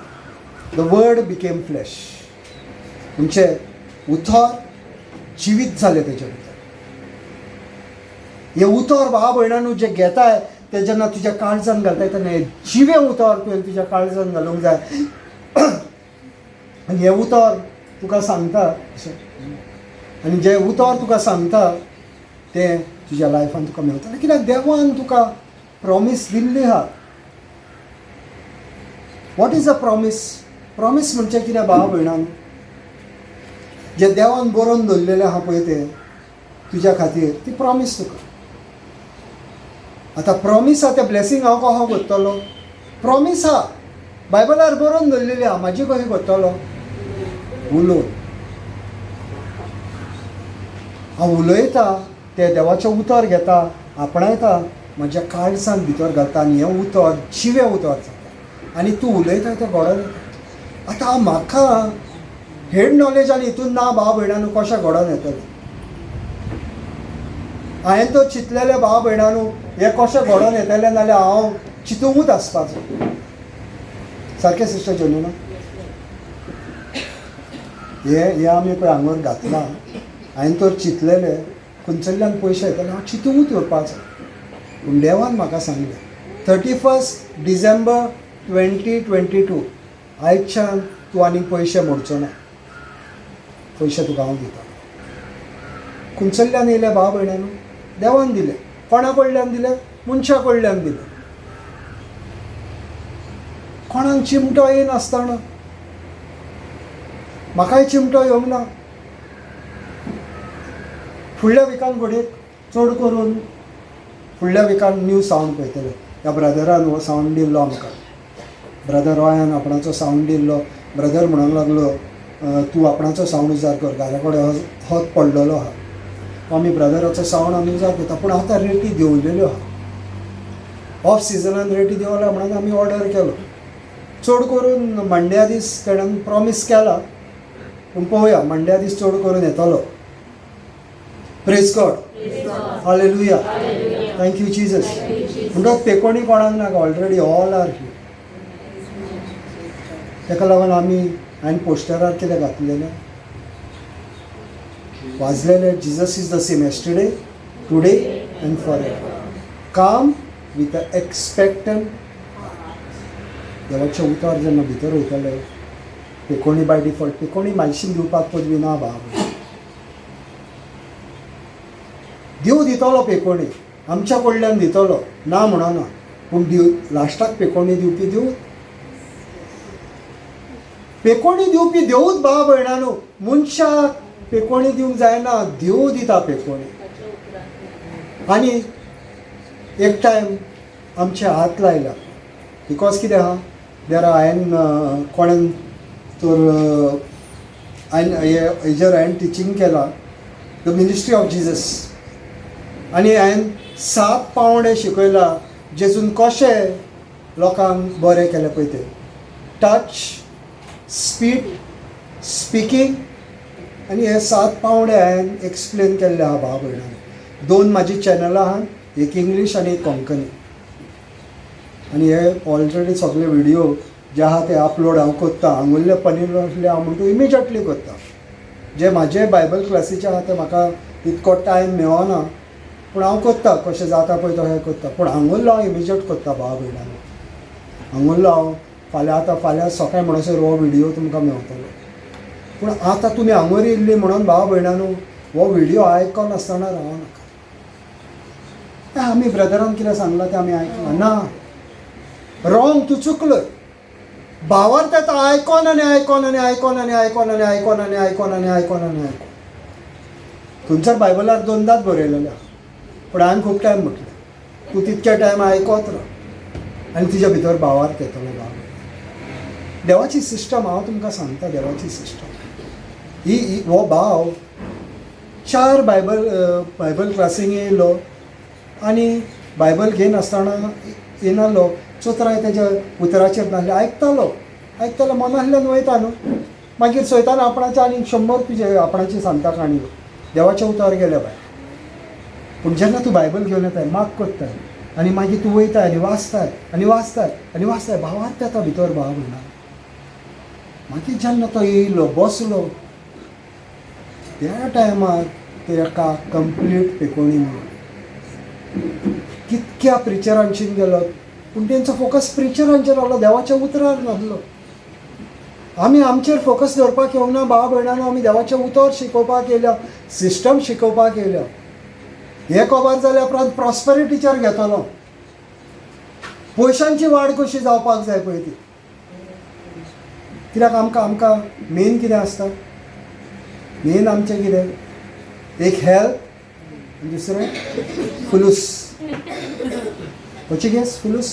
The word became flash. म्हणजे उतर जिवीत जालें तेजें भितर. हे उतर भाव भयणांनो जे घेताय ते जेन्ना तुज्या काळजान घालताय तेन्ना हे जिवें उतर तुवें तुज्या काळजान घालूंक जाय. आनी हें उतर तुका सांगता आनी जें उतर तुका सांगता तें तुज्या लायफान तुका मेळटलें. कित्याक देवान तुका प्रॉमीस दिल्ली आहा. What is a promise? Promise म्हणजे कितें भाव भयणांनो, जें देवान बरोवन दवरलेलें आहा पळय तें तुज्या खातीर ती प्रॉमीस तुका. आतां प्रॉमीस आहा तें ब्लेसींग हांव कहो करतलो? प्रॉमीस आहा बायबलार बरोवन दवरलेली आहा. म्हाजी कशी करतलो? उलोवन. हांव उलयतां तें देवाचें उतर घेता, आपणायता, म्हज्या काळजान भितर घालता आनी हें उतर जिवें उतर जाता आनी तूं उलयता तें घडोवन येता. आतां म्हाका हेड नॉलेज आनी हितून ना भाव भयणांनो कशें घडोवन येतलें. हांवें तर चिंतलेलें भाव भयणांनो हें कशें घडोवन येतलें नाल्यार हांव चिंतूंकूच आसपाचो. सारकें सिस्टर जोनिना? हे आमी पळय हांगर घातलां. हांवें तर चिंतलेलें खंयसरल्यान पयशे येतले हांव चिंतूंकूच येवपाचो. पूण देवान म्हाका सांगलें 31 डिसेंबर 2022 आयजच्यान तूं आनी पयशे मोडचो ना. पयशे तुका हांव दिता. खंयसरल्यान येयले भाव भयणांनो? देवान दिले. कोणा कडल्यान दिले? मनशा कडल्यान दिले. कोणाक चिमटो येनासतना. म्हाकाय चिमटो येवंक ना. फुडल्या विकान घडये चड करून फुडल्या विकान न्यू सावंड पळयतले. ह्या ब्रदरान हो सावंड दिल्लो आमकां. ब्रदर रोयान आपणाचो सावंड दिल्लो. ब्रदर म्हणूंक लागलो तूं आपणाचो सावंड उजार कर, घरा कडेन हत पडलेलो आहा. आमी ब्रदराचो सावंड आमी उजार करता, पूण आतां रेटी देंवलेल्यो आहा. ऑफ सिजनान रेटी देंवल्या म्हणून आमी ऑर्डर केलो. चड करून मंड्या दीस तेणेन प्रॉमीस केला, पूण पळोवया मंड्या दीस चड करून येतलो. Praise God, hallelujah, thank you Jesus. म्हणटच पेकोणी कोणाक नाका, ऑलरेडी ऑल आर हियर. ताका लागून आमी हांवें पोस्टरार कितें घातलेलें, वाजलेलें, Jesus is the same yesterday, today and forever. Come with a expectant. देवाचें उतर जेन्ना भितर वयतलें, पेकोणी बाय डिफॉल्ट, पेकोणी मायशीन दिवपाक पदवी ना बाब. देव दितलो पेकोणी, आमच्या कडल्यान दितलो ना म्हणना, पूण लास्टाक पेकोणी दिवपी देव. पेकोणी दिवपी देवूच भाव भयणानो. मनशाक पेकोणी दिवंक जायना, देव दिता पेकोणी. आनी एक टायम आमचे हात लायला, बिकॉज कितें आहा, देर हांवें कोणें तर हाजेर टिचींग केला, द मिनिस्ट्री ऑफ जिजस. आनी हांवें 7 पावंडे शिकयला जेजून कशें लोकांक बरें केलें पळय तें. टच, स्पीड, स्पिकींग, आनी हे 7 पावंडे हांवें एक्सप्लेन केल्ले आहा भाव भयणांनी. 2 म्हाजी चॅनलां आहात, एक इंग्लीश आनी एक कोंकणी. आनी हे ऑलरेडी सगळे व्हिडियो जे आहा ते अपलोड हांव करतां. आंगुल्ले पनीर आसले हांव म्हणटा इमिजिएटली करता. जे म्हाजे बायबल क्लासीचे आहा ते म्हाका इतको टायम मेळना, पूण हांव करता, कशें जाता पळय तशें करता. पूण आंगुल्लो हांव इमिजिएट करता भाव भयणांनी. आंगुल्लो हांव फाल्यां सकाळीं म्हणसर हो व्हिडियो तुमकां मेळटलो. पूण आतां तुमी हांगर येयल्ली म्हणून भाव भयणांनो हो व्हिडियो आयकून आसतना रावं नाका. आमी ब्रदरान कितें सांगलां तें आमी आयकलां ना, रॉंग, तूं चुकलो. भावार तें आयकोन आनी आयकोन आनी आयकोन आनी आयकोन आनी आयकोन आनी आयकोन आनी आयकोन आनी आयकोन. थंयसर बायबलार 2दाच बरयलेलें आहा, पूण हांवें खूब टायम म्हटलें तूं तितके टायम आयकोत राव आनी तुज्या भितर भावार्थ येतलो. भाव देवाची सिस्टम हांव तुमकां सांगता, देवाची सिस्टम ही हो भाव 4 बायबल क्लासींक येयलो आनी बायबल घेवन आसतना येनालो. चोत्राय तेज्या उतराचेर नासले, आयकतालो मनांतल्यान वयता न्हू. मागीर चोयतान आपणाचे आनी 100 तुजे आपणाची सांगता काणयो, देवाचें उतर गेले भायर. पूण जेन्ना तूं बायबल घेवन येताय, माग करताय आनी मागीर तूं वयताय आनी वाचताय आनी वाचताय आनी वाचताय, भावार्थ येता भितर भाव म्हणना. मागीर जेन्ना तो येयलो बसलो त्या टायमार तेका कंप्लीट पेकोणी मेळ्ळी. कितक्या प्रिचरांचीन गेलो, पूण तेंचो फोकस प्रिचरांचेर आसलो, देवाच्या उतरार नासलो. आमी आमचेर फोकस दवरपाक येवंक ना भाव भयणांनो. आमी देवाचें उतर शिकोवपाक येयल्या, सिस्टम शिकोवपाक येयल्या. हे खबर जाल्या उपरांत प्रॉस्पेरिटीचेर घेतलो. पयशांची वाड कशी जावपाक जाय पळय ती. कित्याक आमकां मेन कितें आसता, मेन आमचें कितें, एक हेल्थ, दुसरें फुलूस. पोर्चुगीज फुलूस,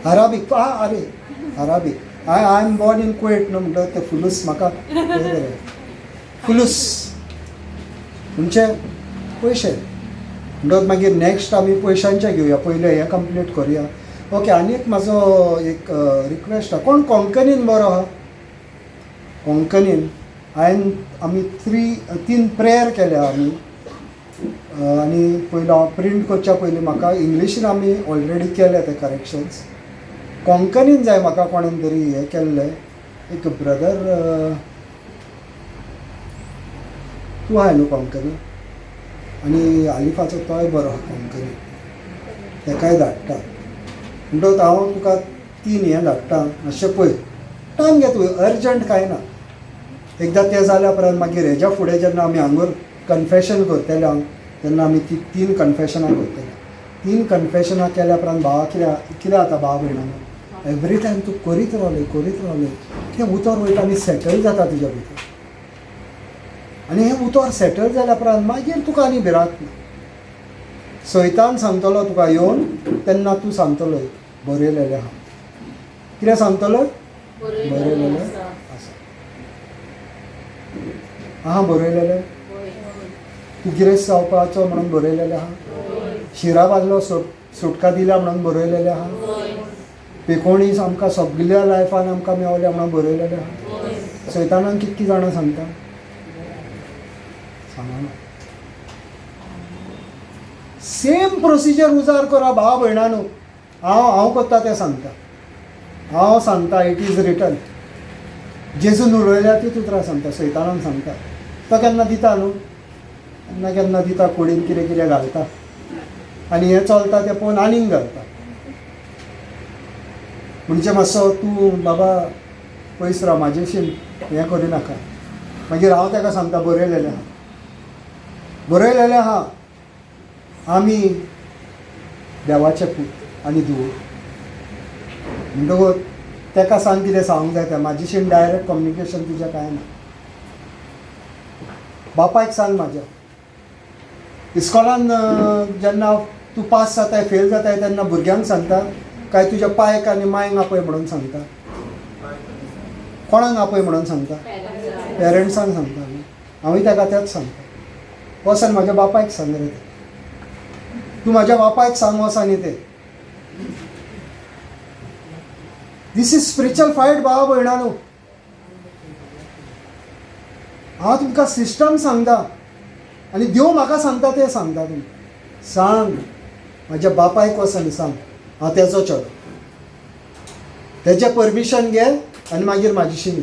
Arabic. Arabic. I am born in Kuwait न्हू, म्हणटा ते फुलूस म्हाका फुलूस म्हणजे पयशे. म्हणटच मागीर नॅक्स्ट आमी पयशांचे घेवया, पयलें हें कंप्लीट करुया. ओके. आनी एक म्हाजो एक रिक्वेस्ट आहा, कोण कोंकणीन बरो आहा? कोंकणीन आमी 3 प्रेयर केल्या आमी. आनी पयलो हांव प्रिंट करच्या पयलीं म्हाका इंग्लिशीन आमी ऑलरेडी केले ते करेक्शन्स. कोंकणीन जाय म्हाका कोणेन तरी हें केल्लें. एक ब्रदर तूं आहाय न्हू कोंकणी, आनी आलिफाचो तोय बरो आहा कोंकणी, तेकाय धाडटा. म्हणटच हांव तुका 3 हें धाडटा. मातशें पळय, टायम घे तूं, अर्जंट कांय ना. एकदां तें जाल्या उपरांत मागीर हेज्या फुडें जेन्ना आमी हांगर कन्फेशन करतले हांव, तेन्ना आमी ती 3 कन्फेशनां करतले. 3 कन्फेशनां केल्या उपरांत भावा कितें जाता भाव भयणांनो, एवरी टायम तूं करीत रावलें तें उतर वयता आनी सेटल जाता तुज्या भितर. आनी हें उतर सेटल जाल्या उपरांत मागीर तुका आनी भिरांत ना. सैतान सांगतलो तुका येवन, तेन्ना तूं सांगतलो बरयलेलें आहा. कितें सांगतलो? बरयलेलें आसा. आहा बरयलेलें तूं गिरेस्त जावपाचो म्हणून बरयलेलें आहा. शिरा बांदलो सुटका दिल्या म्हणून बरयलेलें आहा. पेकोणीस आमकां सगळ्या लायफान आमकां मेवल्या म्हणून बरयलेलें आहा. सैतानान कितकीं जाणां सांगता सांगना. सेम प्रोसिजर उजार करा भाव भयणानू. हांव करता तें सांगता. हांव सांगता इट इज रिटन. जेजून उलयल्या ती उतरां सांगता. सैतानान सांगता तो केन्ना दिता न्हू. केन्ना केन्ना दिता कुडीन कितें कितें घालता आनी हें चलता तें पळोवन आनीक घालता. म्हणजे मातसो तूं बाबा पयस राव म्हाजेशी हें करिनाका. मागीर हांव ताका सांगता बरयलेलें आहा बरयलेलें आहा आमी देवाचे पूत आनी धूव. म्हणटकूच ताका सांग कितें सांगूंक जाय तें. म्हाजेशी डायरेक्ट कम्युनिकेशन तुजें कांय ना. बापायक सांग म्हाज्या. इस्कॉलान जेन्ना तूं पास जाताय फेल जाताय तेन्ना भुरग्यांक सांगता काय तुज्या पायक आनी मायक आपय म्हणून सांगता. कोणाक आपय म्हणून सांगता. पेरंट्सांक सांगता न्ही. हांवूय ताका तेंच सांगता. वसन म्हाज्या बापायक सांग रे तें. तूं म्हाज्या बापायक सांग वस आनी तें. दीस इज स्पिरिच्युअल फायट भावा भयणानू. हांव तुमकां सिस्टम सांगता आनी देव म्हाका सांगता तें सांगता. तुमी सांग म्हाज्या बापायक वस आनी सांग हांव तेजो चेडो. तेजें परमिशन घे आनी मागीर म्हाजेशी न्ही.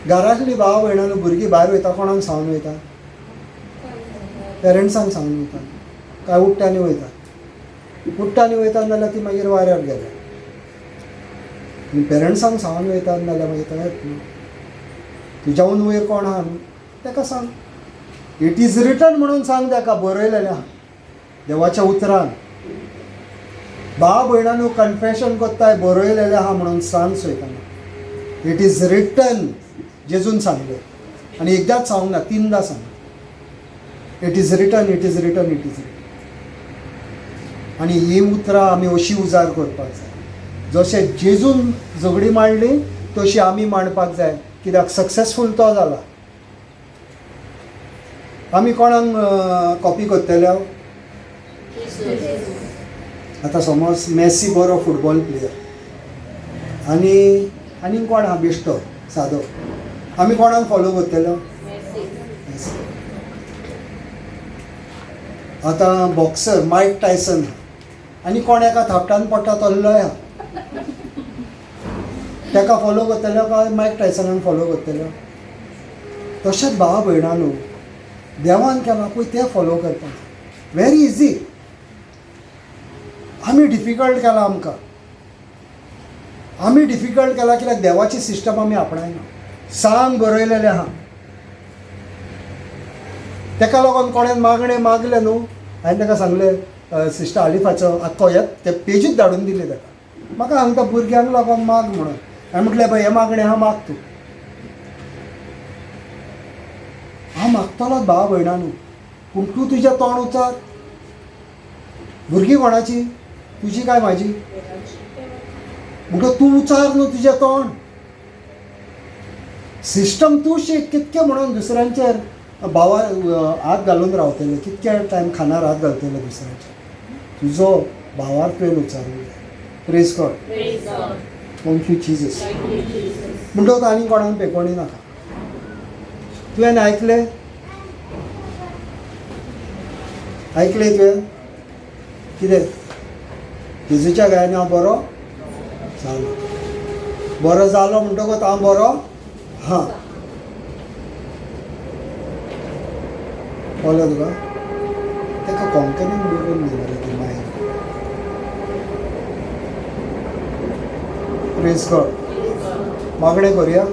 घरांतलीं भावा भयणानू भुरगीं भायर वयता कोणाक सांगून वयता. पेरंट्सांक सांगून वयता काय उठ्ट्यांनी वयता. उठ्ट्यांनी वयता नाल्यार ती मागीर वाऱ्यार गेल्या. आनी पेरंट्सांक सांगून वयता नाल्यार मागीर तळेत न्हू. तुज्याहून वयर कोण आहा न्हू ताका सांग. इट इज रिटन म्हणून सांग ताका बरयलेलें आहा देवाच्या उतरान. भावा भयणानू कन्फेशन कोत्ताय बरयलेलें आहा म्हणून सांग सयताना. इट इज रिटन जेजून सांगलें आनी एकदांच सांगूंक ना 3दा सांग. It is written it is written it is written. आनी ही उतरां आमी अशीं उजार करपाक जाय. जशें जेजून झगडी मांडली तशी आमी मांडपाक जाय. कित्याक सक्सेसफूल तो जाला. आमी कोणाक कॉपी करतले. आतां समज मॅसी बरो फुटबॉल प्लेयर आनी कोण आहा बेश्टो सादो. आमी कोणाक फॉलो करतलो. आतां बॉक्सर मायक टायसन आनी कोण एका थापटान पडटा तल्लो आहा ताका फॉलो करतलो काय मायक टायसनाक फॉलो करतलो. तशेंच भावा भयणानू देवान केलां पळय तें फॉलो करपाक. Very easy. आमी डिफिकल्ट केलां आमकां. आमी डिफिकल्ट केलां कित्याक देवाची सिस्टम आमी आपणायना. सांग बरयलेलें आहा. ताका लागून कोणें मागलें न्हू. हांवें ताका सांगलें सिस्टर आलिफाचो आख्खो ते पेजीच धाडून दिले ताका. म्हाका सांगता भुरग्यांक लागून माग म्हणून. हांवें म्हटलें बाय हें मागणें आहा माग तूं. हांव मागतलोच भावा भयणानू पूण तूं तुजें तोंड उचार. भुरगीं कोणाची तुजी काय म्हाजी. म्हणटकूच तूं उचार न्हू तुजें तोंड. सिस्टम तूं शीक कितकें म्हणून दुसऱ्यांचेर भावा हात घालून रावतले. कितके टायम खानार हात घालतले दुसऱ्यांचेर. तुजो भावार तुवें उचारूंक जाय. Praise God. Thank you Jesus. म्हणटकूच आनी कोणाक पेकोणी नाका. तुवें आयकलें तुवें कितें जेजूच्या गायन हांव बरो जालो. बरो जालो म्हणटकूच हांव बरो हां. कळ्ळें तुका. ताका कोंकणीन बरोवन दिलें ती मागीर. Praise God. मागणें करुया.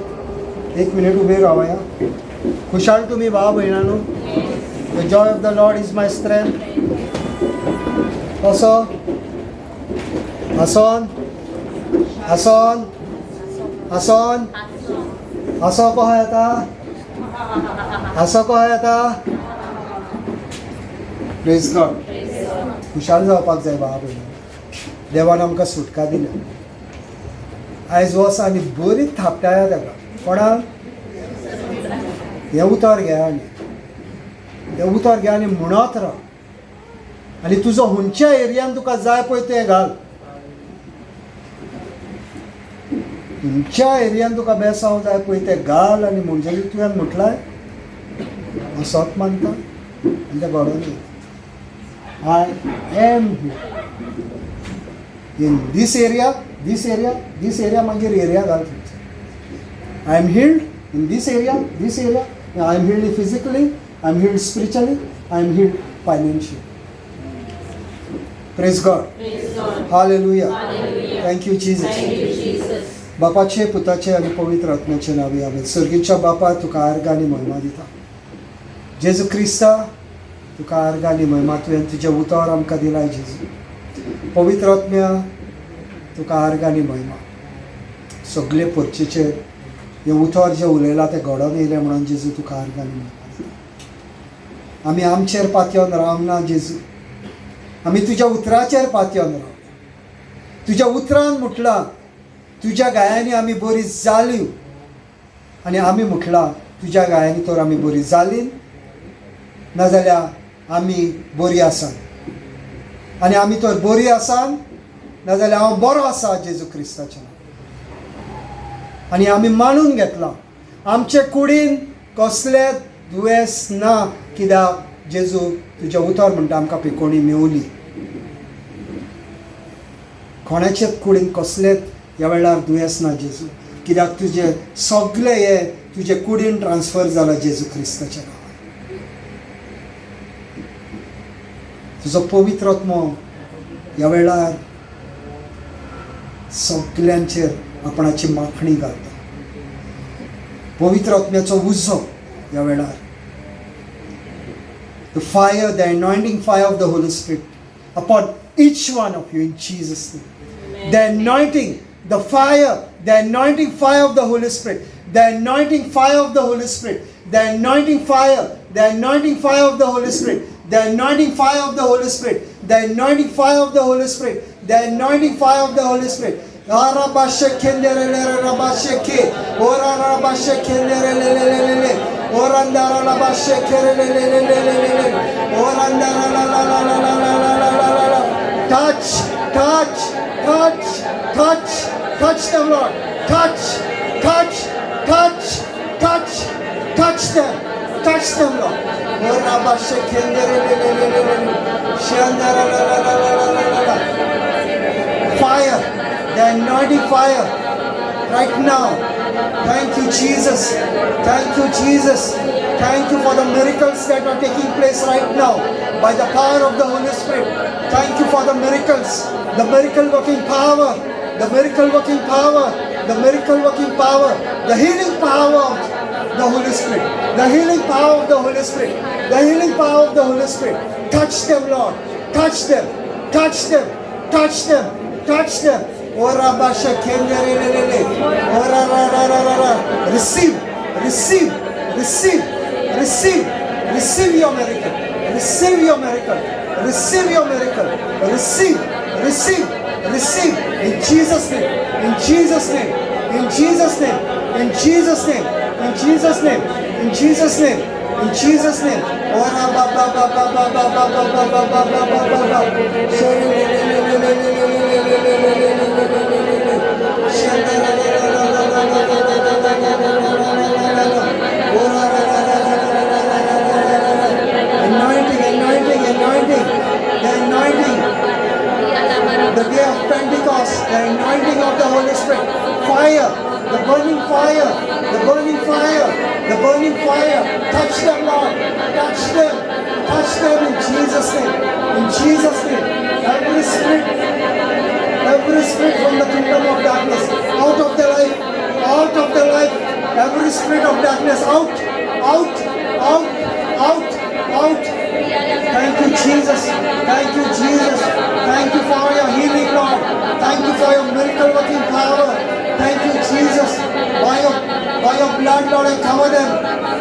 1 मिनीट उबे रावया. खुशाल तुमी भावा भयणानू. The joy of the Lord is my strength. कसो हसोन हसोन हसोन हसो कहो येता. हसो कहो येता. Praise God. खुशाल जावपाक जाय भावा भयणानू. देवान आमकां सुटका दिल्या. आयज वच आनी बरी थापटाया ताका. कोणाक? हें उतर घे आनी म्हणत राव. आनी तुजो खंयच्या एरियान तुका जाय पळय तें घाल. खंयच्या एरियान तुका बेसांव जाय पळय तें घाल आनी म्हणजे तुवें म्हटलाय हांव सत मानता आनी तें घडोवन येता. I am in this area मागीर एरिया घाल. I am healed in this area. I am healed physically, I am healed spiritually, I am healed financially. Praise God. Hallelujah. Thank you Jesus. बापाचे, पुताचे आनी पवित्र आत्म्याचे नांवी आमेन. सर्गीच्या बापा तुका आर्गां आनी महिमा दिता. जेजू क्रिस्ता तुका आर्गां आनी महिमा. तुवें तुजें उतर आमकां दिलाय जेजू. पवित्र आत्म्या तुका आर्गां आनी महिमा. सगळे परचेचेर हें उतर जें उलयलां तें घडोवन येयलें म्हणून जेजू तुका आर्गां आनी महिमा दिता. आमी आमचेर पातयेवन रावना जेजू. आमी तुज्या उतराचेर पातयेवन रावला. तुज्या उतरान म्हटलां तुज्या गायांनी आमी बरी जालीं आनी आमी म्हटलां तुज्या गायांनी तर आमी बरी जालीं नाजाल्यार आमी बरी आसात. आनी आमी तर बरी आसात नाजाल्यार हांव बरो आसा जेजू क्रिस्ताच्या नांवान. आनी आमी मानून घेतलां आमचे कुडीन कसलें दुयेंस ना. कित्याक जेजू तुजें उतर म्हणटा आमकां पिकोणी मेवली. कोणाचेच कुडीन कसलेंच ह्या वेळार दुयेंस ना जेजू. कित्याक तुजें सगळें हें तुजे कुडीन ट्रान्सफर जालां जेजू क्रिस्ताच्या नांवान. तुजो पवित्र आत्मो ह्या वेळार सगळ्यांचेर आपणाची माखणी घालता. पवित्र आत्म्याचो उजो ह्या वेळार the fire, the anointing fire of the Holy Spirit upon each one of you in Jesus' name. Amen. The anointing, the fire, the anointing fire of the Holy Spirit, the anointing fire of the Holy Spirit, the anointing fire, the anointing fire of the Holy Spirit, the anointing fire of the Holy Spirit, the anointing fire of the Holy Spirit, the anointing fire of the Holy Spirit. Arabashe kendere rabashe ke, ora rabashe kendere le. Orandara la bashe kerele le. Orandara la. Touch them, Lord. Touch them, Lord. Ora bashe kendere le. Shandara la. Fire, the anointing fire, right now. Thank you, Jesus. Thank you, Jesus. Thank you for the miracles that are taking place right now by the power of the Holy Spirit. Thank you for the miracles, the miracle working power, the miracle working power, the miracle working power, the healing power of the Holy Spirit, the healing power of the Holy Spirit, the healing power of the Holy Spirit. Touch them, Lord. Touch them. Touch them. Touch them. Touch them. Ora basha kendere. Ora ra. Receive your miracle. Receive your miracle. Receive your miracle. Receive. In Jesus' name. In Jesus' name. In Jesus' name. In Jesus' name. In Jesus' name. In Jesus' name. In Jesus' name. Ora ba. Anointing. The day of Pentecost, the anointing of the Holy Spirit, fire, the burning fire. Touch them, Lord. Touch them in Jesus' name. In Jesus' name. Every spirit from the kingdom of darkness, out of their life. Every spirit of darkness, out. Thank you, Jesus. Thank you for your healing, Lord. Thank you for your miracle working power. Thank you, Jesus. By your blood, Lord, I cover them.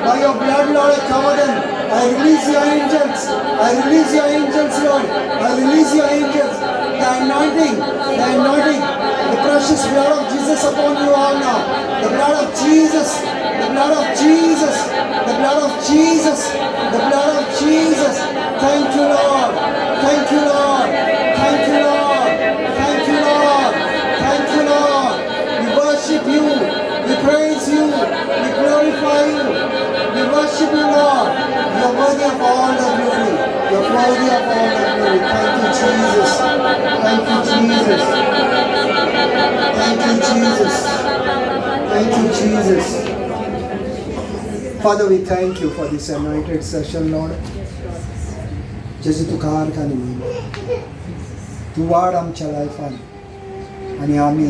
By your blood, Lord, I cover them. I release your angels, Lord. I release your angels. the anointing, the precious blood of Jesus upon you all now. The blood of Jesus, the blood of Jesus, the blood of Jesus, the blood of Jesus. Thank you, Lord. Thank you, Lord. Thank you, Lord. Thank you, Lord. Thank you, Lord. We worship you. We praise you. We glorify you. We worship you, Lord. You are worthy of all the glory. You are worthy of all the glory. Thank you, Jesus. Thank you, Jesus. Thank you, Jesus. Thank you, Jesus. Father, we thank you for this anointed session, Lord. जेजू तुका आर्कानी महिमा तूं वाड आमच्या लायफान आनी आमी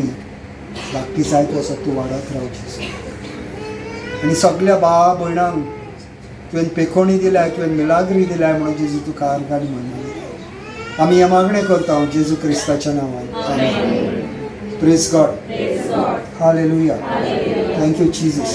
धाकटी जायत वचत तूं वाडत राव जेजू आनी सगळ्या भावा भयणांक तुवें पेखोणी दिल्या तुवें मिलाग्री दिल्या म्हणून जेजू तुका आर्कानी महिमा आमी हे मागणें करता जेजू क्रिस्ताच्या नांवान amen. Praise God. Hallelujah. Thank you Jesus.